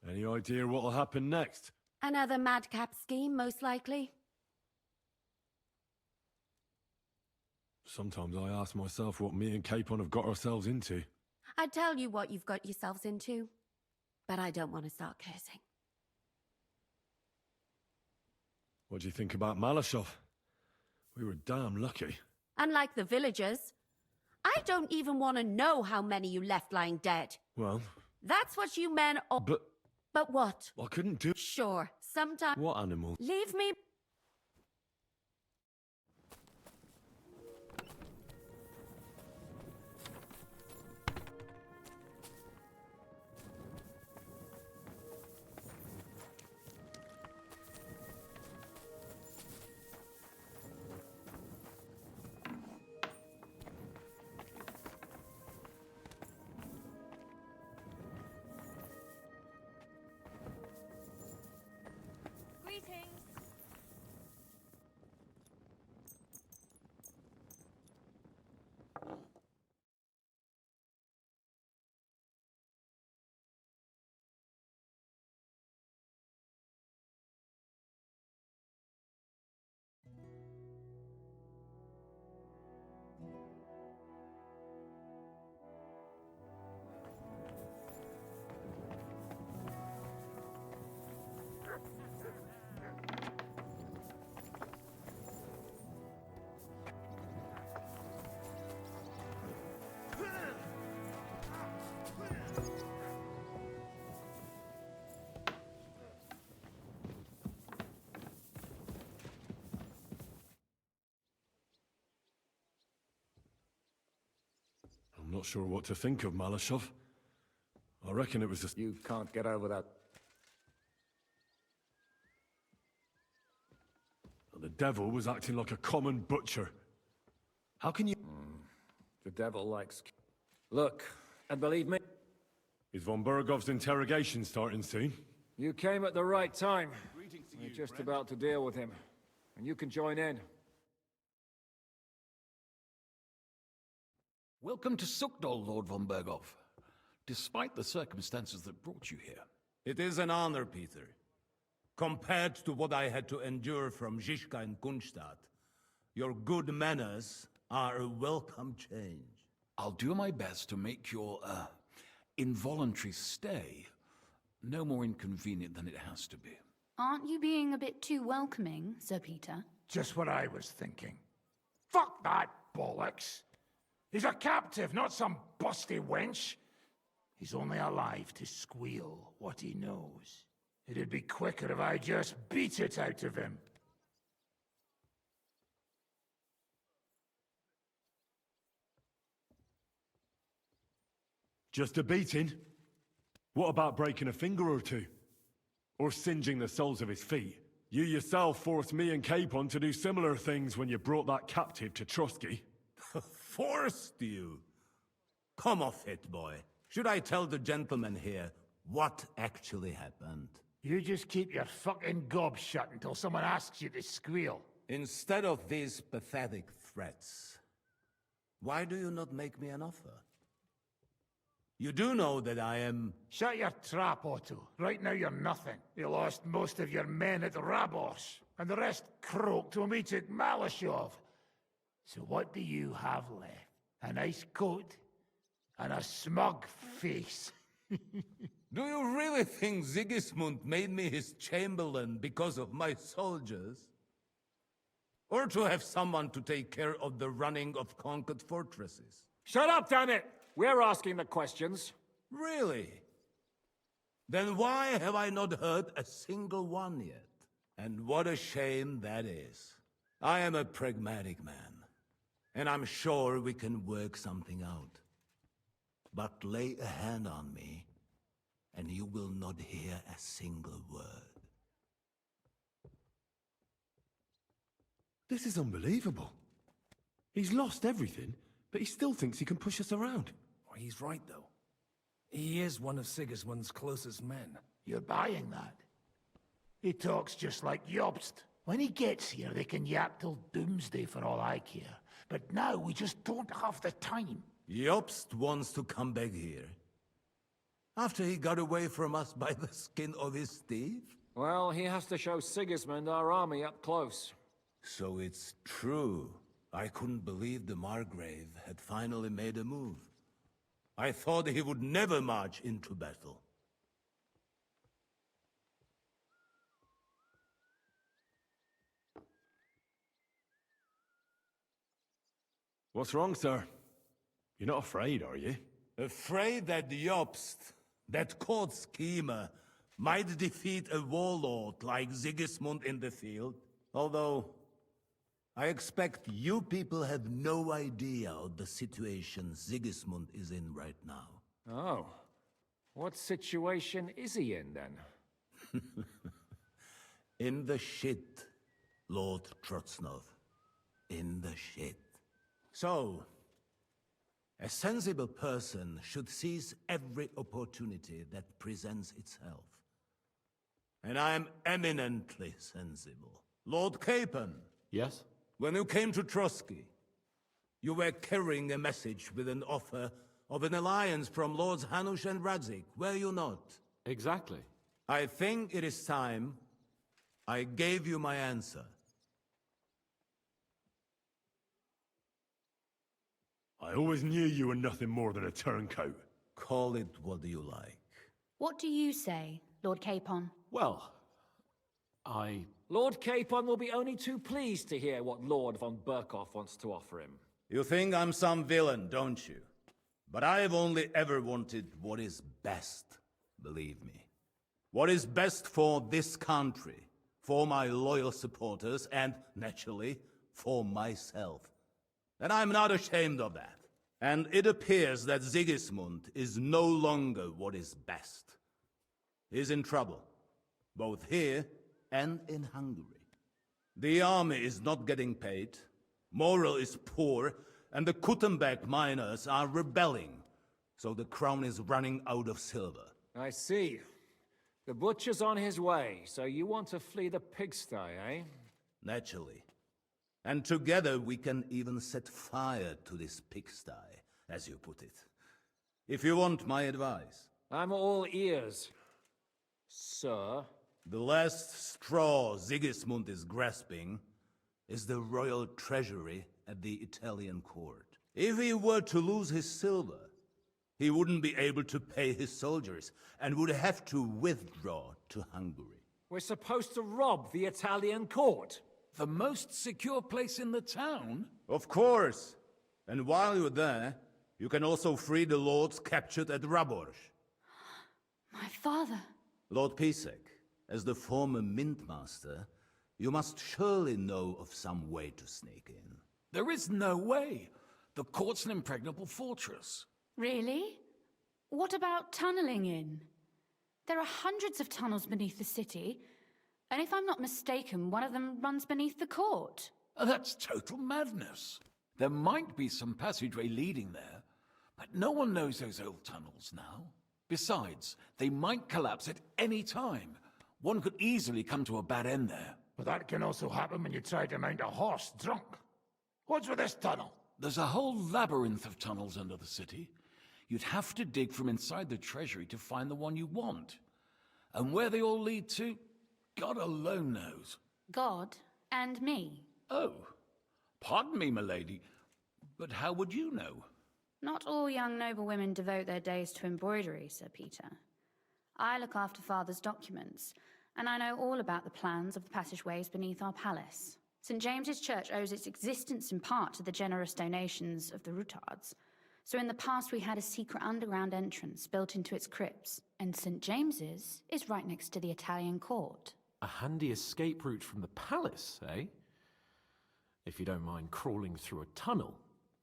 Any idea what'll happen next? Another madcap scheme, most likely. Sometimes I ask myself what me and Capon have got ourselves into. I'd tell you what you've got yourselves into, but I don't want to start cursing. What do you think about Malashov? We were damn lucky. Unlike the villagers, I don't even want to know how many you left lying dead. Well... That's what you men are... But what? I couldn't do... Sure, sometimes... What animal? Leave me... Greetings. not sure what to think of Malashov. I reckon it was just... You can't get over that. The devil was acting like a common butcher. How can you... The devil likes... Look, and believe me... Is von Bergov's interrogation starting soon? You came at the right time. We're just about to deal with him. And you can join in. Welcome to Sukdol, Lord von Bergov. Despite the circumstances that brought you here. It is an honor, Peter. Compared to what I had to endure from Zizka and Kunstadt, your good manners are a welcome change. I'll do my best to make your, involuntary stay no more inconvenient than it has to be. Aren't you being a bit too welcoming, Sir Peter? Just what I was thinking. Fuck that bollocks! He's a captive, not some busty wench. He's only alive to squeal what he knows. It'd be quicker if I just beat it out of him. Just a beating? What about breaking a finger or two? Or singeing the soles of his feet? You yourself forced me and Capon to do similar things when you brought that captive to Trotsky. Forced you? Come off it, boy. Should I tell the gentleman here what actually happened? You just keep your fucking gob shut until someone asks you to squeal. Instead of these pathetic threats, why do you not make me an offer? You do know that I am... Shut your trap, Otto. Right now you're nothing. You lost most of your men at Rabos, and the rest croaked when we took Malashov. So what do you have left? A nice coat? And a smug face? Do you really think Sigismund made me his chamberlain because of my soldiers? Or to have someone to take care of the running of conquered fortresses? Shut up, damn it! We're asking the questions. Really? Then why have I not heard a single one yet? And what a shame that is. I am a pragmatic man, and I'm sure we can work something out. But lay a hand on me, and you will not hear a single word. This is unbelievable. He's lost everything, but he still thinks he can push us around. Well, he's right, though. He is one of Sigismund's closest men. You're buying that? He talks just like Jobst. When he gets here, they can yap till doomsday for all I care. But now we just don't have the time. Jobst wants to come back here. After he got away from us by the skin of his teeth? Well, he has to show Sigismund our army up close. So it's true. I couldn't believe the Margrave had finally made a move. I thought he would never march into battle. What's wrong, sir? You're not afraid, are you? Afraid that Jobst, that court schemer, might defeat a warlord like Sigismund in the field? Although, I expect you people have no idea of the situation Sigismund is in right now. Oh. What situation is he in, then? In the shit, Lord Trotsnov. In the shit. So, a sensible person should seize every opportunity that presents itself. And I am eminently sensible. Lord Capon. Yes? When you came to Trotsky, you were carrying a message with an offer of an alliance from Lords Hanush and Radzik, were you not? Exactly. I think it is time I gave you my answer. I always knew you were nothing more than a turncoat. Call it what you like. What do you say, Lord Capon? Well, Lord Capon will be only too pleased to hear what Lord von Berkhoff wants to offer him. You think I'm some villain, don't you? But I have only ever wanted what is best, believe me. What is best for this country, for my loyal supporters, and, naturally, for myself. And I'm not ashamed of that. And it appears that Sigismund is no longer what is best. He's in trouble, both here and in Hungary. The army is not getting paid, morale is poor, and the Kuttenberg miners are rebelling, so the crown is running out of silver. I see. The butcher's on his way, so you want to flee the pigsty, eh? Naturally. And together we can even set fire to this pigsty, as you put it. If you want my advice. I'm all ears, sir. The last straw Sigismund is grasping is the royal treasury at the Italian court. If he were to lose his silver, he wouldn't be able to pay his soldiers and would have to withdraw to Hungary. We're supposed to rob the Italian court. The most secure place in the town? Of course. And while you're there, you can also free the lords captured at Raborz. My father. Lord Pisek, as the former mint master, you must surely know of some way to sneak in. There is no way. The court's an impregnable fortress. Really? What about tunneling in? There are hundreds of tunnels beneath the city, and if I'm not mistaken, one of them runs beneath the court. That's total madness. There might be some passageway leading there, but no one knows those old tunnels now. Besides, they might collapse at any time. One could easily come to a bad end there. But that can also happen when you try to mount a horse drunk. What's with this tunnel? There's a whole labyrinth of tunnels under the city. You'd have to dig from inside the treasury to find the one you want. And where they all lead to, God alone knows. God and me. Oh, pardon me, milady, but how would you know? Not all young noble women devote their days to embroidery, Sir Peter. I look after Father's documents, and I know all about the plans of the passageways beneath our palace. St. James's Church owes its existence in part to the generous donations of the Routards. So in the past we had a secret underground entrance built into its crypts, and St. James's is right next to the Italian court. A handy escape route from the palace, eh? If you don't mind crawling through a tunnel,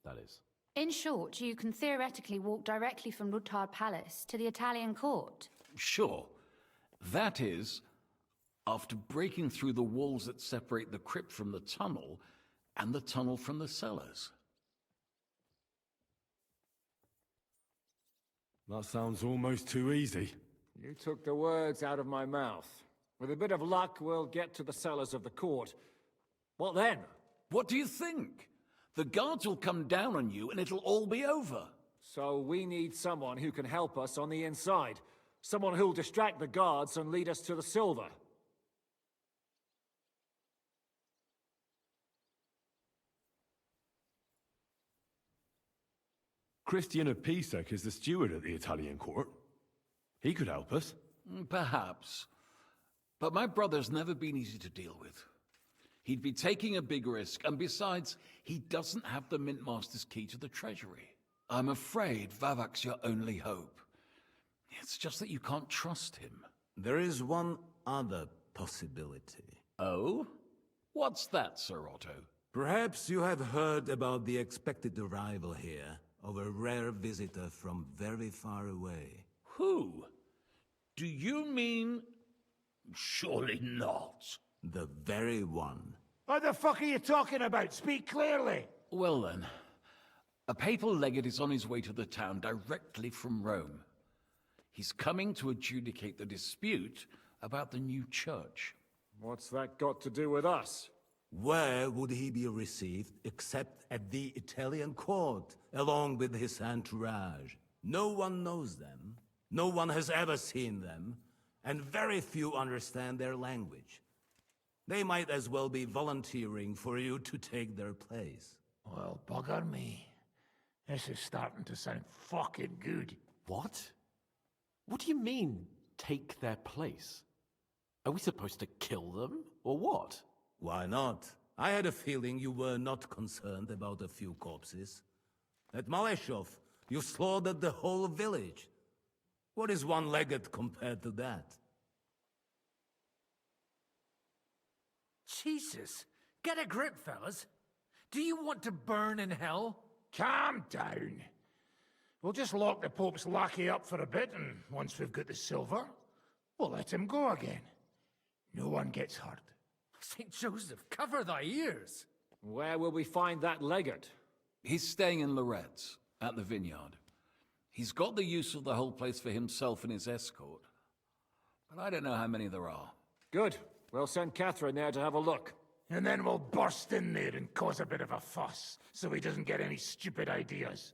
that is. In short, you can theoretically walk directly from Routard Palace to the Italian court. Sure. That is, after breaking through the walls that separate the crypt from the tunnel, and the tunnel from the cellars. That sounds almost too easy. You took the words out of my mouth. With a bit of luck, we'll get to the cellars of the court. What then? What do you think? The guards will come down on you and it'll all be over. So we need someone who can help us on the inside. Someone who'll distract the guards and lead us to the silver. Christian of Pisek is the steward at the Italian court. He could help us. Perhaps. But my brother's never been easy to deal with. He'd be taking a big risk, and besides, he doesn't have the Mint Master's key to the treasury. I'm afraid Vavak's your only hope. It's just that you can't trust him. There is one other possibility. Oh? What's that, Sir Otto? Perhaps you have heard about the expected arrival here of a rare visitor from very far away. Who? Do you mean... Surely not. The very one. What the fuck are you talking about? Speak clearly. Well then, a papal legate is on his way to the town directly from Rome. He's coming to adjudicate the dispute about the new church. What's that got to do with us? Where would he be received except at the Italian court, along with his entourage? No one knows them, no one has ever seen them, and very few understand their language. They might as well be volunteering for you to take their place. Well, bugger me. This is starting to sound fucking good. What? What do you mean, take their place? Are we supposed to kill them, or what? Why not? I had a feeling you were not concerned about a few corpses. At Maleshov, you slaughtered the whole village. What is one legate compared to that? Jesus, get a grip, fellas. Do you want to burn in hell? Calm down. We'll just lock the Pope's lackey up for a bit, and once we've got the silver, we'll let him go again. No one gets hurt. St. Joseph, cover thy ears! Where will we find that legate? He's staying in Loretz, at the vineyard. He's got the use of the whole place for himself and his escort. But I don't know how many there are. Good. We'll send Catherine there to have a look. And then we'll burst in there and cause a bit of a fuss, so he doesn't get any stupid ideas.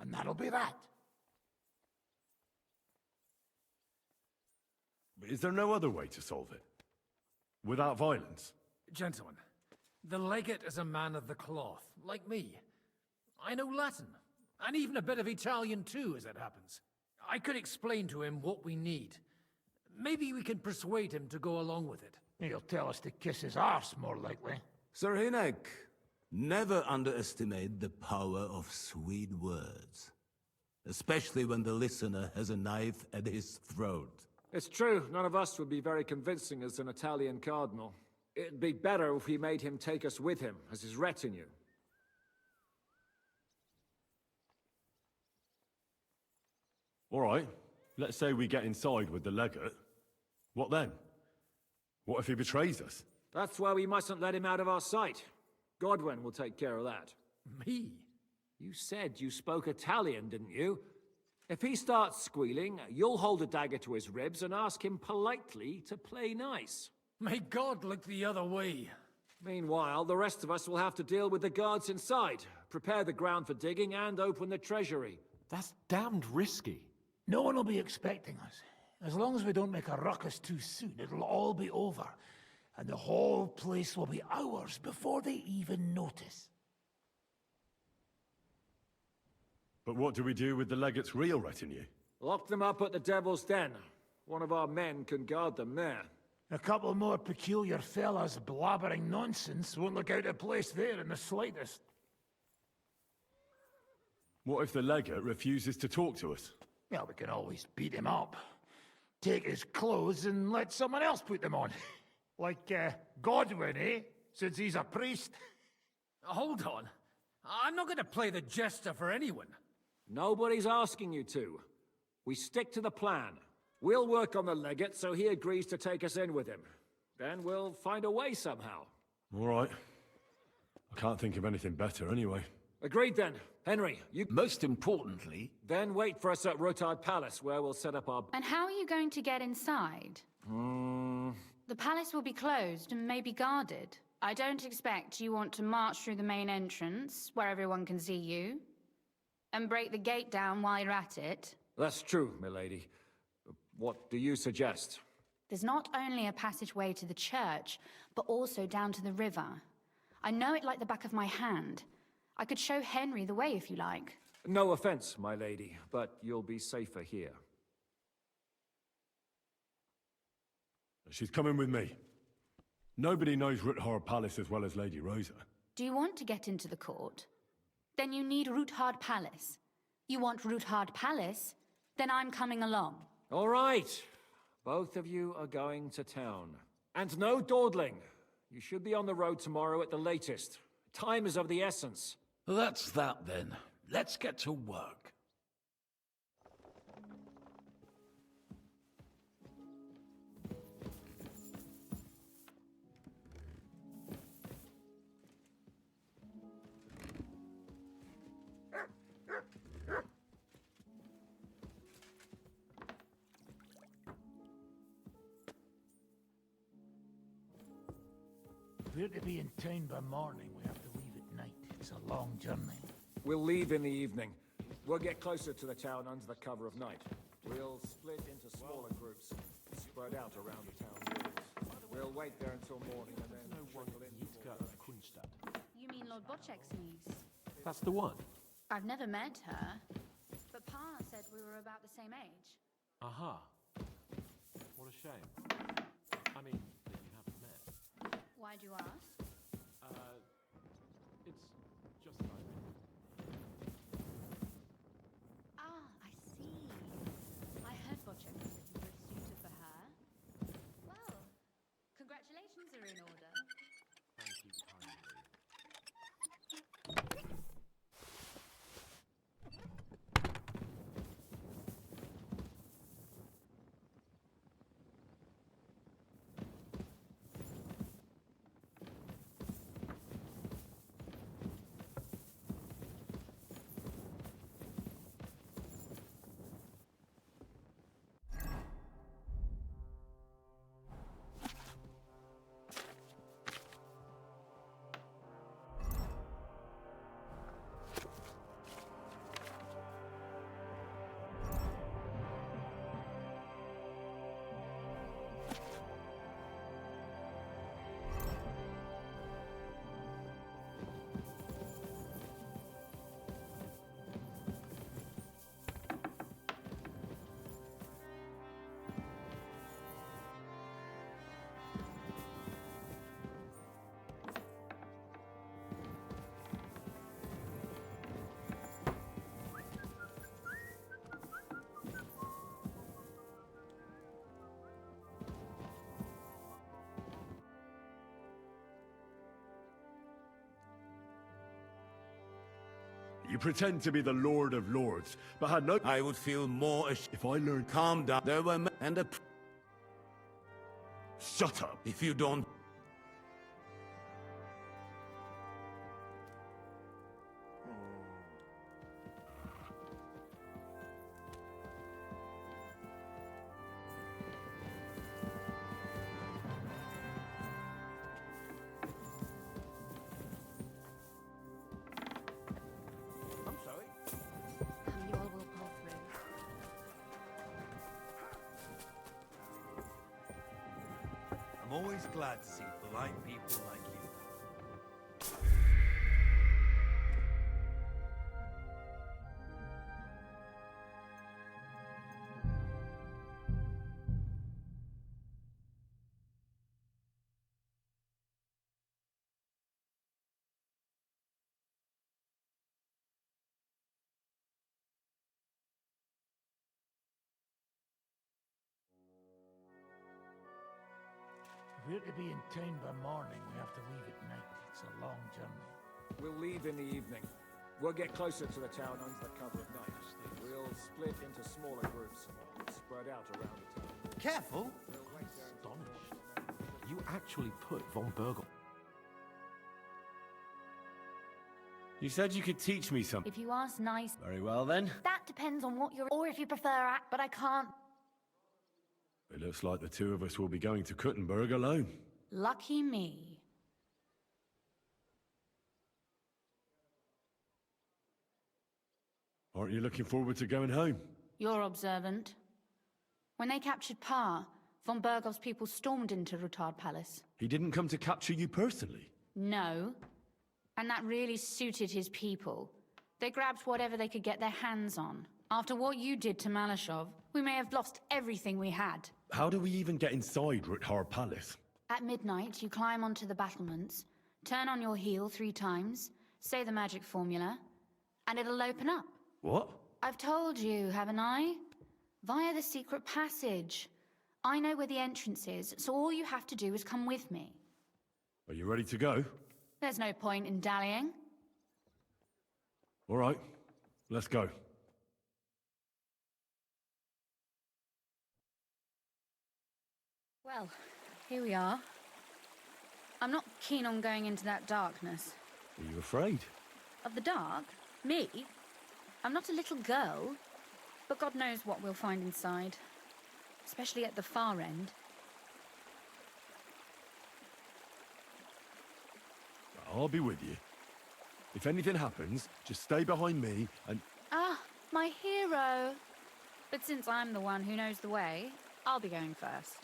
And that'll be that. But is there no other way to solve it? Without violence? Gentlemen, the legate is a man of the cloth, like me. I know Latin, and even a bit of Italian too, as it happens. I could explain to him what we need. Maybe we can persuade him to go along with it. He'll tell us to kiss his arse, more likely. Sir Hinek, never underestimate the power of sweet words. Especially when the listener has a knife at his throat. It's true, none of us would be very convincing as an Italian cardinal. It'd be better if we made him take us with him, as his retinue. All right, let's say we get inside with the legate. What then? What if he betrays us? That's why we mustn't let him out of our sight. Godwin will take care of that. Me? You said you spoke Italian, didn't you? If he starts squealing, you'll hold a dagger to his ribs and ask him politely to play nice. May God look the other way. Meanwhile, the rest of us will have to deal with the guards inside, prepare the ground for digging, and open the treasury. That's damned risky. No one will be expecting us. As long as we don't make a ruckus too soon, it'll all be over. And the whole place will be ours before they even notice. But what do we do with the legate's real retinue? Lock them up at the Devil's Den. One of our men can guard them there. A couple more peculiar fellas blabbering nonsense won't look out of place there in the slightest. What if the legate refuses to talk to us? Well, we can always beat him up. Take his clothes and let someone else put them on. Like, Godwin, eh? Since he's a priest. Hold on. I'm not going to play the jester for anyone. Nobody's asking you to. We stick to the plan. We'll work on the legate so he agrees to take us in with him. Then we'll find a way somehow. All right. I can't think of anything better anyway. Agreed then. Henry, you... Most importantly... Then wait for us at Rotard Palace, where we'll set up our... And how are you going to get inside? The palace will be closed and maybe guarded. I don't expect you want to march through the main entrance, where everyone can see you, and break the gate down while you're at it. That's true, milady. What do you suggest? There's not only a passageway to the church, but also down to the river. I know it like the back of my hand. I could show Henry the way if you like. No offense, my lady, but you'll be safer here. She's coming with me. Nobody knows Ruthard Palace as well as Lady Rosa. Do you want to get into the court? Then you need Ruthard Palace. You want Ruthard Palace? Then I'm coming along. All right. Both of you are going to town. And no dawdling. You should be on the road tomorrow at the latest. Time is of the essence. That's that then. Let's get to work. We're to be in town by morning. We have to leave at night. It's a long journey. We'll leave in the evening. We'll get closer to the town under the cover of night. We'll split into smaller groups, spread out around the town walls. We'll wait there until morning and then trickle in. You mean Lord Bocek's niece? That's the one. I've never met her, but Pa said we were about the same age. Aha. What a shame. I mean, that you haven't met. Why'd you ask? It's just that Ah, I see. I heard Bocek was looking for a suitor for her. Well, congratulations are in order. Thank you kindly. You pretend to be the Lord of Lords, but had no... I would feel more if I learned... Calm down. There were and a... Shut up! If you don't... I'm sorry. You all will pull through. I'm always glad to see polite people like you. If we're to be in town by morning, we have to leave at night. It's a long journey. We'll leave in the evening. We'll get closer to the town under the cover of night. We'll split into smaller groups, spread out around the town. Careful! Astonished. You actually put von Bergel... You said you could teach me something. If you ask nice... Very well, then. That depends on what you're... Or if you prefer act, but I can't... It looks like the two of us will be going to Kuttenberg alone. Lucky me. Aren't you looking forward to going home? You're observant. When they captured Pa, von Bergov's people stormed into Rutard Palace. He didn't come to capture you personally. No. And that really suited his people. They grabbed whatever they could get their hands on. After what you did to Malashov, we may have lost everything we had. How do we even get inside Rutard Palace? At midnight, you climb onto the battlements, turn on your heel 3 times, say the magic formula, and it'll open up. What? I've told you, haven't I? Via the secret passage. I know where the entrance is, so all you have to do is come with me. Are you ready to go? There's no point in dallying. All right, let's go. Well, here we are. I'm not keen on going into that darkness. Are you afraid? Of the dark? Me? I'm not a little girl, but God knows what we'll find inside. Especially at the far end. I'll be with you. If anything happens, just stay behind me and... Ah, my hero! But since I'm the one who knows the way, I'll be going first.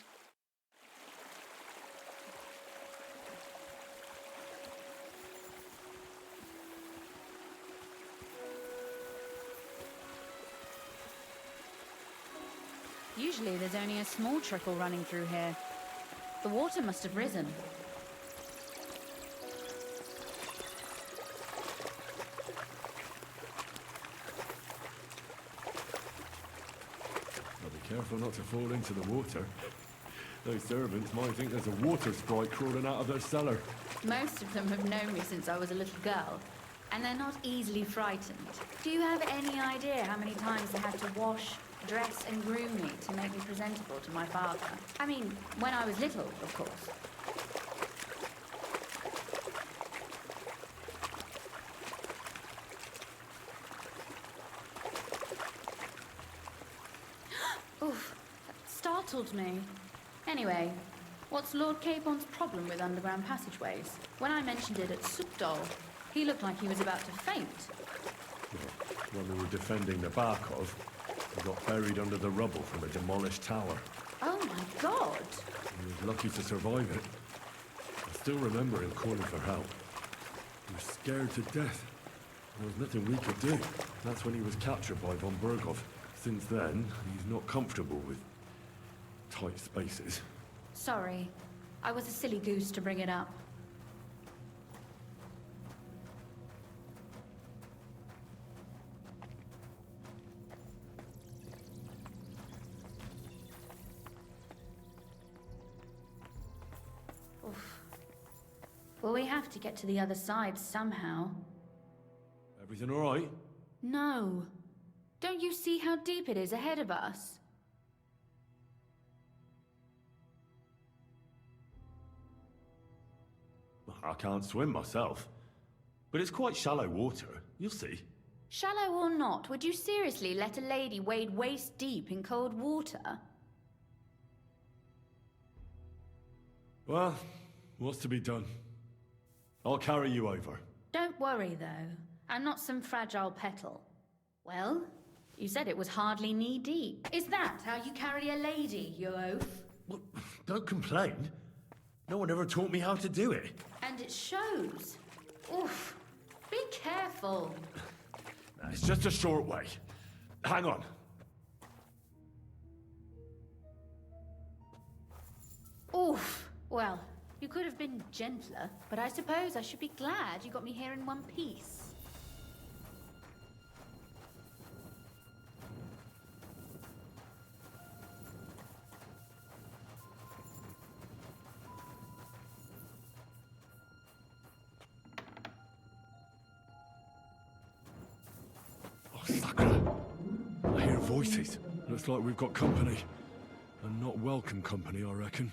Usually there's only a small trickle running through here. The water must have risen. I'll be careful not to fall into the water. Those servants might think there's a water sprite crawling out of their cellar. Most of them have known me since I was a little girl, and they're not easily frightened. Do you have any idea how many times they had to wash, dress and groom me to make me presentable to my father? I mean, when I was little, of course. Oof, that startled me. Anyway, what's Lord Capon's problem with underground passageways? When I mentioned it at Supdol, he looked like he was about to faint. Well, when we were defending the Barkov, we got buried under the rubble from a demolished tower. Oh my god! He was lucky to survive it. I still remember him calling for help. He was scared to death. There was nothing we could do. That's when he was captured by von Bergov. Since then, he's not comfortable with tight spaces. Sorry. I was a silly goose to bring it up. Oof. Well, we have to get to the other side somehow. Everything all right? No. Don't you see how deep it is ahead of us? I can't swim myself. But it's quite shallow water. You'll see. Shallow or not, would you seriously let a lady wade waist deep in cold water? Well, what's to be done? I'll carry you over. Don't worry, though. I'm not some fragile petal. Well, you said it was hardly knee-deep. Is that how you carry a lady, you oaf? Well, don't complain. No one ever taught me how to do it. And it shows. Oof. Be careful. It's just a short way. Hang on. Oof. Well, you could have been gentler, but I suppose I should be glad you got me here in one piece. I hear voices. Looks like we've got company. And not welcome company, I reckon.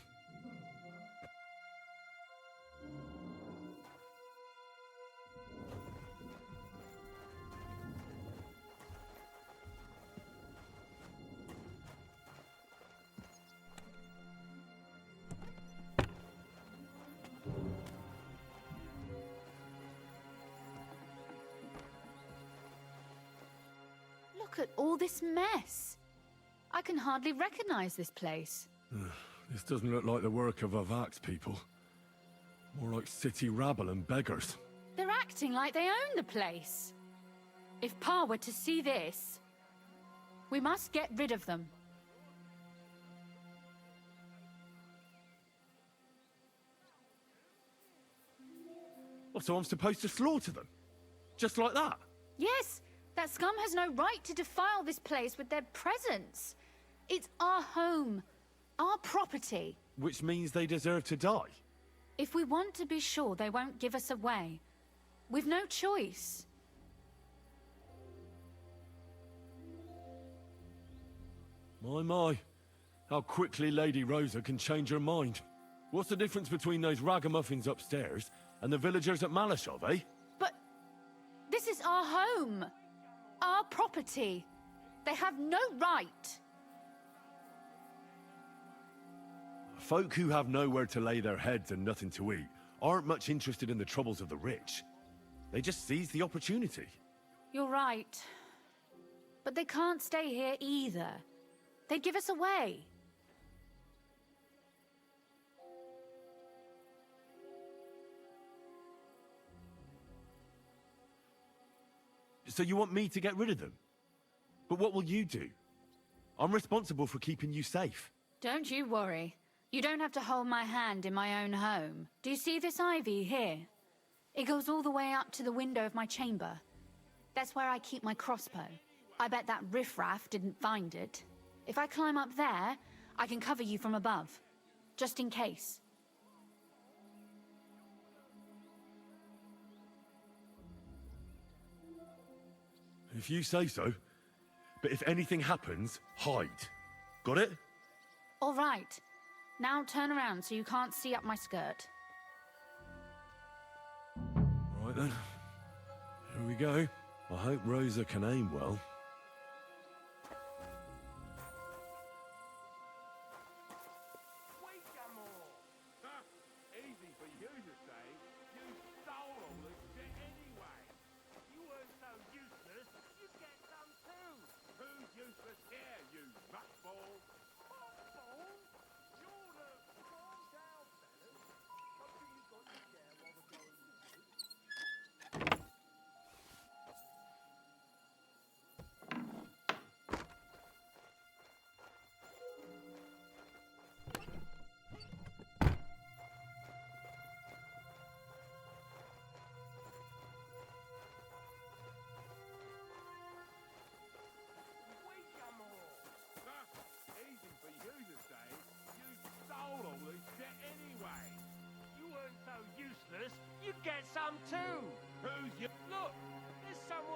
Look at all this mess. I can hardly recognize this place. This doesn't look like the work of Avak's people. More like city rabble and beggars. They're acting like they own the place. If Pa were to see this, we must get rid of them. Oh, so I'm supposed to slaughter them? Just like that? Yes, that scum has no right to defile this place with their presence. It's our home, our property. Which means they deserve to die. If we want to be sure they won't give us away, we've no choice. My. How quickly Lady Rosa can change her mind. What's the difference between those ragamuffins upstairs and the villagers at Malashov, eh? But this is our home, our property. They have no right. Folk who have nowhere to lay their heads and nothing to eat aren't much interested in the troubles of the rich. They just seize the opportunity. You're right. But they can't stay here either. They'd give us away. So you want me to get rid of them? But what will you do? I'm responsible for keeping you safe. Don't you worry. You don't have to hold my hand in my own home. Do you see this ivy here? It goes all the way up to the window of my chamber. That's where I keep my crossbow. I bet that riffraff didn't find it. If I climb up there, I can cover you from above. Just in case. If you say so. But if anything happens, hide. Got it? All right. Now turn around so you can't see up my skirt. Right then. Here we go. I hope Rosa can aim well. Easy for you to say. You stole all this shit anyway. You weren't so useless, you get some too. Who's useless here, you nutball? Nutball? Jordan, calm down, fellas. Something you've got to share while the going is good. Easy for you to say. You stole all this shit anyway. You weren't so useless, you'd get some too. Who's you? Look, there's some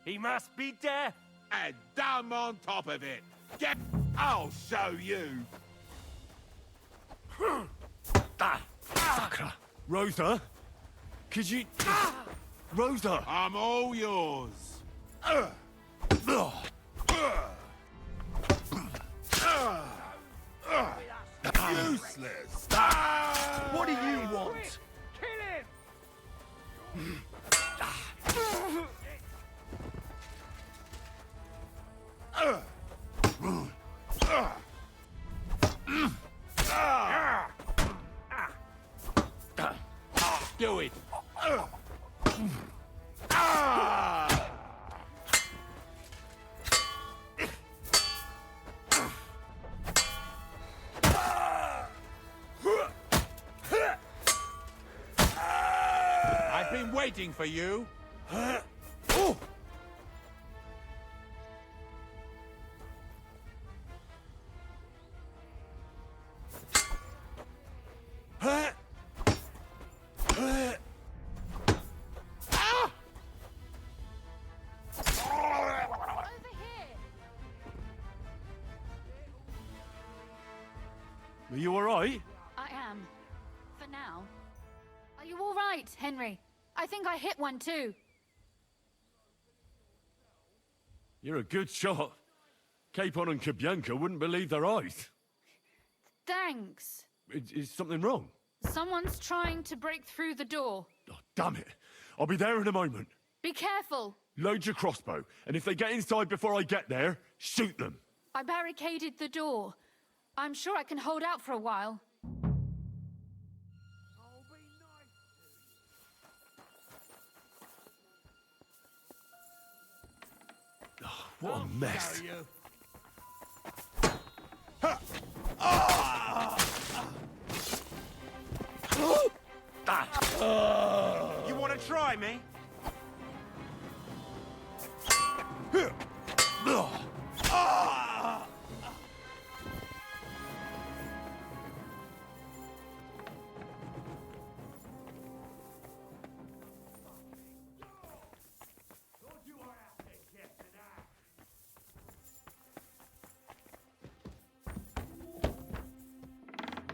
He must be dead. And dumb on top of it. Get... I'll show you. Sakra. Rosa? Could you... Rosa! I'm all yours. Useless. What do you want? Do it. I've been waiting for you. Are you alright? I am. For now. Are you all right, Henry? I think I hit one too. You're a good shot. Capon and Kabianka wouldn't believe their eyes. Thanks. Is something wrong? Someone's trying to break through the door. Oh, damn it. I'll be there in a moment. Be careful. Load your crossbow, and if they get inside before I get there, shoot them. I barricaded the door. I'm sure I can hold out for a while. What a mess. You want to try me?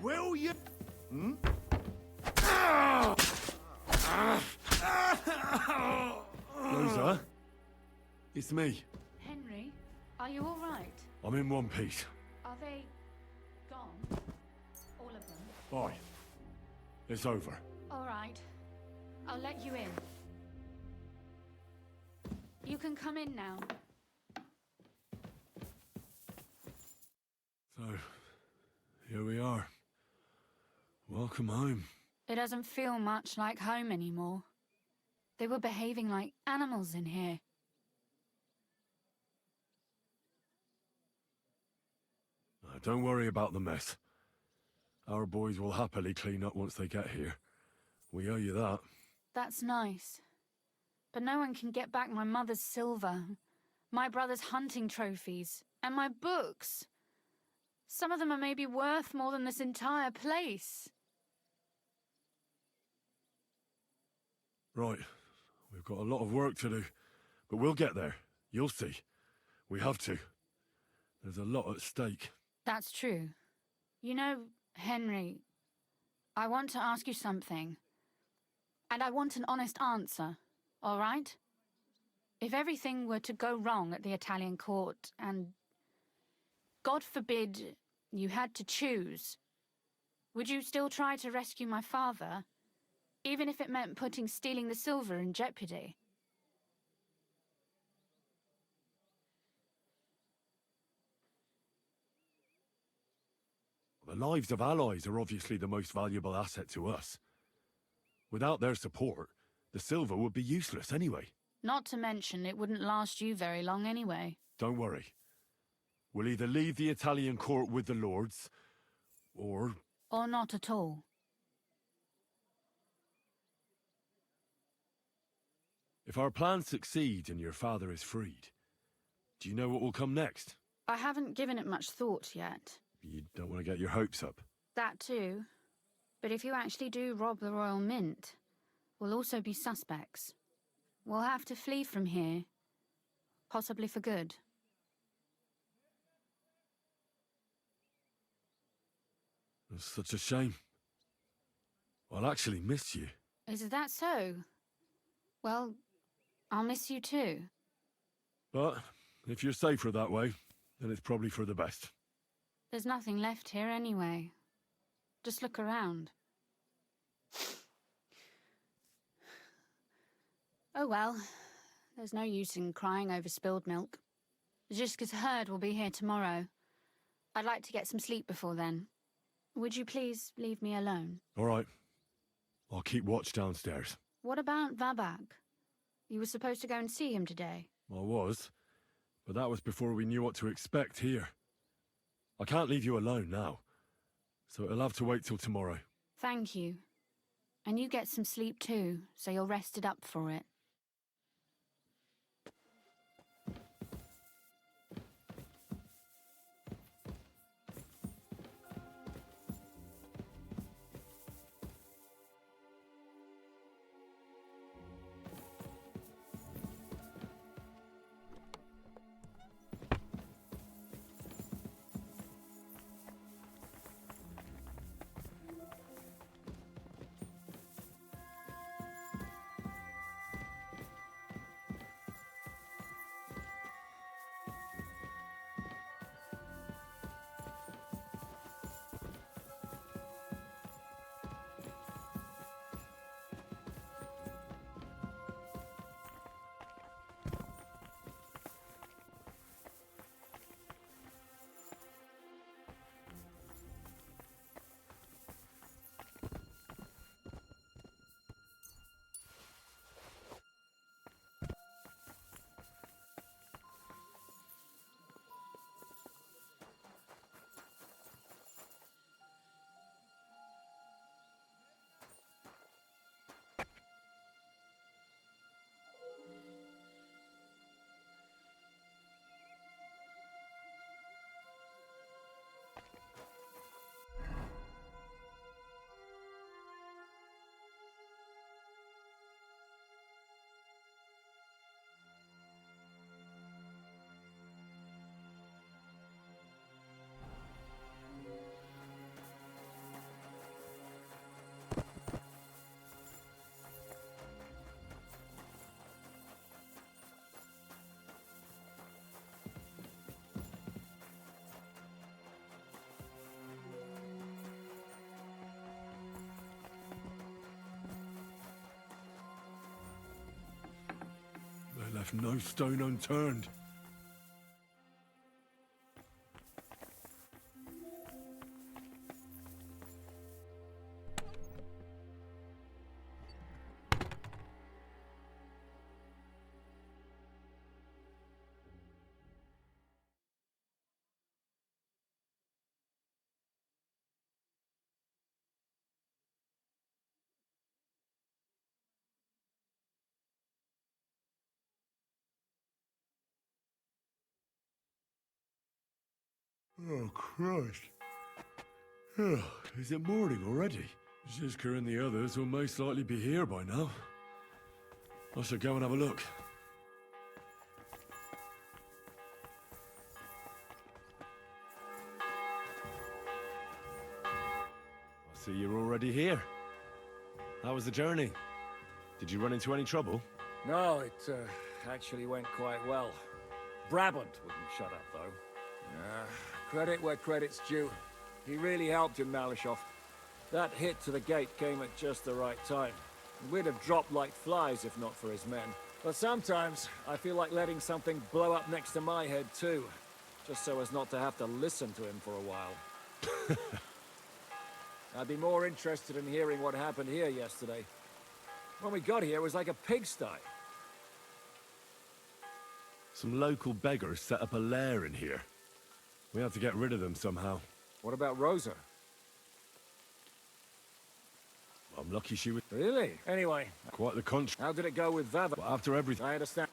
Will you? Rosa? It's me. Henry, are you all right? I'm in one piece. Are they gone? All of them? Bye. It's over. All right. I'll let you in. You can come in now. So, here we are. Welcome home. It doesn't feel much like home anymore. They were behaving like animals in here. Don't worry about the mess. Our boys will happily clean up once they get here. We owe you that. That's nice. But no one can get back my mother's silver, my brother's hunting trophies, and my books. Some of them are maybe worth more than this entire place. Right. We've got a lot of work to do, but we'll get there. You'll see. We have to. There's a lot at stake. That's true. You know, Henry, I want to ask you something. And I want an honest answer, all right? If everything were to go wrong at the Italian court and, God forbid, you had to choose, would you still try to rescue my father, even if it meant putting stealing the silver in jeopardy? The lives of allies are obviously the most valuable asset to us. Without their support, the silver would be useless anyway. Not to mention, it wouldn't last you very long anyway. Don't worry. We'll either leave the Italian court with the lords, or... Or not at all. If our plans succeed and your father is freed, do you know what will come next? I haven't given it much thought yet. You don't want to get your hopes up. That too. But if you actually do rob the Royal Mint, we'll also be suspects. We'll have to flee from here. Possibly for good. It's such a shame. I'll actually miss you. Is that so? Well, I'll miss you too. But if you're safer that way, then it's probably for the best. There's nothing left here anyway. Just look around. Oh well, there's no use in crying over spilled milk. Ziska's herd will be here tomorrow. I'd like to get some sleep before then. Would you please leave me alone? All right. I'll keep watch downstairs. What about Vabak? You were supposed to go and see him today. I was, but that was before we knew what to expect here. I can't leave you alone now, so it'll have to wait till tomorrow. Thank you. And you get some sleep too, so you're rested up for it. They left no stone unturned. Oh, Christ. Oh, is it morning already? Ziska and the others will most likely be here by now. I should go and have a look. I see you're already here. How was the journey? Did you run into any trouble? No, it actually went quite well. Brabant wouldn't shut up, though. Credit where credit's due. He really helped in Malishov. That hit to the gate came at just the right time. We'd have dropped like flies if not for his men. But sometimes, I feel like letting something blow up next to my head too. Just so as not to have to listen to him for a while. I'd be more interested in hearing what happened here yesterday. When we got here, it was like a pigsty. Some local beggars set up a lair in here. We have to get rid of them somehow. What about Rosa? I'm lucky she was... Really? Anyway. Quite the contrary. How did it go with Vava? But after everything... I understand.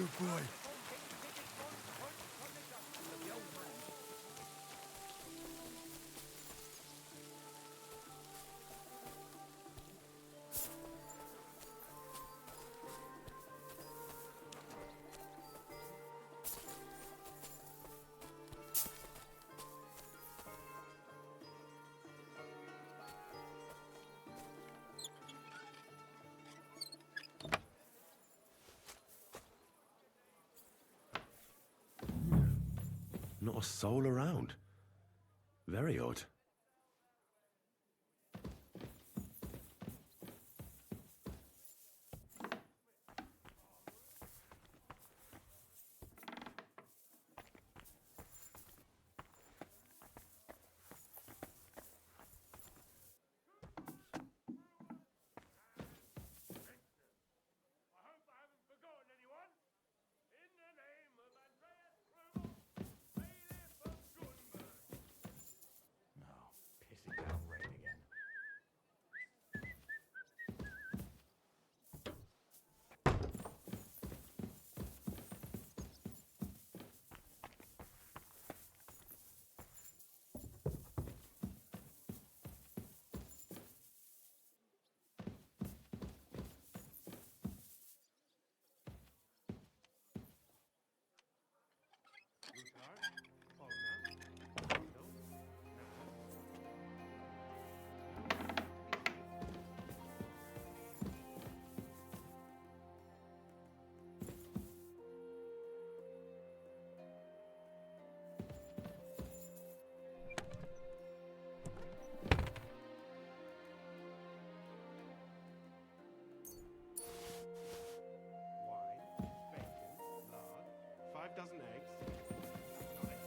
good boy. Not a soul around. Very odd. Pissing down rain again. Wine, bacon, lard, 5 dozen eggs. Got it.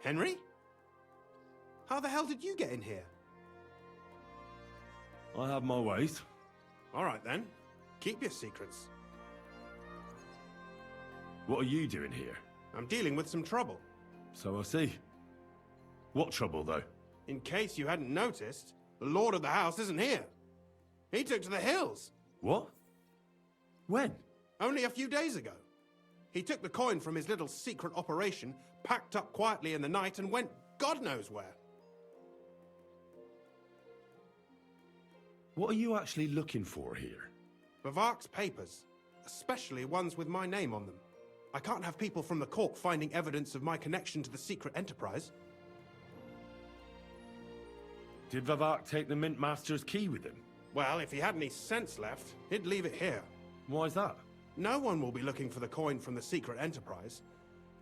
Henry? How the hell did you get in here? I have my ways. All right then. Keep your secrets. What are you doing here? I'm dealing with some trouble. So I see. What trouble, though? In case you hadn't noticed, the lord of the house isn't here. He took to the hills. What? When? Only a few days ago. He took the coin from his little secret operation, packed up quietly in the night, and went God knows where. What are you actually looking for here? Vivac's papers, especially ones with my name on them. I can't have people from the court finding evidence of my connection to the secret enterprise. Did Vivac take the Mint Master's key with him? Well, if he had any sense left, he'd leave it here. Why's that? No one will be looking for the coin from the secret enterprise.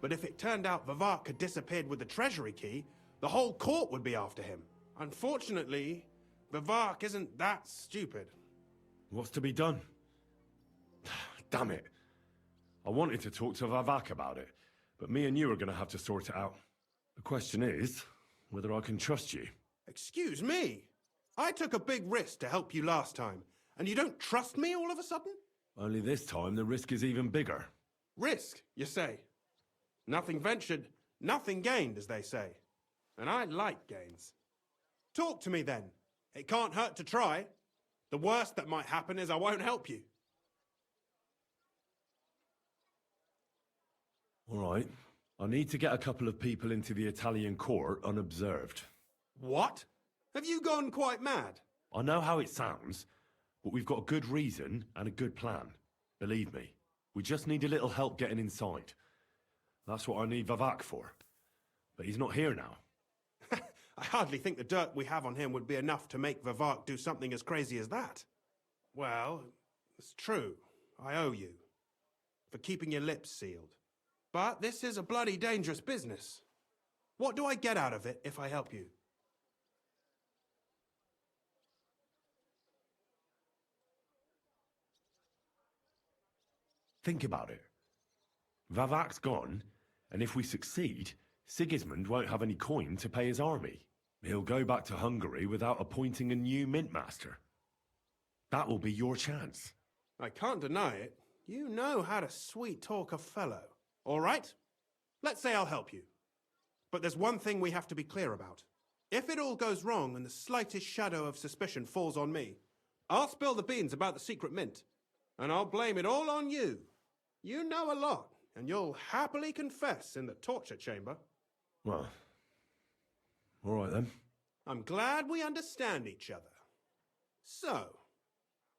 But if it turned out Vivac had disappeared with the treasury key, the whole court would be after him. Unfortunately, Vivac isn't that stupid. What's to be done? Damn it. I wanted to talk to Vivac about it, but me and you are going to have to sort it out. The question is, whether I can trust you. Excuse me? I took a big risk to help you last time, and you don't trust me all of a sudden? Only this time the risk is even bigger. Risk, you say? Nothing ventured, nothing gained, as they say. And I like gains. Talk to me then. It can't hurt to try. The worst that might happen is I won't help you. All right. I need to get a couple of people into the Italian court unobserved. What? Have you gone quite mad? I know how it sounds, but we've got a good reason and a good plan. Believe me, we just need a little help getting inside. That's what I need Vivac for. But he's not here now. I hardly think the dirt we have on him would be enough to make Vivac do something as crazy as that. Well, it's true. I owe you. For keeping your lips sealed. But this is a bloody dangerous business. What do I get out of it if I help you? Think about it. Vavac's gone, and if we succeed, Sigismund won't have any coin to pay his army. He'll go back to Hungary without appointing a new mint master. That will be your chance. I can't deny it. You know how to sweet-talk a fellow. All right? Let's say I'll help you. But there's one thing we have to be clear about. If it all goes wrong and the slightest shadow of suspicion falls on me, I'll spill the beans about the secret mint. And I'll blame it all on you. You know a lot, and you'll happily confess in the torture chamber. Well, all right then. I'm glad we understand each other. So,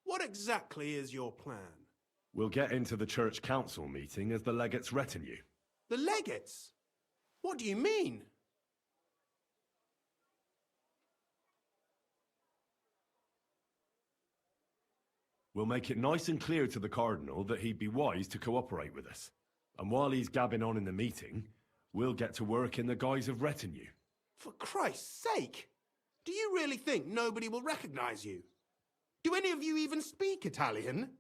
what exactly is your plan? We'll get into the church council meeting as the legate's retinue. The legates? What do you mean? We'll make it nice and clear to the Cardinal that he'd be wise to cooperate with us. And while he's gabbing on in the meeting, we'll get to work in the guise of retinue. For Christ's sake! Do you really think nobody will recognize you? Do any of you even speak Italian?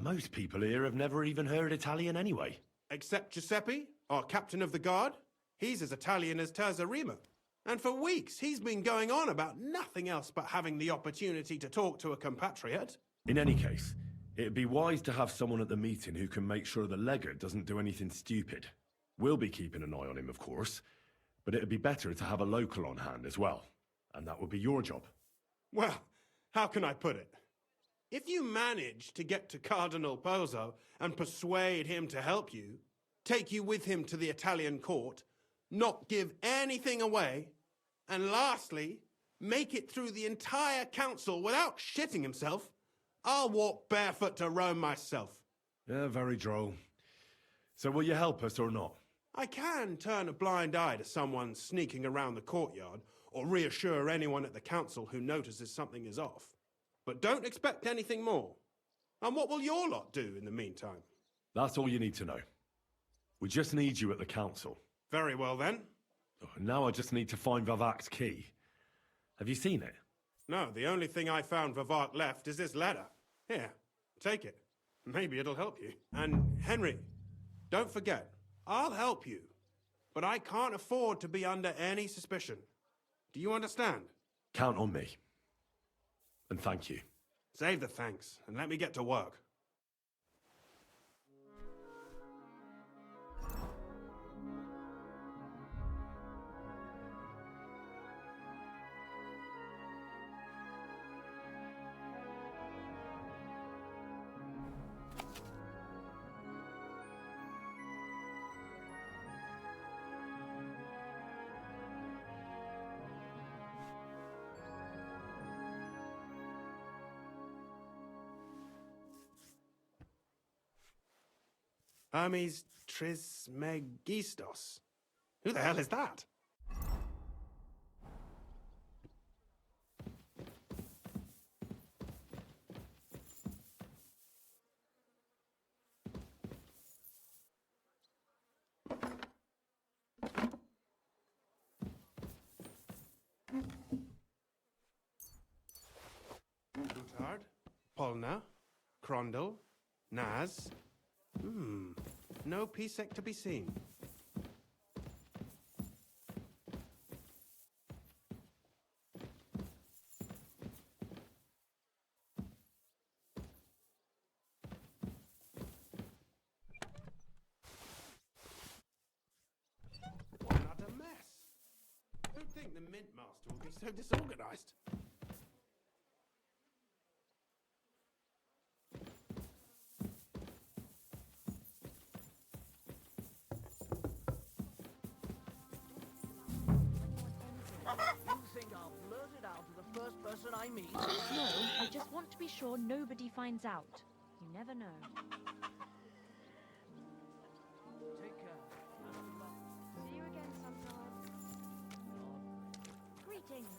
Most people here have never even heard Italian anyway. Except Giuseppe, our captain of the guard. He's as Italian as Terzarima. And for weeks, he's been going on about nothing else but having the opportunity to talk to a compatriot. In any case, it'd be wise to have someone at the meeting who can make sure the legate doesn't do anything stupid. We'll be keeping an eye on him, of course, but it'd be better to have a local on hand as well. And that would be your job. Well, how can I put it? If you manage to get to Cardinal Pozzo and persuade him to help you, take you with him to the Italian court, not give anything away, and lastly, make it through the entire council without shitting himself, I'll walk barefoot to Rome myself. Yeah, very droll. So will you help us or not? I can turn a blind eye to someone sneaking around the courtyard, or reassure anyone at the council who notices something is off. But don't expect anything more. And what will your lot do in the meantime? That's all you need to know. We just need you at the council. Very well then. Now I just need to find Vavac's key. Have you seen it? No, the only thing I found Vivac left is this letter. Here, take it. Maybe it'll help you. And Henry, don't forget, I'll help you. But I can't afford to be under any suspicion. Do you understand? Count on me. And thank you. Save the thanks, and let me get to work. Hermes Trismegistos. Who the hell is that? Boutard, Polna, Crondel, Naz. No Pisek to be seen. What a mess! Who'd think the Mint Master would be so disorganized? You think I'll blurt it out to the first person I meet? No, I just want to be sure nobody finds out. You never know. Take care. See you again sometime. Greetings.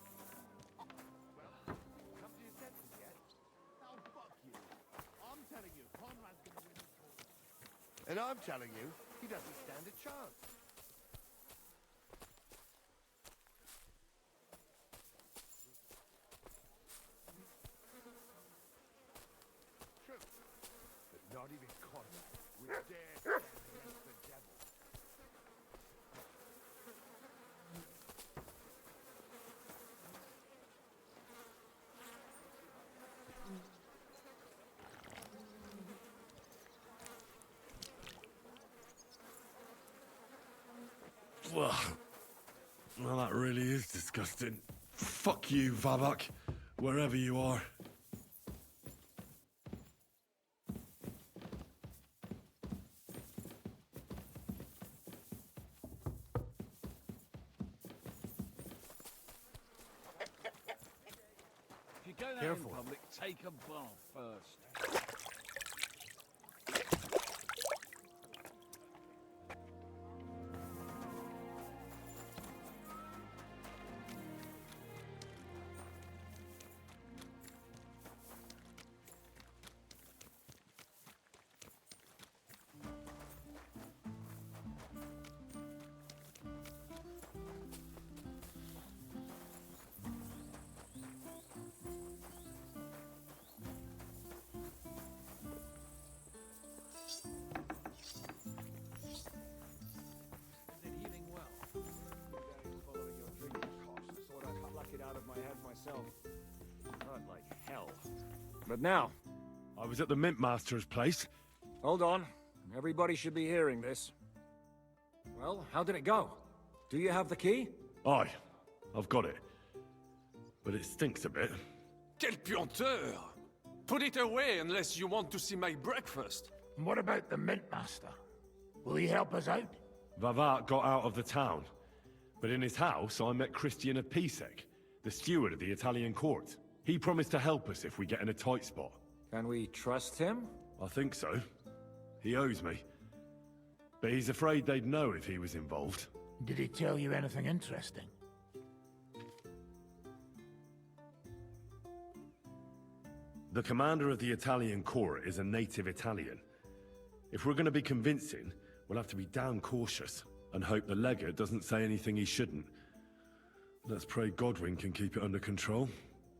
Well, come to your senses yet? Oh, fuck you. I'm telling you, Conrad's gonna win this tournament. And I'm telling you, he doesn't stand a chance. True, but not even Conrad would dare stand against the devil. Well, that really is disgusting. Fuck you, Vavak, wherever you are. If you're going out Careful. in public, take a bath first. Is it healing well? Following your drinking course, I thought I'd pluck it out of my head myself. Hurt like hell. But now, I was at the Mint Master's place. hold on. Everybody should be hearing this. Well, how did it go? Do you have the key? Aye, I've got it. But it stinks a bit. Quel puanteur! Put it away unless you want to see my breakfast. What about the Mint Master? Will he help us out? Vavat got out of the town. But in his house, I met Christian of Pisek, the steward of the Italian court. He promised to help us if we get in a tight spot. Can we trust him? I think so. He owes me. But he's afraid they'd know if he was involved. Did he tell you anything interesting? The commander of the Italian court is a native Italian. If we're going to be convincing, we'll have to be damn cautious and hope the legate doesn't say anything he shouldn't. Let's pray Godwin can keep it under control.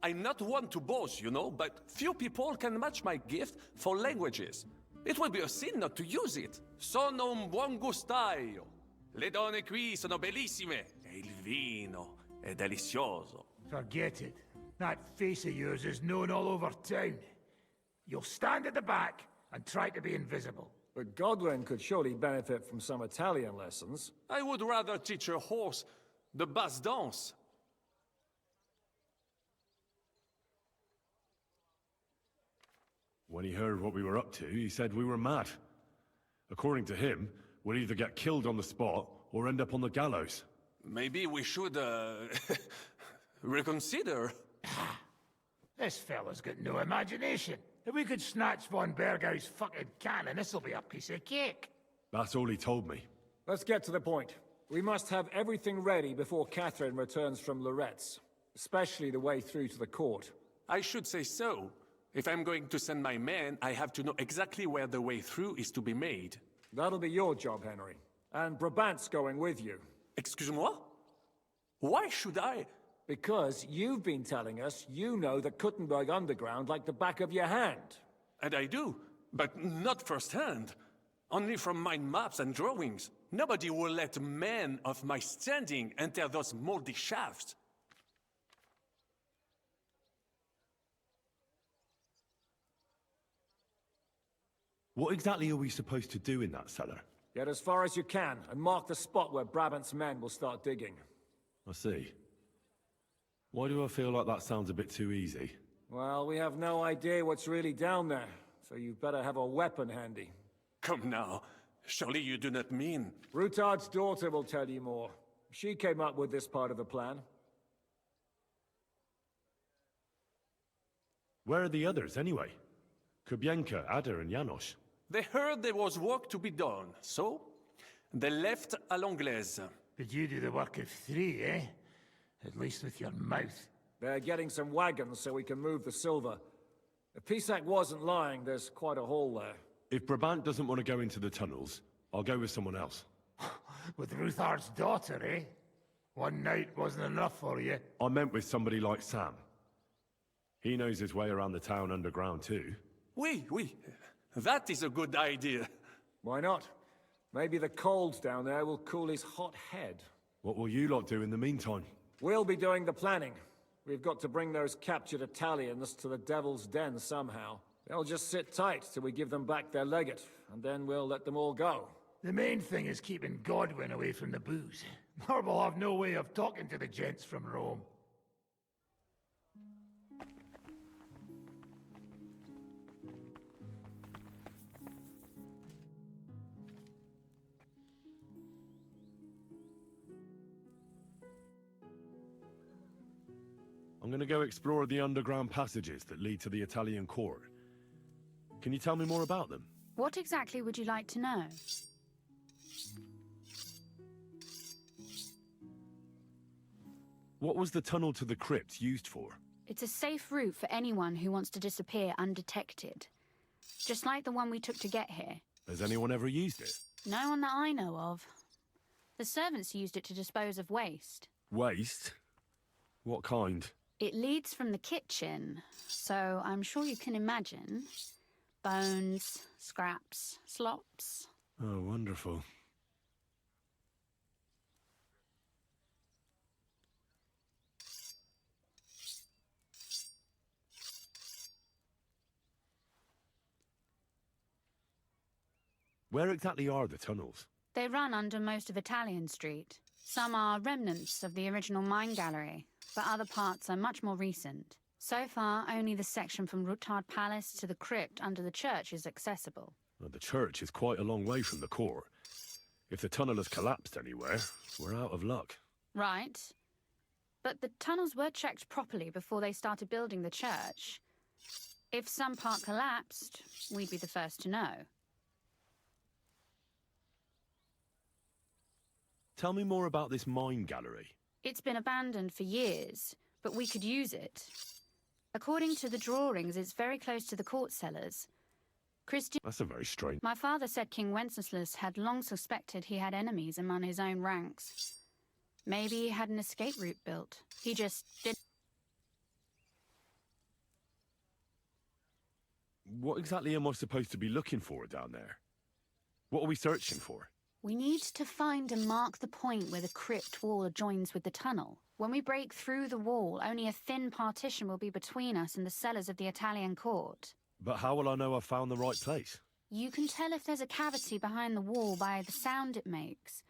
I'm not one to boast, you know, but few people can match my gift for languages. It would be a sin not to use it. Sono un buon gustaio. Le donne qui sono bellissime. E il vino è delizioso. Forget it. That face of yours is known all over town. You'll stand at the back and try to be invisible. But Godwin could surely benefit from some Italian lessons. I would rather teach a horse the basse danse. When he heard what we were up to, he said we were mad. According to him, we'll either get killed on the spot or end up on the gallows. Maybe we should, reconsider. This fella's got no imagination. If we could snatch von Bergau's fucking cannon, this'll be a piece of cake. That's all he told me. Let's get to the point. We must have everything ready before Catherine returns from Loretz, especially the way through to the court. I should say so. If I'm going to send my men, I have to know exactly where the way through is to be made. That'll be your job, Henry. And Brabant's going with you. Excuse-moi? Why should I? Because you've been telling us you know the Kuttenberg underground like the back of your hand. And I do, but not firsthand. Only from mind maps and drawings. Nobody will let men of my standing enter those moldy shafts. What exactly are we supposed to do in that cellar? Get as far as you can, and mark the spot where Brabant's men will start digging. I see. Why do I feel like that sounds a bit too easy? Well, we have no idea what's really down there, so you've better have a weapon handy. Come now. Surely you do not mean... Rutard's daughter will tell you more. She came up with this part of the plan. Where are the others, anyway? Kubienka, Ada, and Janos. They heard there was work to be done, so... they left à l'anglaise. But you do the work of 3, eh? At least with your mouth. They're getting some wagons so we can move the silver. If Pisak wasn't lying, there's quite a haul there. If Brabant doesn't want to go into the tunnels, I'll go with someone else. With Ruthard's daughter, eh? One night wasn't enough for you. I meant with somebody like Sam. He knows his way around the town underground too. Oui. That is a good idea. Why not? Maybe the cold down there will cool his hot head. What will you lot do in the meantime? We'll be doing the planning. We've got to bring those captured Italians to the Devil's Den somehow. They'll just sit tight till we give them back their legate, and then we'll let them all go. The main thing is keeping Godwin away from the booze. Or we'll have no way of talking to the gents from Rome. I'm gonna go explore the underground passages that lead to the Italian court. Can you tell me more about them? What exactly would you like to know? What was the tunnel to the crypt used for? It's a safe route for anyone who wants to disappear undetected. Just like the one we took to get here. Has anyone ever used it? No one that I know of. The servants used it to dispose of waste. Waste? What kind? It leads from the kitchen, so I'm sure you can imagine. Bones, scraps, slops. Oh, wonderful. Where exactly are the tunnels? They run under most of Italian Street. Some are remnants of the original mine gallery, but other parts are much more recent. So far, only the section from Rutard Palace to the crypt under the church is accessible. Well, the church is quite a long way from the court. If the tunnel has collapsed anywhere, we're out of luck. Right. But the tunnels were checked properly before they started building the church. If some part collapsed, we'd be the first to know. Tell me more about this mine gallery. It's been abandoned for years, but we could use it. According to the drawings, it's very close to the court cellars. Christian... That's a very strange... My father said King Wenceslas had long suspected he had enemies among his own ranks. Maybe he had an escape route built. He just didn't... What exactly am I supposed to be looking for down there? What are we searching for? We need to find and mark the point where the crypt wall joins with the tunnel. When we break through the wall, only a thin partition will be between us and the cellars of the Italian court. But how will I know I've found the right place? You can tell if there's a cavity behind the wall by the sound it makes.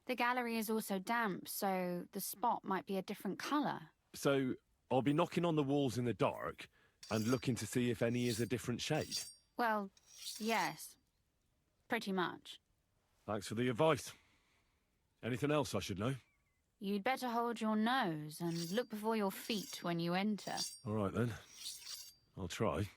The gallery is also damp, so the spot might be a different colour. So, I'll be knocking on the walls in the dark and looking to see if any is a different shade? Well, yes. Pretty much. Thanks for the advice. Anything else I should know? You'd better hold your nose and look before your feet when you enter. All right then. I'll try.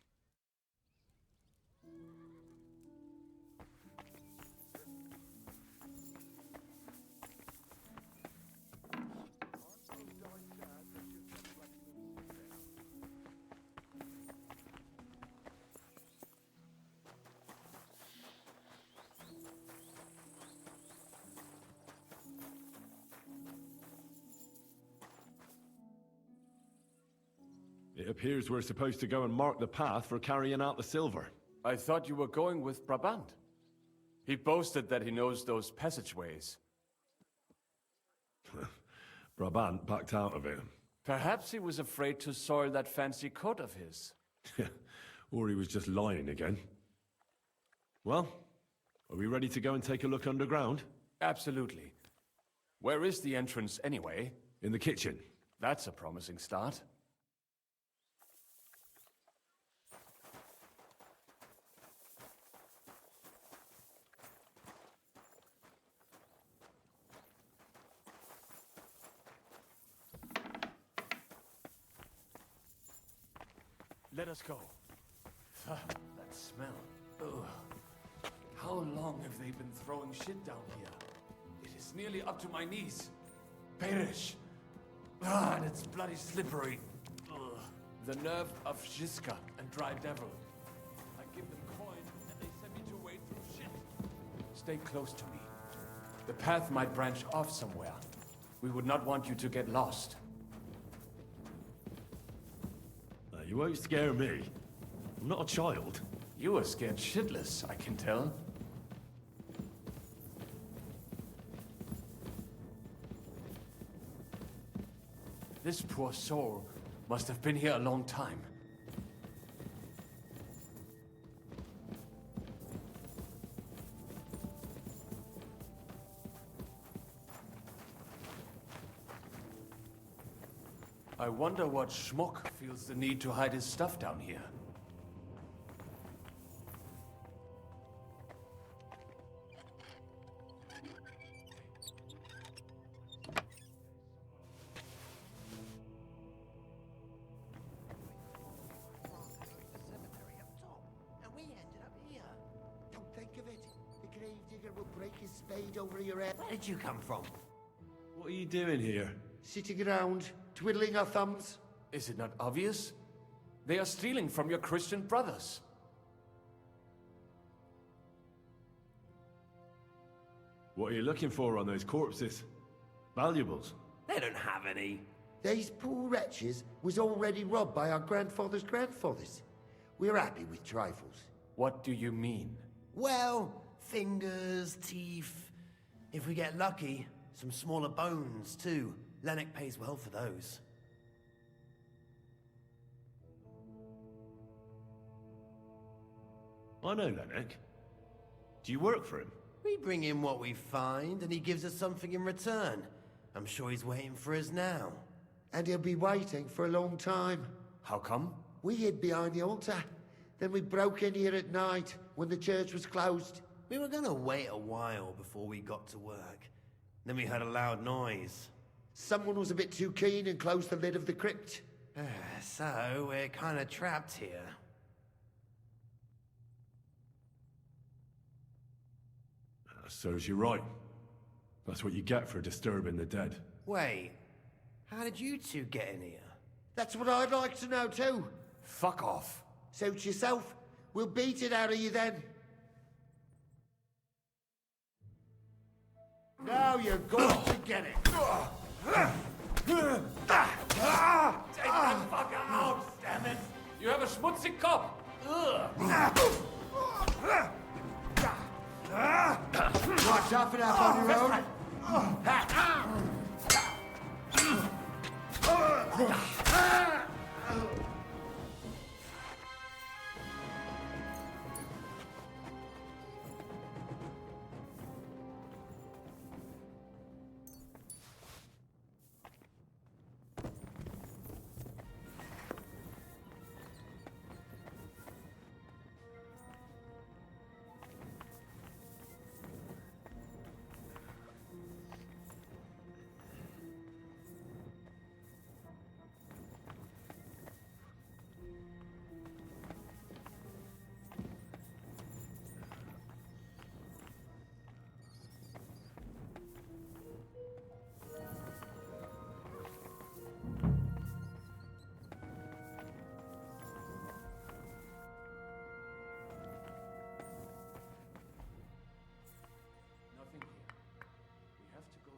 It appears we're supposed to go and mark the path for carrying out the silver. I thought you were going with Brabant. He boasted that he knows those passageways. Brabant backed out of it. Perhaps he was afraid to soil that fancy coat of his. Or he was just lying again. Well, are we ready to go and take a look underground? Absolutely. Where is the entrance anyway? In the kitchen. That's a promising start. Let us go. That smell. Ugh. How long have they been throwing shit down here? It is nearly up to my knees. Perish. And it's bloody slippery. Ugh. The nerve of Jiska and Dry Devil. I give them coin and they send me to wade through shit. Stay close to me. The path might branch off somewhere. We would not want you to get lost. You won't scare me. I'm not a child. You are scared shitless, I can tell. This poor soul must have been here a long time. I wonder what schmuck feels the need to hide his stuff down here. Over your head. Where did you come from? What are you doing here? Sitting around, twiddling our thumbs. Is it not obvious? They are stealing from your Christian brothers. What are you looking for on those corpses? Valuables? They don't have any. These poor wretches was already robbed by our grandfather's grandfathers. We're happy with trifles. What do you mean? Well, fingers, teeth. If we get lucky, some smaller bones, too. Lennox pays well for those. I know Lennox. Do you work for him? We bring him what we find, and he gives us something in return. I'm sure he's waiting for us now. And he'll be waiting for a long time. How come? We hid behind the altar. Then we broke in here at night, when the church was closed. We were gonna wait a while before we got to work. Then we heard a loud noise. Someone was a bit too keen and closed the lid of the crypt. So, we're kinda trapped here. Serves you right. That's what you get for disturbing the dead. Wait, how did you two get in here? That's what I'd like to know too. Fuck off. Suit yourself. We'll beat it out of you then. Now you're going to get it. Take them fucking out, damn it! You have a schmutzig cop! Watch out for that on your own.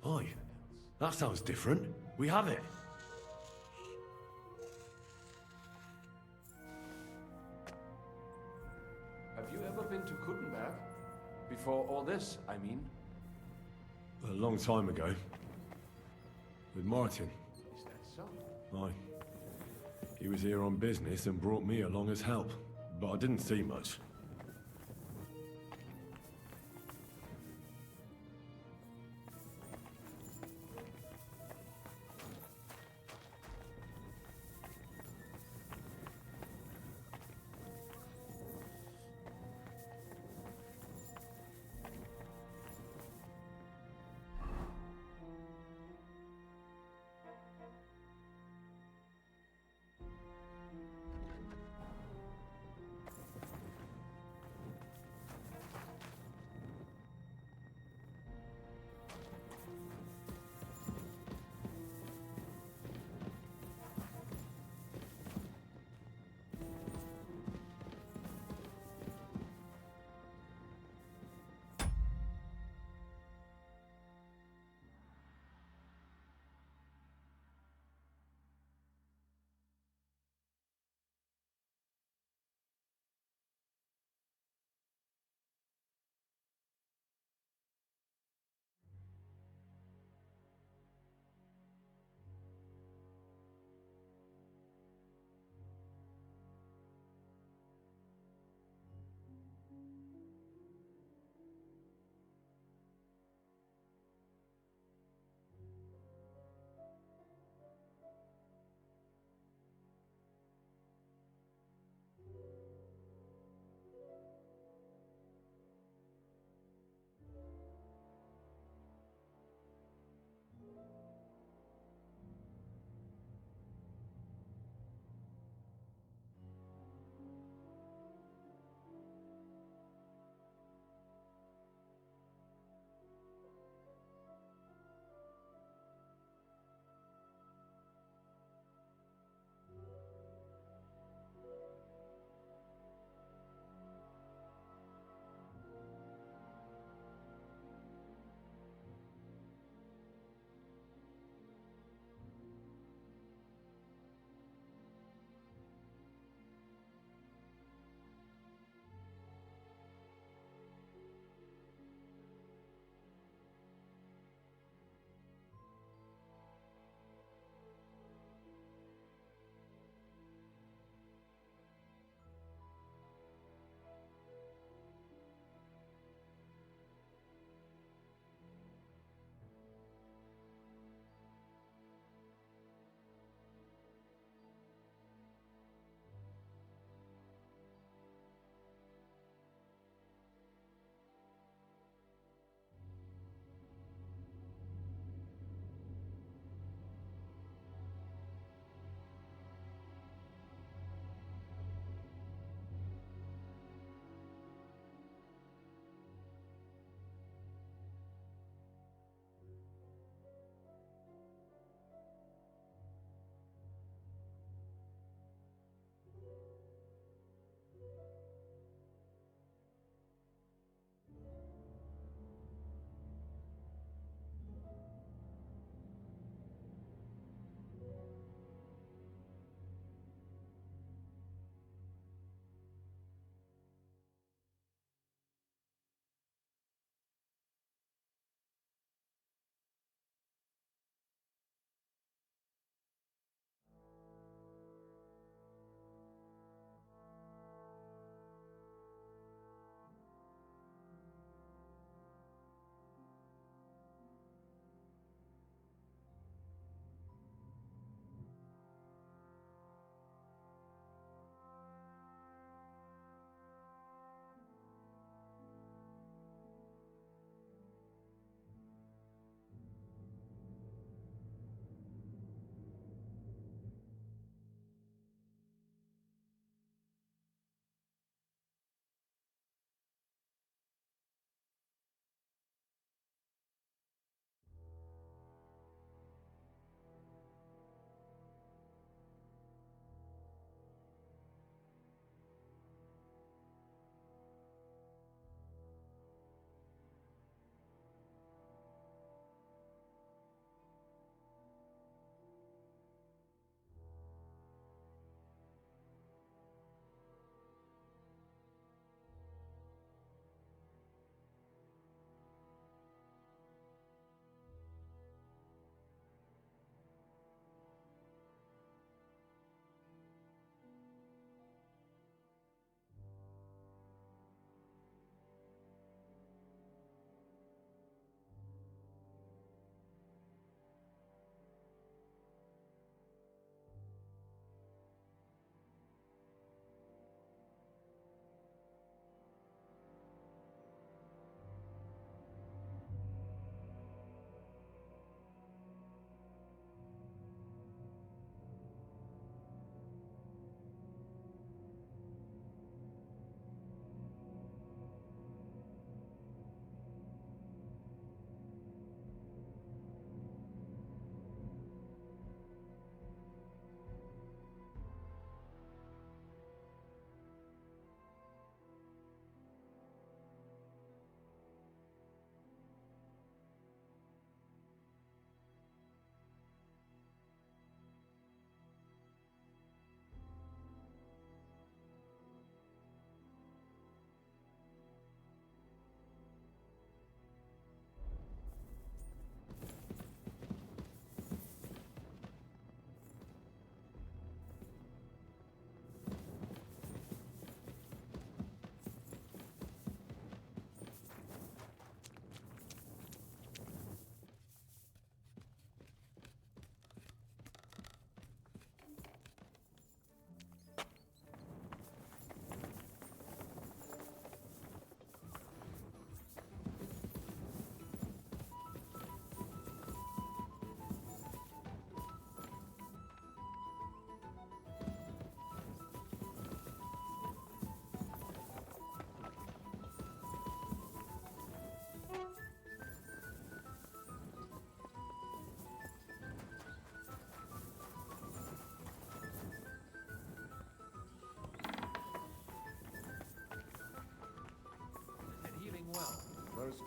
Oi, that sounds different. We have it. palace, I mean? A long time ago. With Martin. Is that so? Aye. He was here on business and brought me along as help, but I didn't see much.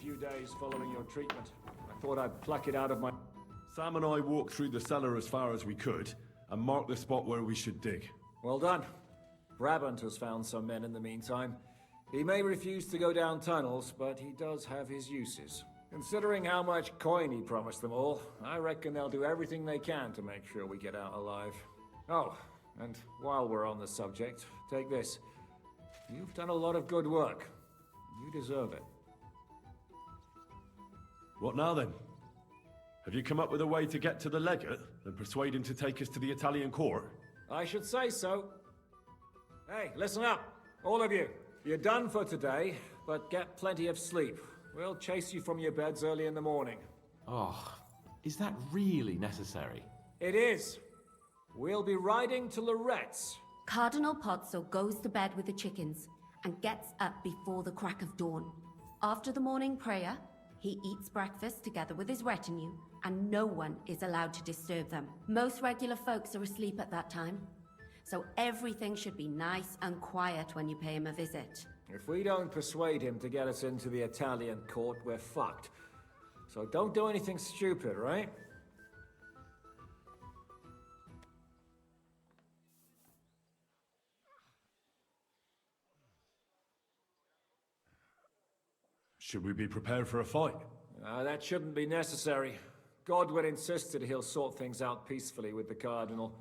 few days following your treatment. I thought I'd pluck it out of my... Sam and I walked through the cellar as far as we could, and marked the spot where we should dig. Well done. Brabant has found some men in the meantime. He may refuse to go down tunnels, but he does have his uses. Considering how much coin he promised them all, I reckon they'll do everything they can to make sure we get out alive. Oh, and while we're on the subject, take this. You've done a lot of good work. You deserve it. What now then? Have you come up with a way to get to the legate and persuade him to take us to the Italian court? I should say so. Hey, listen up, all of you. You're done for today, but get plenty of sleep. We'll chase you from your beds early in the morning. Oh, is that really necessary? It is. We'll be riding to Loretz. Cardinal Pozzo goes to bed with the chickens and gets up before the crack of dawn. After the morning prayer, he eats breakfast together with his retinue, and no one is allowed to disturb them. Most regular folks are asleep at that time, so everything should be nice and quiet when you pay him a visit. If we don't persuade him to get us into the Italian court, we're fucked. So don't do anything stupid, right? Should we be prepared for a fight? That shouldn't be necessary. Godwin insisted he'll sort things out peacefully with the Cardinal.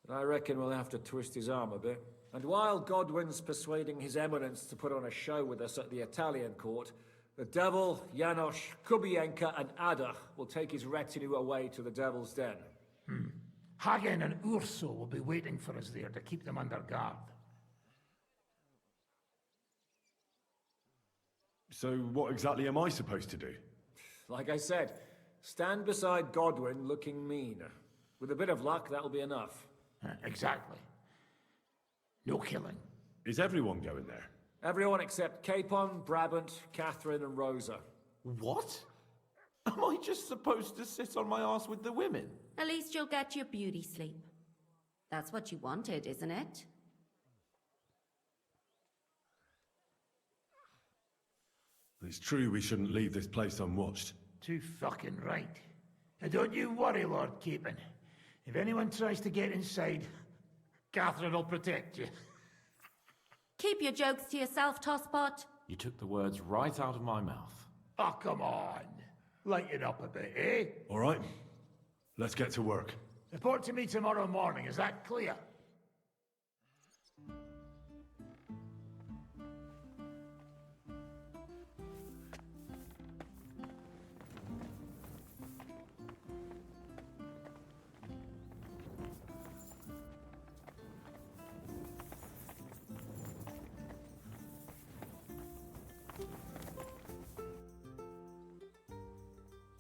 But I reckon we'll have to twist his arm a bit. And while Godwin's persuading His Eminence to put on a show with us at the Italian court, the Devil, Janos, Kubienka, and Ada will take his retinue away to the Devil's Den. Hagen and Urso will be waiting for us there to keep them under guard. So what exactly am I supposed to do? Like I said, stand beside Godwin looking mean. With a bit of luck, that'll be enough. Exactly. No killing. Is everyone going there? Everyone except Capon, Brabant, Catherine, and Rosa. What? Am I just supposed to sit on my ass with the women? At least you'll get your beauty sleep. That's what you wanted, isn't it? It's true we shouldn't leave this place unwatched. Too fucking right. Now don't you worry, Lord Capon. If anyone tries to get inside, Catherine will protect you. Keep your jokes to yourself, Tosspot. You took the words right out of my mouth. Oh, come on. Lighten up a bit, eh? All right. Let's get to work. Report to me tomorrow morning, is that clear?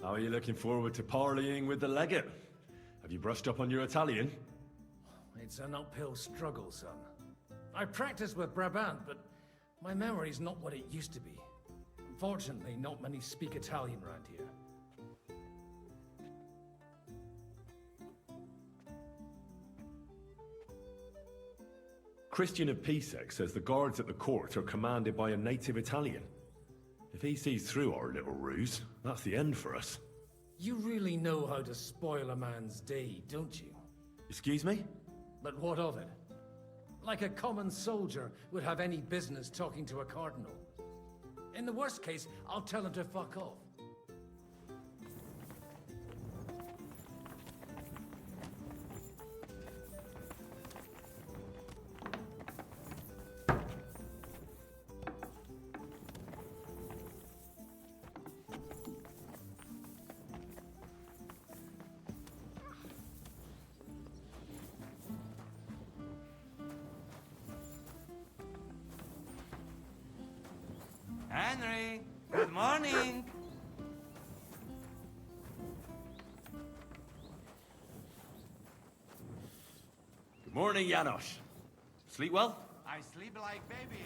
How are you looking forward to parleying with the legate? Have you brushed up on your Italian? It's an uphill struggle, son. I practiced with Brabant, but my memory's not what it used to be. Unfortunately, not many speak Italian around here. Christian of Pisek says the guards at the court are commanded by a native Italian. If he sees through our little ruse, that's the end for us. You really know how to spoil a man's day, don't you? Excuse me? But what of it? Like a common soldier would have any business talking to a cardinal. In the worst case, I'll tell him to fuck off. Henry, good morning. Good morning, Janos. Sleep well? I sleep like baby.